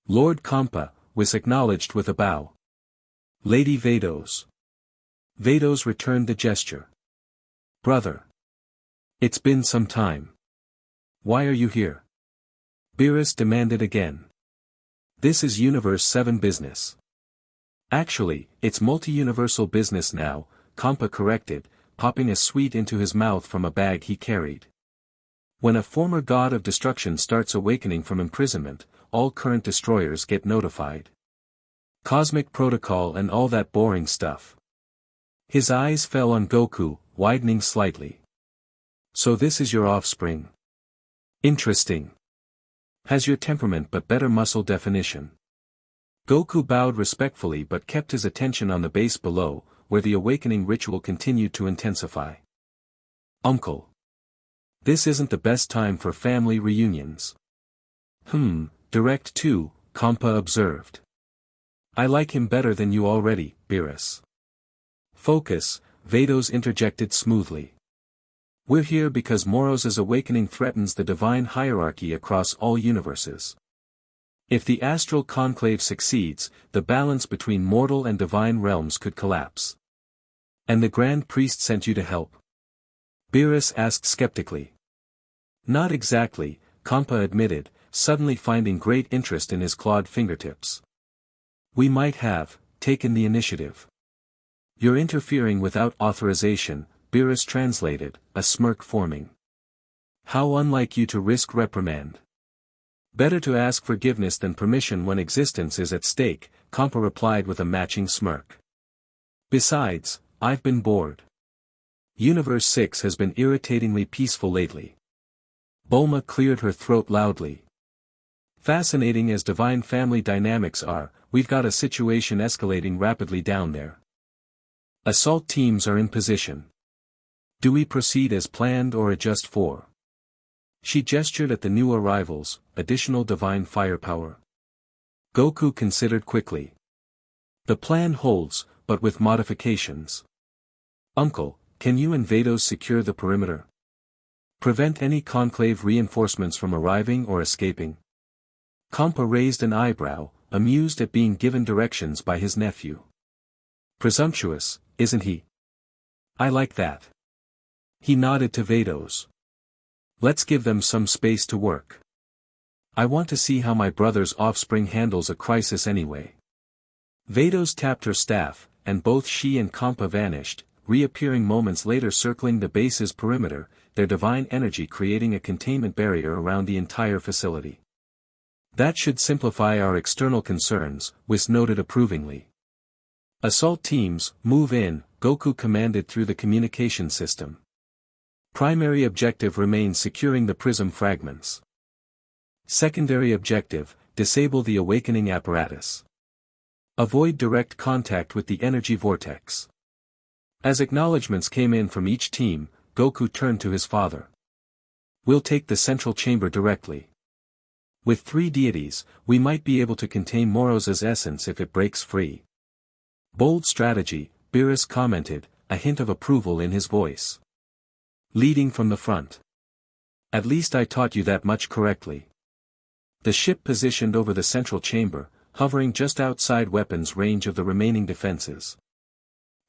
Lord Compa, Whis acknowledged with a bow. Lady Vados. Vados returned the gesture. Brother. It's been some time. Why are you here? Beerus demanded again. This is Universe 7 business. Actually, it's multi-universal business now, Compa corrected, popping a sweet into his mouth from a bag he carried. When a former god of destruction starts awakening from imprisonment, all current destroyers get notified. Cosmic protocol and all that boring stuff. His eyes fell on Goku, widening slightly. So this is your offspring. Interesting. Has your temperament but better muscle definition. Goku bowed respectfully but kept his attention on the base below, where the awakening ritual continued to intensify. Uncle. This isn't the best time for family reunions. Direct too, Compa observed. I like him better than you already, Beerus. Focus, Vados interjected smoothly. We're here because Morosa's awakening threatens the divine hierarchy across all universes. If the astral conclave succeeds, the balance between mortal and divine realms could collapse. And the Grand Priest sent you to help? Beerus asked skeptically. Not exactly, Compa admitted, suddenly finding great interest in his clawed fingertips. We might have taken the initiative. You're interfering without authorization, Beerus translated, a smirk forming. How unlike you to risk reprimand. Better to ask forgiveness than permission when existence is at stake, Compa replied with a matching smirk. Besides, I've been bored. Universe 6 has been irritatingly peaceful lately. Bulma cleared her throat loudly. Fascinating as divine family dynamics are, we've got a situation escalating rapidly down there. Assault teams are in position. Do we proceed as planned or adjust for? She gestured at the new arrivals, additional divine firepower. Goku considered quickly. The plan holds, but with modifications. Uncle, can you and Vados secure the perimeter? Prevent any conclave reinforcements from arriving or escaping? Compa raised an eyebrow, amused at being given directions by his nephew. Presumptuous, isn't he? I like that. He nodded to Vados. Let's give them some space to work. I want to see how my brother's offspring handles a crisis anyway. Vados tapped her staff, and both she and Compa vanished, reappearing moments later circling the base's perimeter, their divine energy creating a containment barrier around the entire facility. That should simplify our external concerns, Whis noted approvingly. Assault teams, move in, Goku commanded through the communication system. Primary objective remains securing the prism fragments. Secondary objective, disable the awakening apparatus. Avoid direct contact with the energy vortex. As acknowledgements came in from each team, Goku turned to his father. We'll take the central chamber directly. With 3 deities, we might be able to contain Moroz's essence if it breaks free. Bold strategy, Beerus commented, a hint of approval in his voice. Leading from the front. At least I taught you that much correctly. The ship positioned over the central chamber, hovering just outside weapons range of the remaining defenses.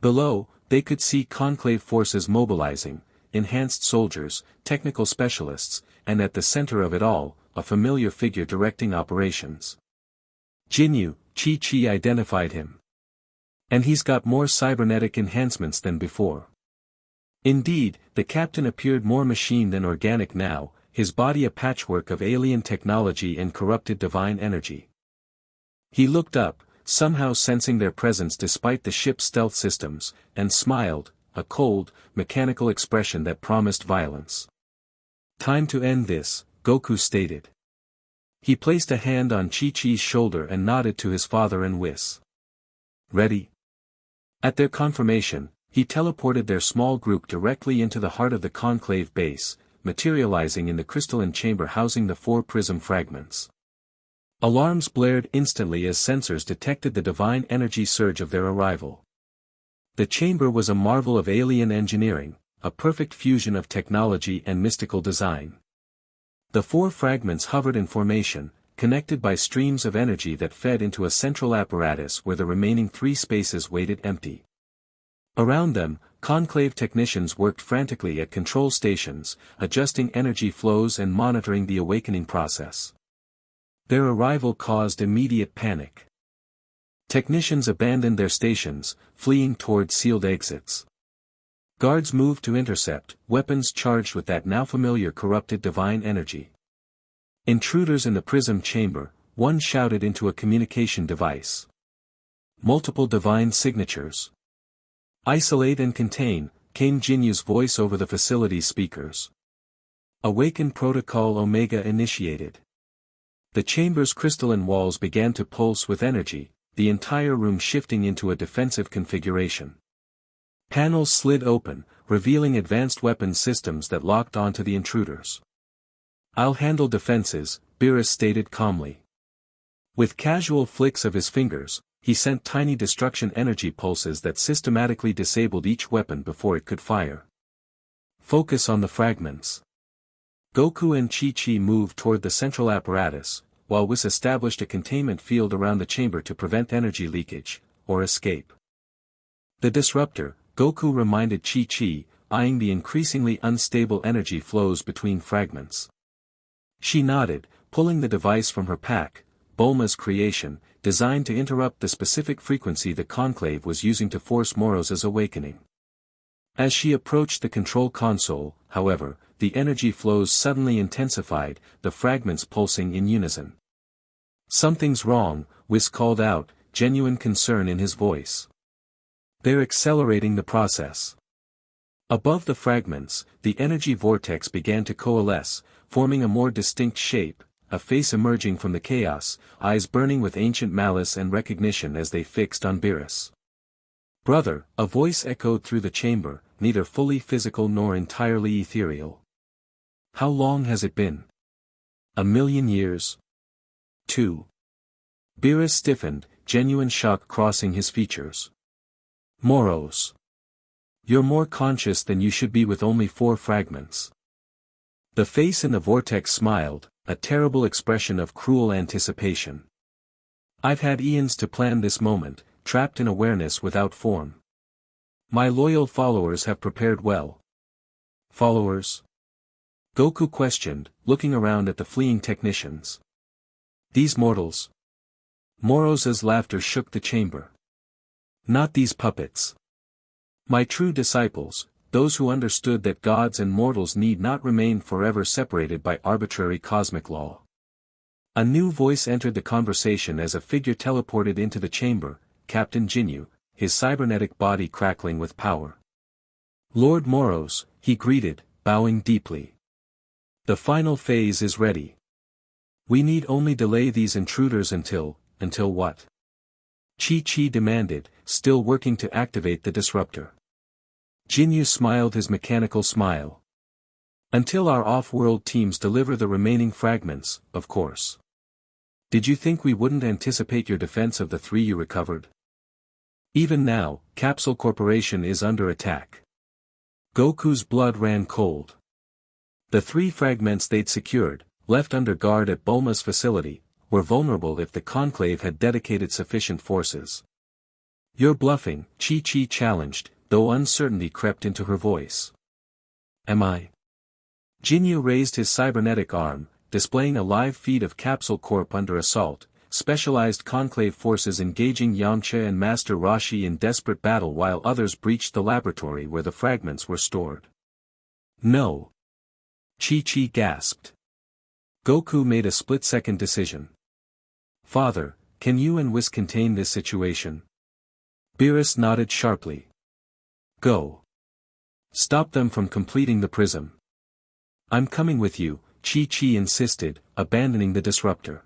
Below, they could see conclave forces mobilizing, enhanced soldiers, technical specialists, and at the center of it all, a familiar figure directing operations. Ginyu, Chi identified him. And he's got more cybernetic enhancements than before. Indeed, the captain appeared more machine than organic now, his body a patchwork of alien technology and corrupted divine energy. He looked up, somehow sensing their presence despite the ship's stealth systems, and smiled, a cold, mechanical expression that promised violence. Time to end this, Goku stated. He placed a hand on Chi-Chi's shoulder and nodded to his father and Whis. Ready? At their confirmation, he teleported their small group directly into the heart of the conclave base, materializing in the crystalline chamber housing the 4 prism fragments. Alarms blared instantly as sensors detected the divine energy surge of their arrival. The chamber was a marvel of alien engineering, a perfect fusion of technology and mystical design. The 4 fragments hovered in formation, connected by streams of energy that fed into a central apparatus where the remaining 3 spaces waited empty. Around them, conclave technicians worked frantically at control stations, adjusting energy flows and monitoring the awakening process. Their arrival caused immediate panic. Technicians abandoned their stations, fleeing toward sealed exits. Guards moved to intercept, weapons charged with that now familiar corrupted divine energy. Intruders in the prism chamber, one shouted into a communication device. Multiple divine signatures. Isolate and contain, came Ginyu's voice over the facility's speakers. Awaken Protocol Omega initiated. The chamber's crystalline walls began to pulse with energy, the entire room shifting into a defensive configuration. Panels slid open, revealing advanced weapon systems that locked onto the intruders. I'll handle defenses, Beerus stated calmly. With casual flicks of his fingers, he sent tiny destruction energy pulses that systematically disabled each weapon before it could fire. Focus on the fragments. Goku and Chi-Chi moved toward the central apparatus, while Whis established a containment field around the chamber to prevent energy leakage, or escape. The disruptor, Goku reminded Chi-Chi, eyeing the increasingly unstable energy flows between fragments. She nodded, pulling the device from her pack, Bulma's creation, designed to interrupt the specific frequency the conclave was using to force Moroz's awakening. As she approached the control console, however, the energy flows suddenly intensified, the fragments pulsing in unison. Something's wrong, Whis called out, genuine concern in his voice. They're accelerating the process. Above the fragments, the energy vortex began to coalesce, forming a more distinct shape, a face emerging from the chaos, eyes burning with ancient malice and recognition as they fixed on Beerus. Brother, a voice echoed through the chamber, neither fully physical nor entirely ethereal. How long has it been? 1,000,000 years? 2. Beerus stiffened, genuine shock crossing his features. Moroz. You're more conscious than you should be with only 4 fragments. The face in the vortex smiled, a terrible expression of cruel anticipation. I've had eons to plan this moment, trapped in awareness without form. My loyal followers have prepared well. Followers? Goku questioned, looking around at the fleeing technicians. These mortals? Moroz's laughter shook the chamber. Not these puppets. My true disciples, those who understood that gods and mortals need not remain forever separated by arbitrary cosmic law. A new voice entered the conversation as a figure teleported into the chamber, Captain Ginyu, his cybernetic body crackling with power. Lord Moroz, he greeted, bowing deeply. The final phase is ready. We need only delay these intruders until what? Chi-Chi demanded, still working to activate the disruptor. Ginyu smiled his mechanical smile. Until our off-world teams deliver the remaining fragments, of course. Did you think we wouldn't anticipate your defense of the three you recovered? Even now, Capsule Corporation is under attack. Goku's blood ran cold. The three fragments they'd secured, left under guard at Bulma's facility, were vulnerable if the Conclave had dedicated sufficient forces. You're bluffing, Chi-Chi challenged, though uncertainty crept into her voice. Am I? Ginyu raised his cybernetic arm, displaying a live feed of Capsule Corp under assault, specialized Conclave forces engaging Yamcha and Master Roshi in desperate battle while others breached the laboratory where the fragments were stored. No. Chi-Chi gasped. Goku made a split-second decision. Father, can you and Whis contain this situation? Beerus nodded sharply. Go. Stop them from completing the prism. I'm coming with you, Chi-Chi insisted, abandoning the disruptor.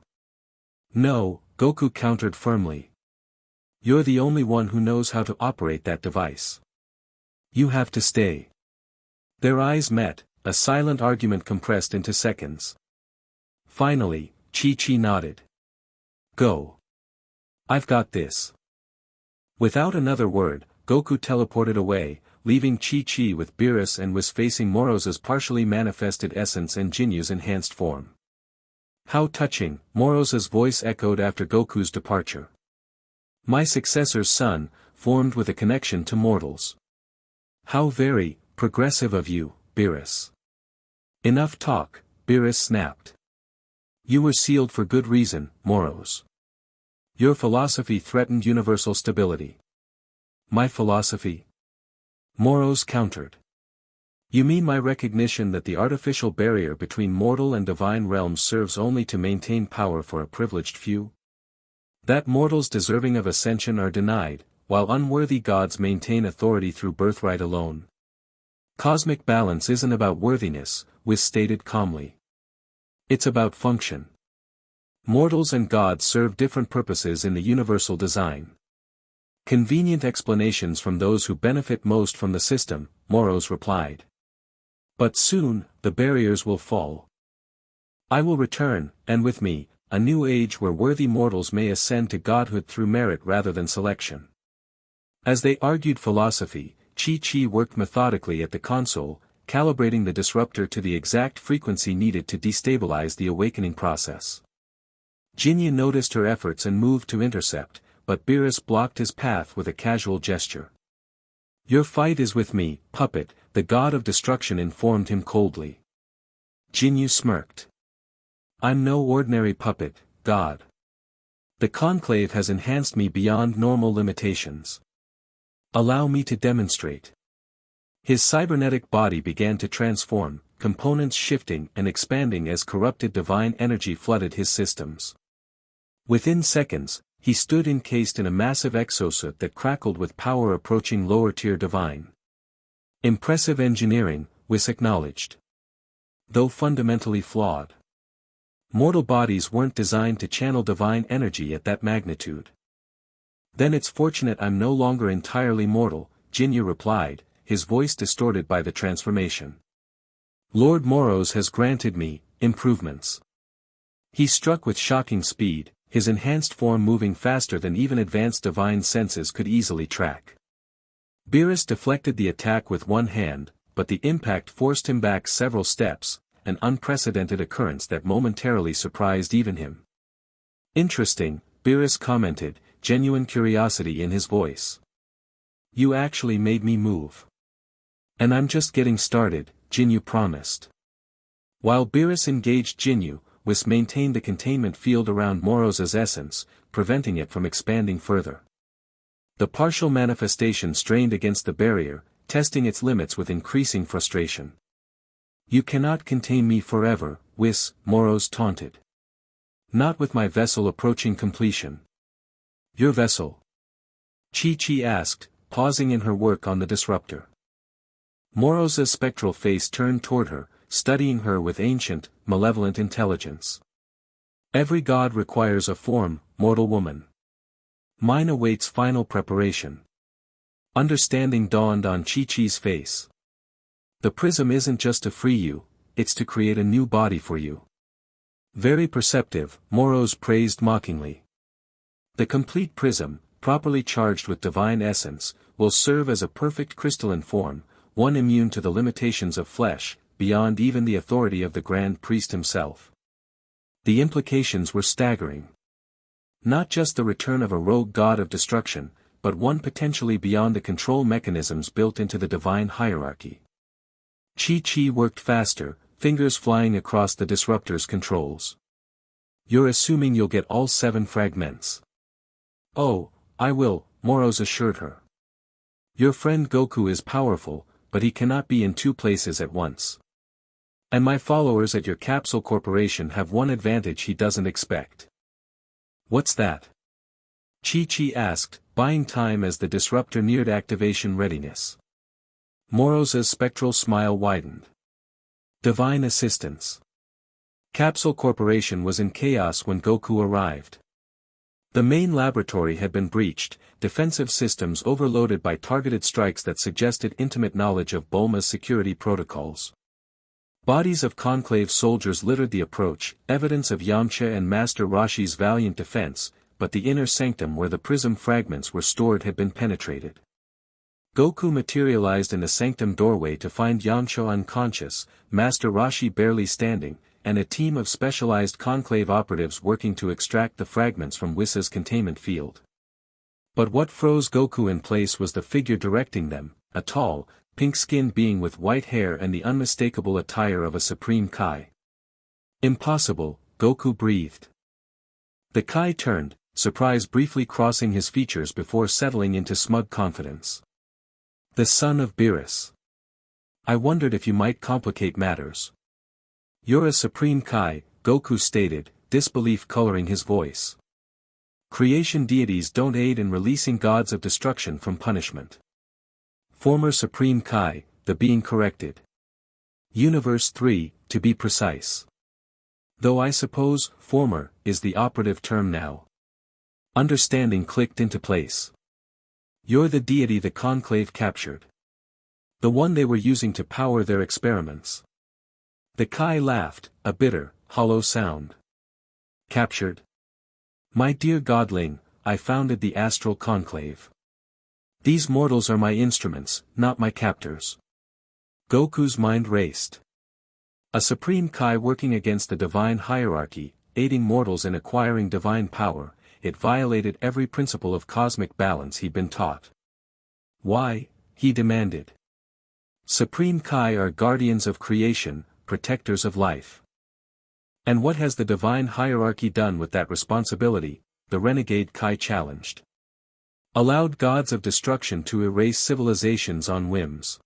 No, Goku countered firmly. You're the only one who knows how to operate that device. You have to stay. Their eyes met, a silent argument compressed into seconds. Finally, Chi-Chi nodded. Go. I've got this. Without another word, Goku teleported away, leaving Chi-Chi with Beerus and Whis facing Moroz's partially manifested essence and Ginyu's enhanced form. How touching, Moroz's voice echoed after Goku's departure. My successor's son, formed with a connection to mortals. How very progressive of you, Beerus. Enough talk, Beerus snapped. You were sealed for good reason, Moroz. Your philosophy threatened universal stability. My philosophy? Moroz countered. You mean my recognition that the artificial barrier between mortal and divine realms serves only to maintain power for a privileged few? That mortals deserving of ascension are denied, while unworthy gods maintain authority through birthright alone. Cosmic balance isn't about worthiness, Whis stated calmly. It's about function. Mortals and gods serve different purposes in the universal design. Convenient explanations from those who benefit most from the system, Moroz replied. But soon, the barriers will fall. I will return, and with me, a new age where worthy mortals may ascend to godhood through merit rather than selection. As they argued philosophy, Chi-Chi worked methodically at the console, calibrating the disruptor to the exact frequency needed to destabilize the awakening process. Ginyu noticed her efforts and moved to intercept, but Beerus blocked his path with a casual gesture. Your fight is with me, puppet, the god of destruction informed him coldly. Ginyu smirked. I'm no ordinary puppet, god. The Conclave has enhanced me beyond normal limitations. Allow me to demonstrate. His cybernetic body began to transform, components shifting and expanding as corrupted divine energy flooded his systems. Within seconds, he stood encased in a massive exosuit that crackled with power approaching lower-tier divine. Impressive engineering, Whis acknowledged. Though fundamentally flawed. Mortal bodies weren't designed to channel divine energy at that magnitude. Then it's fortunate I'm no longer entirely mortal, Ginyu replied, his voice distorted by the transformation. Lord Moroz has granted me improvements. He struck with shocking speed, his enhanced form moving faster than even advanced divine senses could easily track. Beerus deflected the attack with one hand, but the impact forced him back several steps, an unprecedented occurrence that momentarily surprised even him. Interesting, Beerus commented, genuine curiosity in his voice. You actually made me move. And I'm just getting started, Ginyu promised. While Beerus engaged Ginyu, Whis maintained a containment field around Moroz's essence, preventing it from expanding further. The partial manifestation strained against the barrier, testing its limits with increasing frustration. You cannot contain me forever, Whis, Moroz taunted. Not with my vessel approaching completion. Your vessel? Chi-Chi asked, pausing in her work on the disruptor. Moroz's spectral face turned toward her, studying her with ancient, malevolent intelligence. Every god requires a form, mortal woman. Mine awaits final preparation. Understanding dawned on Chi-Chi's face. The prism isn't just to free you, it's to create a new body for you. Very perceptive, Moros praised mockingly. The complete prism, properly charged with divine essence, will serve as a perfect crystalline form, one immune to the limitations of flesh, beyond even the authority of the Grand Priest himself. The implications were staggering. Not just the return of a rogue god of destruction, but one potentially beyond the control mechanisms built into the divine hierarchy. Chi worked faster, fingers flying across the disruptor's controls. You're assuming you'll get all 7 fragments. Oh, I will, Moros assured her. Your friend Goku is powerful, but he cannot be in 2 places at once. And my followers at your capsule corporation have one advantage he doesn't expect. What's that? Chi asked, buying time as the disruptor neared activation readiness. Moros's spectral smile widened. Divine assistance. Capsule Corporation was in chaos when Goku arrived. The main laboratory had been breached, defensive systems overloaded by targeted strikes that suggested intimate knowledge of Bulma's security protocols. Bodies of Conclave soldiers littered the approach, evidence of Yamcha and Master Roshi's valiant defense, but the inner sanctum where the prism fragments were stored had been penetrated. Goku materialized in the sanctum doorway to find Yamcha unconscious, Master Roshi barely standing, and a team of specialized Conclave operatives working to extract the fragments from Whis' containment field. But what froze Goku in place was the figure directing them, a tall, pink-skinned being with white hair and the unmistakable attire of a Supreme Kai. Impossible, Goku breathed. The Kai turned, surprise briefly crossing his features before settling into smug confidence. The son of Beerus. I wondered if you might complicate matters. You're a Supreme Kai, Goku stated, disbelief coloring his voice. Creation deities don't aid in releasing gods of destruction from punishment. Former Supreme Kai, the being corrected. Universe 3, to be precise. Though I suppose, former, is the operative term now. Understanding clicked into place. You're the deity the Conclave captured. The one they were using to power their experiments. The Kai laughed, a bitter, hollow sound. Captured? My dear godling, I founded the Astral Conclave. These mortals are my instruments, not my captors. Goku's mind raced. A Supreme Kai working against the divine hierarchy, aiding mortals in acquiring divine power, it violated every principle of cosmic balance he'd been taught. Why? He demanded. Supreme Kai are guardians of creation, protectors of life. And what has the divine hierarchy done with that responsibility? The renegade Kai challenged. Allowed gods of destruction to erase civilizations on whims.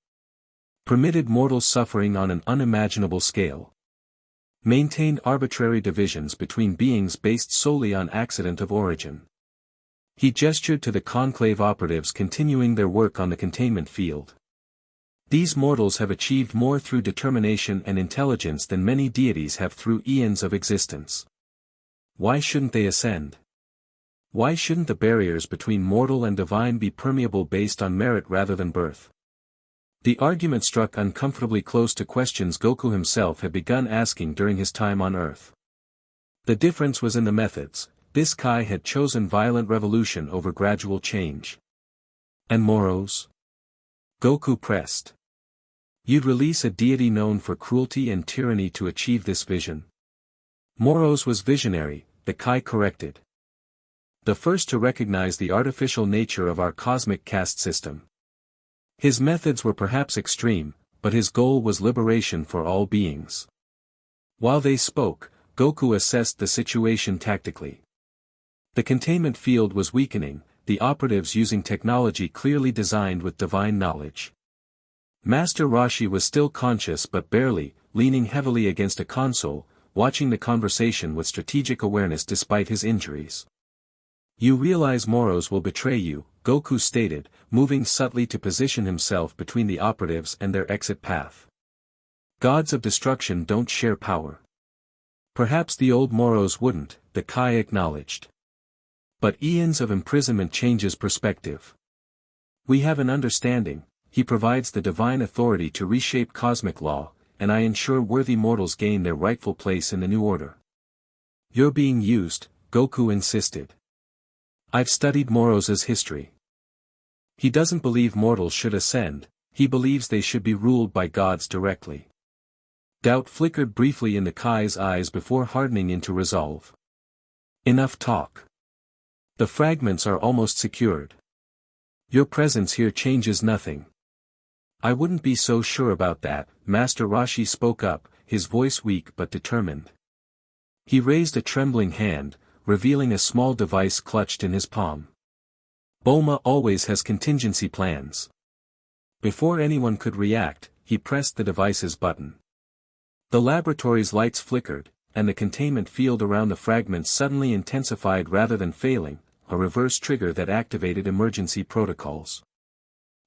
Permitted mortal suffering on an unimaginable scale. Maintained arbitrary divisions between beings based solely on accident of origin. He gestured to the Conclave operatives continuing their work on the containment field. These mortals have achieved more through determination and intelligence than many deities have through eons of existence. Why shouldn't they ascend? Why shouldn't the barriers between mortal and divine be permeable based on merit rather than birth? The argument struck uncomfortably close to questions Goku himself had begun asking during his time on Earth. The difference was in the methods. This Kai had chosen violent revolution over gradual change. And Moros? Goku pressed. You'd release a deity known for cruelty and tyranny to achieve this vision? Moros was visionary, the Kai corrected. The first to recognize the artificial nature of our cosmic caste system. His methods were perhaps extreme, but his goal was liberation for all beings. While they spoke, Goku assessed the situation tactically. The containment field was weakening, the operatives using technology clearly designed with divine knowledge. Master Roshi was still conscious but barely, leaning heavily against a console, watching the conversation with strategic awareness despite his injuries. You realize Moros will betray you, Goku stated, moving subtly to position himself between the operatives and their exit path. Gods of destruction don't share power. Perhaps the old Moros wouldn't, the Kai acknowledged. But eons of imprisonment changes perspective. We have an understanding. He provides the divine authority to reshape cosmic law, and I ensure worthy mortals gain their rightful place in the new order. You're being used, Goku insisted. I've studied Morosa's history. He doesn't believe mortals should ascend, he believes they should be ruled by gods directly. Doubt flickered briefly in the Kai's eyes before hardening into resolve. Enough talk. The fragments are almost secured. Your presence here changes nothing. I wouldn't be so sure about that, Master Roshi spoke up, his voice weak but determined. He raised a trembling hand, revealing a small device clutched in his palm. Bulma always has contingency plans. Before anyone could react, he pressed the device's button. The laboratory's lights flickered, and the containment field around the fragments suddenly intensified rather than failing, a reverse trigger that activated emergency protocols.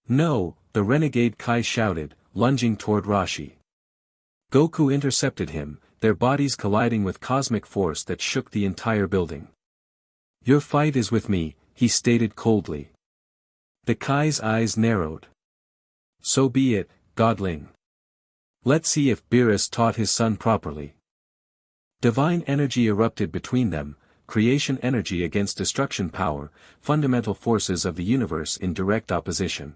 No, the renegade Kai shouted, lunging toward Roshi. Goku intercepted him, their bodies colliding with cosmic force that shook the entire building. Your fight is with me, he stated coldly. The Kai's eyes narrowed. So be it, Godling. Let's see if Beerus taught his son properly. Divine energy erupted between them, creation energy against destruction power, fundamental forces of the universe in direct opposition.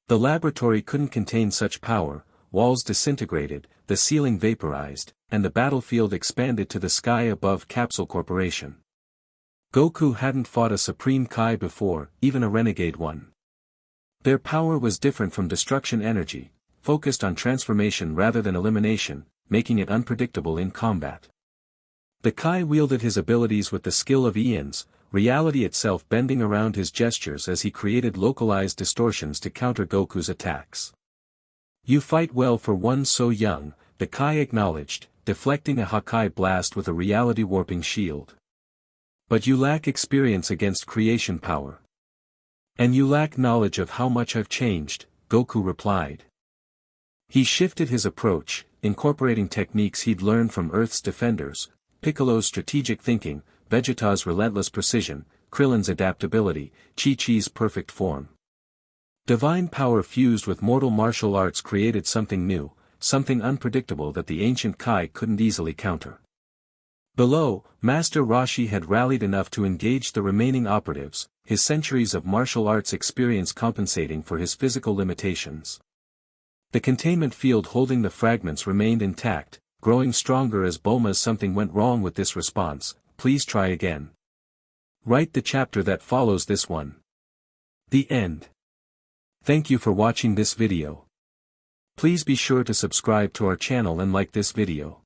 The laboratory couldn't contain such power, walls disintegrated, the ceiling vaporized, and the battlefield expanded to the sky above Capsule Corporation. Goku hadn't fought a Supreme Kai before, even a renegade one. Their power was different from destruction energy, focused on transformation rather than elimination, making it unpredictable in combat. The Kai wielded his abilities with the skill of eons, reality itself bending around his gestures as he created localized distortions to counter Goku's attacks. You fight well for one so young, the Kai acknowledged, deflecting a Hakai blast with a reality-warping shield. But you lack experience against creation power. And you lack knowledge of how much I've changed, Goku replied. He shifted his approach, incorporating techniques he'd learned from Earth's defenders, Piccolo's strategic thinking, Vegeta's relentless precision, Krillin's adaptability, Chi-Chi's perfect form. Divine power fused with mortal martial arts created something new, something unpredictable that the ancient Kai couldn't easily counter. Below, Master Roshi had rallied enough to engage the remaining operatives, his centuries of martial arts experience compensating for his physical limitations. The containment field holding the fragments remained intact, growing stronger as Bulma's something went wrong with this response, please try again. Write the chapter that follows this one. The end. Thank you for watching this video. Please be sure to subscribe to our channel and like this video.